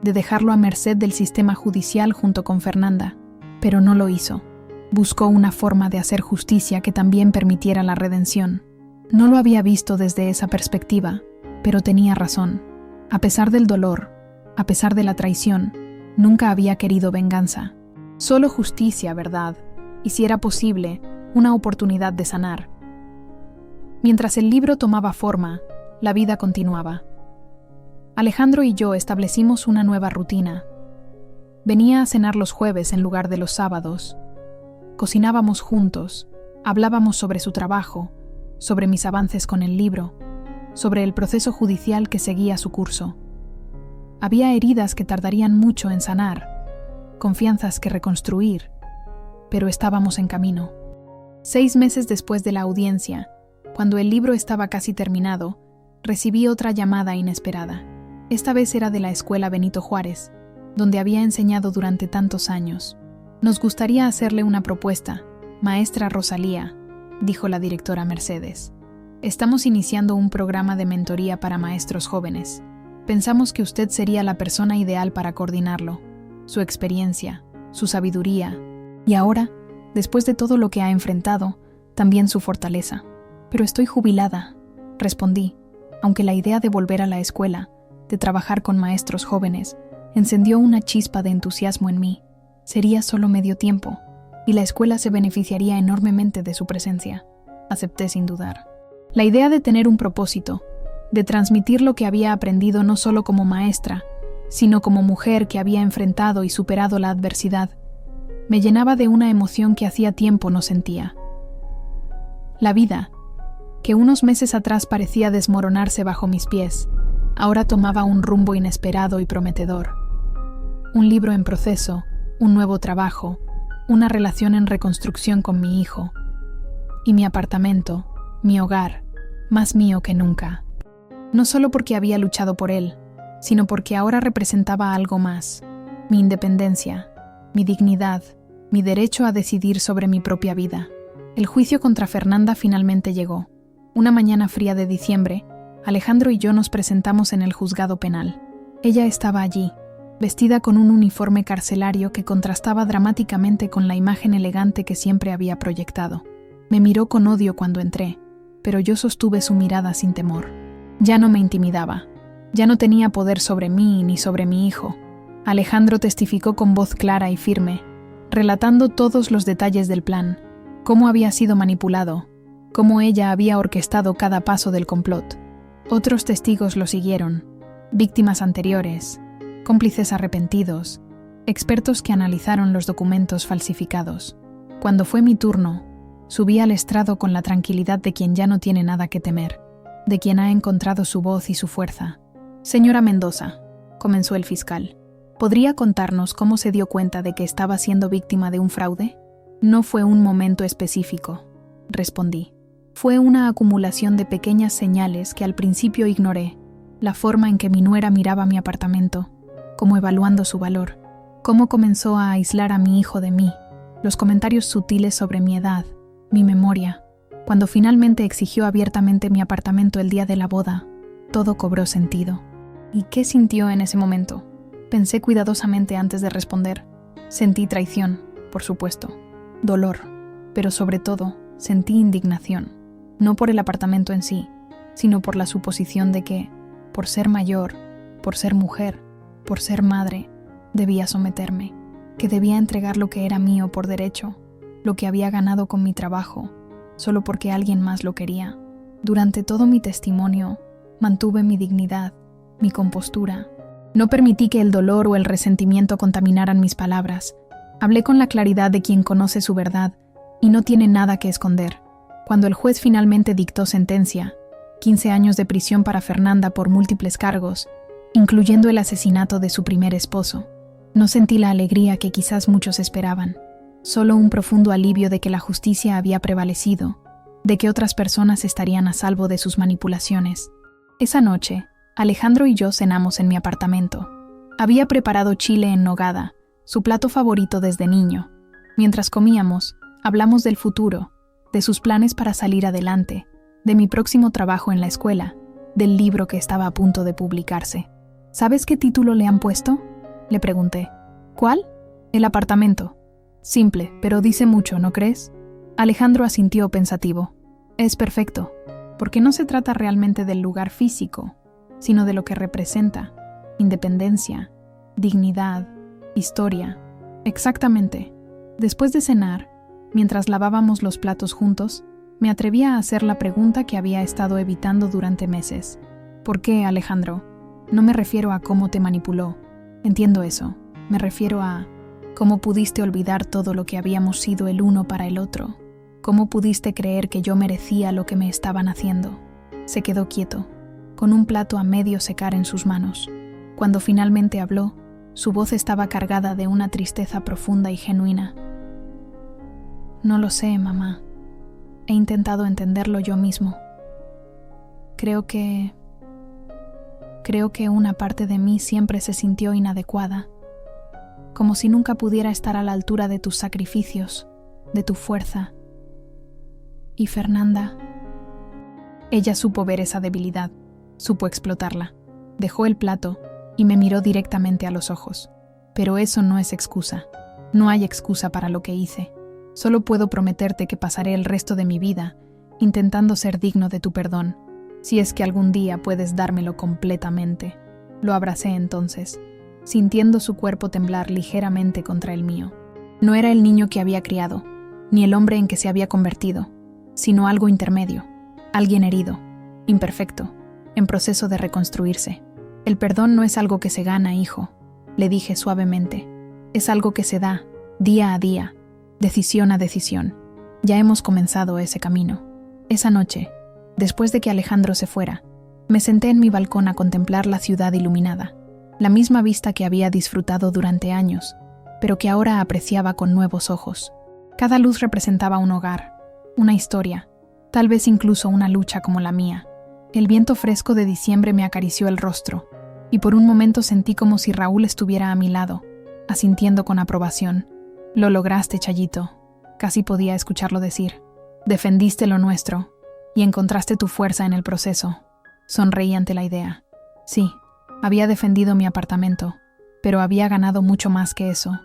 de dejarlo a merced del sistema judicial junto con Fernanda, pero no lo hizo. Buscó una forma de hacer justicia que también permitiera la redención. No lo había visto desde esa perspectiva, pero tenía razón. A pesar del dolor, a pesar de la traición, nunca había querido venganza. Solo justicia, ¿verdad? Y si era posible, una oportunidad de sanar. Mientras el libro tomaba forma, la vida continuaba. Alejandro y yo establecimos una nueva rutina. Venía a cenar los jueves en lugar de los sábados. Cocinábamos juntos, hablábamos sobre su trabajo, sobre mis avances con el libro, sobre el proceso judicial que seguía su curso. Había heridas que tardarían mucho en sanar, confianzas que reconstruir, pero estábamos en camino. 6 meses después de la audiencia, cuando el libro estaba casi terminado, recibí otra llamada inesperada. Esta vez era de la Escuela Benito Juárez, donde había enseñado durante tantos años. «Nos gustaría hacerle una propuesta, maestra Rosalía», dijo la directora Mercedes. «Estamos iniciando un programa de mentoría para maestros jóvenes. Pensamos que usted sería la persona ideal para coordinarlo. Su experiencia, su sabiduría, y ahora, después de todo lo que ha enfrentado, también su fortaleza». «Pero estoy jubilada», respondí, aunque la idea de volver a la escuela, de trabajar con maestros jóvenes, encendió una chispa de entusiasmo en mí. Sería solo medio tiempo, y la escuela se beneficiaría enormemente de su presencia. Acepté sin dudar. La idea de tener un propósito, de transmitir lo que había aprendido no solo como maestra, sino como mujer que había enfrentado y superado la adversidad, me llenaba de una emoción que hacía tiempo no sentía. La vida, que unos meses atrás parecía desmoronarse bajo mis pies, ahora tomaba un rumbo inesperado y prometedor. Un libro en proceso, un nuevo trabajo, una relación en reconstrucción con mi hijo, y mi apartamento, mi hogar, más mío que nunca. No solo porque había luchado por él, sino porque ahora representaba algo más: mi independencia, mi dignidad, mi derecho a decidir sobre mi propia vida. El juicio contra Fernanda finalmente llegó. Una mañana fría de diciembre, Alejandro y yo nos presentamos en el juzgado penal. Ella estaba allí, vestida con un uniforme carcelario que contrastaba dramáticamente con la imagen elegante que siempre había proyectado. Me miró con odio cuando entré, pero yo sostuve su mirada sin temor. Ya no me intimidaba. Ya no tenía poder sobre mí ni sobre mi hijo. Alejandro testificó con voz clara y firme, relatando todos los detalles del plan, cómo había sido manipulado, cómo ella había orquestado cada paso del complot. Otros testigos lo siguieron, víctimas anteriores, cómplices arrepentidos, expertos que analizaron los documentos falsificados. Cuando fue mi turno, Subí al estrado con la tranquilidad de quien ya no tiene nada que temer, de quien ha encontrado su voz y su fuerza. «Señora Mendoza», comenzó el fiscal, ¿podría contarnos cómo se dio cuenta de que estaba siendo víctima de un fraude? No fue un momento específico, respondí. Fue una acumulación de pequeñas señales que al principio ignoré. La forma en que mi nuera miraba mi apartamento, como evaluando su valor, cómo comenzó a aislar a mi hijo de mí, los comentarios sutiles sobre mi edad, mi memoria. Cuando finalmente exigió abiertamente mi apartamento el día de la boda, todo cobró sentido. ¿Y qué sintió en ese momento? Pensé cuidadosamente antes de responder. Sentí traición, por supuesto, dolor, pero sobre todo sentí indignación, no por el apartamento en sí, sino por la suposición de que, por ser mayor, por ser mujer, por ser madre, debía someterme, que debía entregar lo que era mío por derecho, lo que había ganado con mi trabajo, solo porque alguien más lo quería. Durante todo mi testimonio, mantuve mi dignidad, mi compostura. No permití que el dolor o el resentimiento contaminaran mis palabras. Hablé con la claridad de quien conoce su verdad y no tiene nada que esconder. Cuando el juez finalmente dictó sentencia, 15 años de prisión para Fernanda por múltiples cargos, incluyendo el asesinato de su primer esposo, no sentí la alegría que quizás muchos esperaban. Solo un profundo alivio de que la justicia había prevalecido, de que otras personas estarían a salvo de sus manipulaciones. Esa noche, Alejandro y yo cenamos en mi apartamento. Había preparado chile en nogada, su plato favorito desde niño. Mientras comíamos, hablamos del futuro, de sus planes para salir adelante, de mi próximo trabajo en la escuela, del libro que estaba a punto de publicarse. ¿Sabes qué título le han puesto?, le pregunté. ¿Cuál? El apartamento. Simple, pero dice mucho, ¿no crees? Alejandro asintió pensativo. Es perfecto, porque no se trata realmente del lugar físico, sino de lo que representa: independencia, dignidad, historia. Exactamente. Después de cenar, mientras lavábamos los platos juntos, me atreví a hacer la pregunta que había estado evitando durante meses. ¿Por qué, Alejandro? No me refiero a cómo te manipuló. Entiendo eso. Me refiero a cómo pudiste olvidar todo lo que habíamos sido el uno para el otro. ¿Cómo pudiste creer que yo merecía lo que me estaban haciendo? Se quedó quieto, con un plato a medio secar en sus manos. Cuando finalmente habló, su voz estaba cargada de una tristeza profunda y genuina. No lo sé, mamá. He intentado entenderlo yo mismo. Creo que una parte de mí siempre se sintió inadecuada, como si nunca pudiera estar a la altura de tus sacrificios, de tu fuerza. Y Fernanda, ella supo ver esa debilidad, supo explotarla. Dejó el plato y me miró directamente a los ojos. Pero eso no es excusa. No hay excusa para lo que hice. Solo puedo prometerte que pasaré el resto de mi vida intentando ser digno de tu perdón, si es que algún día puedes dármelo completamente. Lo abracé entonces, sintiendo su cuerpo temblar ligeramente contra el mío. No era el niño que había criado, ni el hombre en que se había convertido, sino algo intermedio, alguien herido, imperfecto, en proceso de reconstruirse. El perdón no es algo que se gana, hijo, le dije suavemente. Es algo que se da, día a día, decisión a decisión. Ya hemos comenzado ese camino. Esa noche, después de que Alejandro se fuera, me senté en mi balcón a contemplar la ciudad iluminada, la misma vista que había disfrutado durante años, pero que ahora apreciaba con nuevos ojos. Cada luz representaba un hogar, una historia, tal vez incluso una lucha como la mía. El viento fresco de diciembre me acarició el rostro, y por un momento sentí como si Raúl estuviera a mi lado, asintiendo con aprobación. Lo lograste, Chayito. Casi podía escucharlo decir. Defendiste lo nuestro, y encontraste tu fuerza en el proceso. Sonreí ante la idea. Sí, había defendido mi apartamento, pero había ganado mucho más que eso.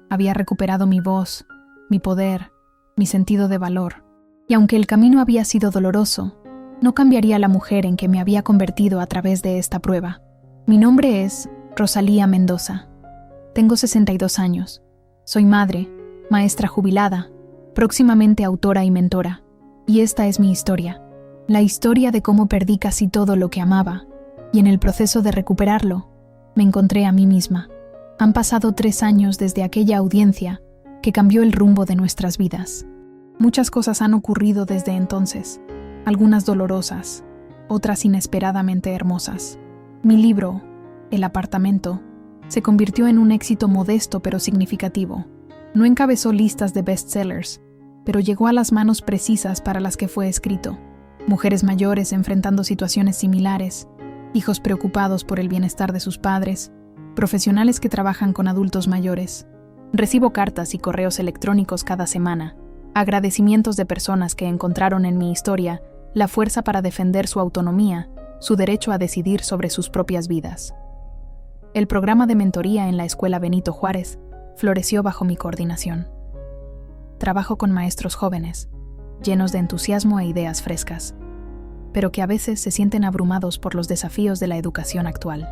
Había recuperado mi voz, mi poder, mi sentido de valor. Y aunque el camino había sido doloroso, no cambiaría la mujer en que me había convertido a través de esta prueba. Mi nombre es Rosalía Mendoza. Tengo 62 años. Soy madre, maestra jubilada, próximamente autora y mentora. Y esta es mi historia. La historia de cómo perdí casi todo lo que amaba, y en el proceso de recuperarlo, me encontré a mí misma. Han pasado 3 años desde aquella audiencia que cambió el rumbo de nuestras vidas. Muchas cosas han ocurrido desde entonces, algunas dolorosas, otras inesperadamente hermosas. Mi libro, El apartamento, se convirtió en un éxito modesto pero significativo. No encabezó listas de bestsellers, pero llegó a las manos precisas para las que fue escrito. Mujeres mayores enfrentando situaciones similares, hijos preocupados por el bienestar de sus padres, profesionales que trabajan con adultos mayores. Recibo cartas y correos electrónicos cada semana, agradecimientos de personas que encontraron en mi historia la fuerza para defender su autonomía, su derecho a decidir sobre sus propias vidas. El programa de mentoría en la Escuela Benito Juárez floreció bajo mi coordinación. Trabajo con maestros jóvenes, llenos de entusiasmo e ideas frescas, pero que a veces se sienten abrumados por los desafíos de la educación actual.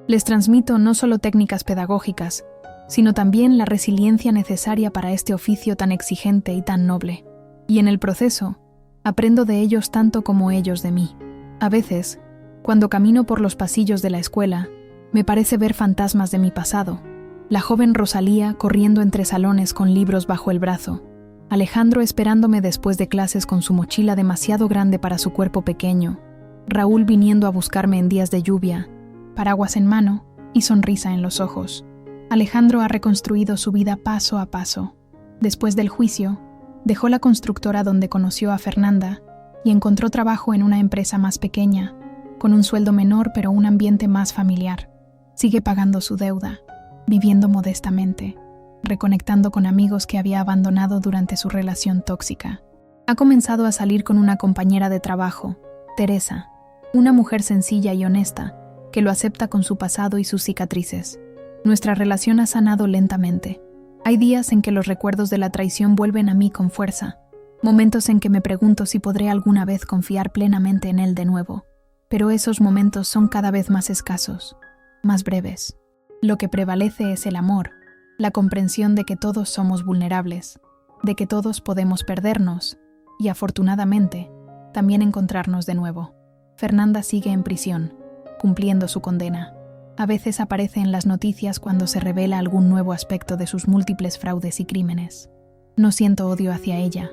Les transmito no solo técnicas pedagógicas, sino también la resiliencia necesaria para este oficio tan exigente y tan noble. Y en el proceso, aprendo de ellos tanto como ellos de mí. A veces, cuando camino por los pasillos de la escuela, me parece ver fantasmas de mi pasado. La joven Rosalía corriendo entre salones con libros bajo el brazo, Alejandro esperándome después de clases con su mochila demasiado grande para su cuerpo pequeño, Raúl viniendo a buscarme en días de lluvia, paraguas en mano y sonrisa en los ojos. Alejandro ha reconstruido su vida paso a paso. Después del juicio, dejó la constructora donde conoció a Fernanda y encontró trabajo en una empresa más pequeña, con un sueldo menor pero un ambiente más familiar. Sigue pagando su deuda, viviendo modestamente, reconectando con amigos que había abandonado durante su relación tóxica. Ha comenzado a salir con una compañera de trabajo, Teresa, una mujer sencilla y honesta, que lo acepta con su pasado y sus cicatrices. Nuestra relación ha sanado lentamente. Hay días en que los recuerdos de la traición vuelven a mí con fuerza, momentos en que me pregunto si podré alguna vez confiar plenamente en él de nuevo. Pero esos momentos son cada vez más escasos, más breves. Lo que prevalece es el amor, la comprensión de que todos somos vulnerables, de que todos podemos perdernos y, afortunadamente, también encontrarnos de nuevo. Fernanda sigue en prisión, cumpliendo su condena. A veces aparece en las noticias cuando se revela algún nuevo aspecto de sus múltiples fraudes y crímenes. No siento odio hacia ella,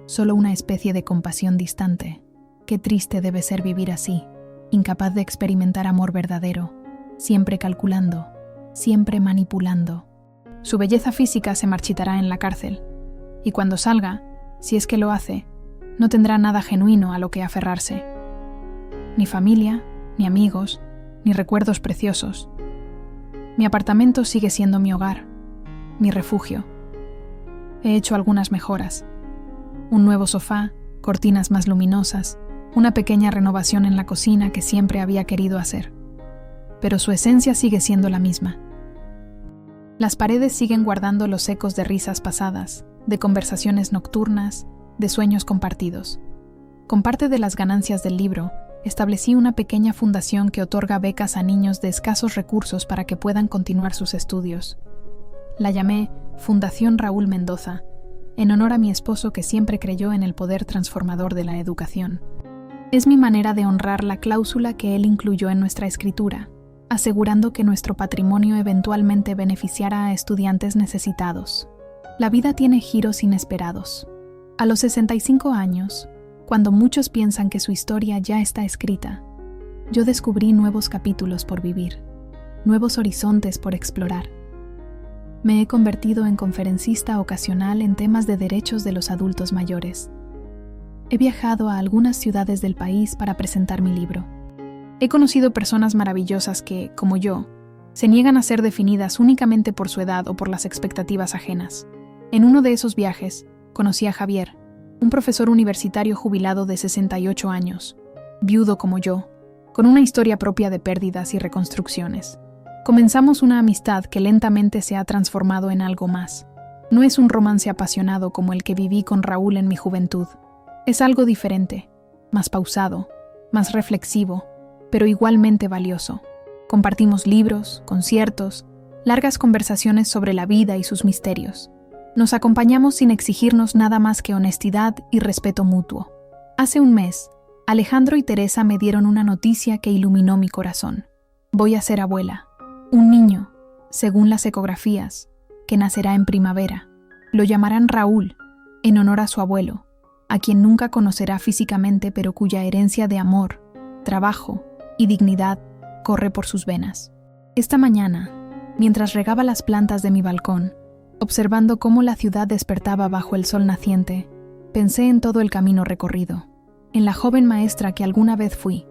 solo una especie de compasión distante. Qué triste debe ser vivir así, incapaz de experimentar amor verdadero, siempre calculando, siempre manipulando. Su belleza física se marchitará en la cárcel, y cuando salga, si es que lo hace, no tendrá nada genuino a lo que aferrarse. Ni familia, ni amigos, ni recuerdos preciosos. Mi apartamento sigue siendo mi hogar, mi refugio. He hecho algunas mejoras. Un nuevo sofá, cortinas más luminosas, una pequeña renovación en la cocina que siempre había querido hacer. Pero su esencia sigue siendo la misma. Las paredes siguen guardando los ecos de risas pasadas, de conversaciones nocturnas, de sueños compartidos. Con parte de las ganancias del libro, establecí una pequeña fundación que otorga becas a niños de escasos recursos para que puedan continuar sus estudios. La llamé Fundación Raúl Mendoza, en honor a mi esposo que siempre creyó en el poder transformador de la educación. Es mi manera de honrar la cláusula que él incluyó en nuestra escritura, asegurando que nuestro patrimonio eventualmente beneficiara a estudiantes necesitados. La vida tiene giros inesperados. A los 65 años, cuando muchos piensan que su historia ya está escrita, yo descubrí nuevos capítulos por vivir, nuevos horizontes por explorar. Me he convertido en conferencista ocasional en temas de derechos de los adultos mayores. He viajado a algunas ciudades del país para presentar mi libro. He conocido personas maravillosas que, como yo, se niegan a ser definidas únicamente por su edad o por las expectativas ajenas. En uno de esos viajes, conocí a Javier, un profesor universitario jubilado de 68 años, viudo como yo, con una historia propia de pérdidas y reconstrucciones. Comenzamos una amistad que lentamente se ha transformado en algo más. No es un romance apasionado como el que viví con Raúl en mi juventud. Es algo diferente, más pausado, más reflexivo, pero igualmente valioso. Compartimos libros, conciertos, largas conversaciones sobre la vida y sus misterios. Nos acompañamos sin exigirnos nada más que honestidad y respeto mutuo. Hace un mes, Alejandro y Teresa me dieron una noticia que iluminó mi corazón. Voy a ser abuela. Un niño, según las ecografías, que nacerá en primavera. Lo llamarán Raúl, en honor a su abuelo, a quien nunca conocerá físicamente pero cuya herencia de amor, trabajo y dignidad corre por sus venas. Esta mañana, mientras regaba las plantas de mi balcón, observando cómo la ciudad despertaba bajo el sol naciente, pensé en todo el camino recorrido, en la joven maestra que alguna vez fui,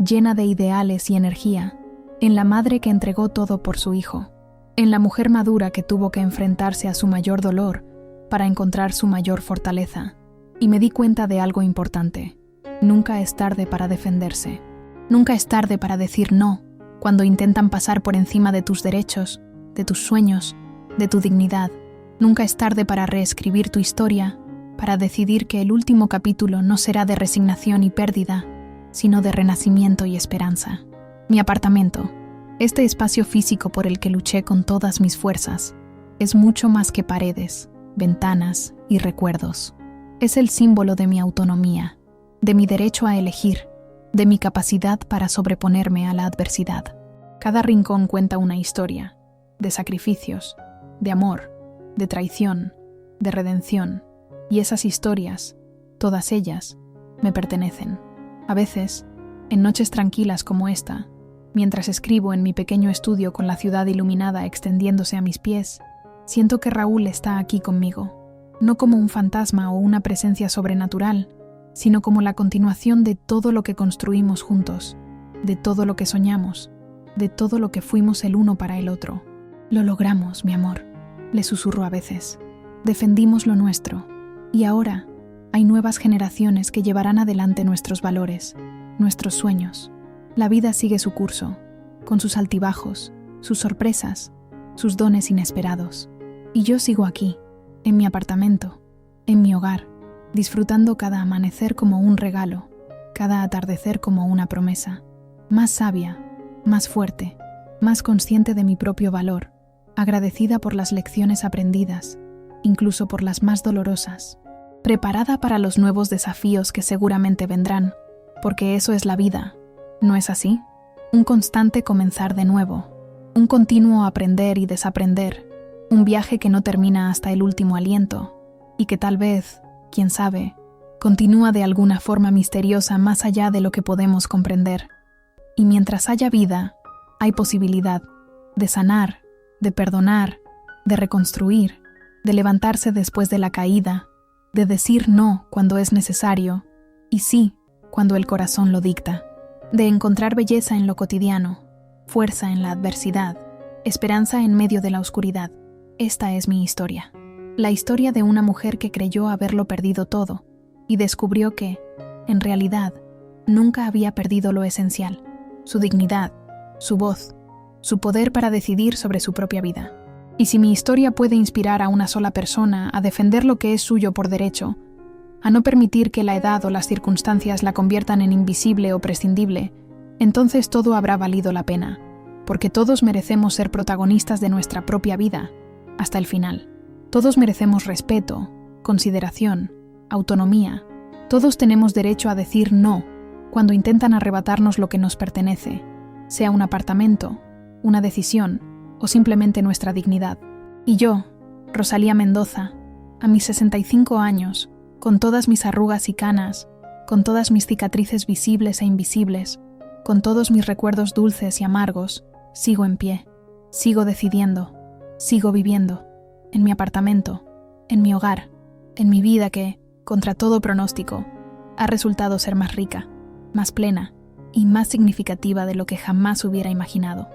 llena de ideales y energía, en la madre que entregó todo por su hijo, en la mujer madura que tuvo que enfrentarse a su mayor dolor para encontrar su mayor fortaleza. Y me di cuenta de algo importante: nunca es tarde para defenderse. Nunca es tarde para decir no cuando intentan pasar por encima de tus derechos, de tus sueños, de tu dignidad. Nunca es tarde para reescribir tu historia, para decidir que el último capítulo no será de resignación y pérdida, sino de renacimiento y esperanza. Mi apartamento, este espacio físico por el que luché con todas mis fuerzas, es mucho más que paredes, ventanas y recuerdos. Es el símbolo de mi autonomía, de mi derecho a elegir, de mi capacidad para sobreponerme a la adversidad. Cada rincón cuenta una historia, de sacrificios, de amor, de traición, de redención, y esas historias, todas ellas, me pertenecen. A veces, en noches tranquilas como esta, mientras escribo en mi pequeño estudio con la ciudad iluminada extendiéndose a mis pies, siento que Raúl está aquí conmigo, no como un fantasma o una presencia sobrenatural, sino como la continuación de todo lo que construimos juntos, de todo lo que soñamos, de todo lo que fuimos el uno para el otro. Lo logramos, mi amor, le susurro a veces. Defendimos lo nuestro, y ahora hay nuevas generaciones que llevarán adelante nuestros valores, nuestros sueños. La vida sigue su curso, con sus altibajos, sus sorpresas, sus dones inesperados. Y yo sigo aquí, en mi apartamento, en mi hogar, disfrutando cada amanecer como un regalo, cada atardecer como una promesa, más sabia, más fuerte, más consciente de mi propio valor, agradecida por las lecciones aprendidas, incluso por las más dolorosas, preparada para los nuevos desafíos que seguramente vendrán, porque eso es la vida, ¿no es así? Un constante comenzar de nuevo, un continuo aprender y desaprender, un viaje que no termina hasta el último aliento, y que tal vez, quién sabe, continúa de alguna forma misteriosa más allá de lo que podemos comprender. Y mientras haya vida, hay posibilidad de sanar, de perdonar, de reconstruir, de levantarse después de la caída, de decir no cuando es necesario, y sí cuando el corazón lo dicta, de encontrar belleza en lo cotidiano, fuerza en la adversidad, esperanza en medio de la oscuridad. Esta es mi historia. La historia de una mujer que creyó haberlo perdido todo y descubrió que, en realidad, nunca había perdido lo esencial: su dignidad, su voz, su poder para decidir sobre su propia vida. Y si mi historia puede inspirar a una sola persona a defender lo que es suyo por derecho, a no permitir que la edad o las circunstancias la conviertan en invisible o prescindible, entonces todo habrá valido la pena, porque todos merecemos ser protagonistas de nuestra propia vida, hasta el final. Todos merecemos respeto, consideración, autonomía. Todos tenemos derecho a decir no cuando intentan arrebatarnos lo que nos pertenece, sea un apartamento, una decisión o simplemente nuestra dignidad. Y yo, Rosalía Mendoza, a mis 65 años, con todas mis arrugas y canas, con todas mis cicatrices visibles e invisibles, con todos mis recuerdos dulces y amargos, sigo en pie, sigo decidiendo, sigo viviendo, en mi apartamento, en mi hogar, en mi vida que, contra todo pronóstico, ha resultado ser más rica, más plena y más significativa de lo que jamás hubiera imaginado.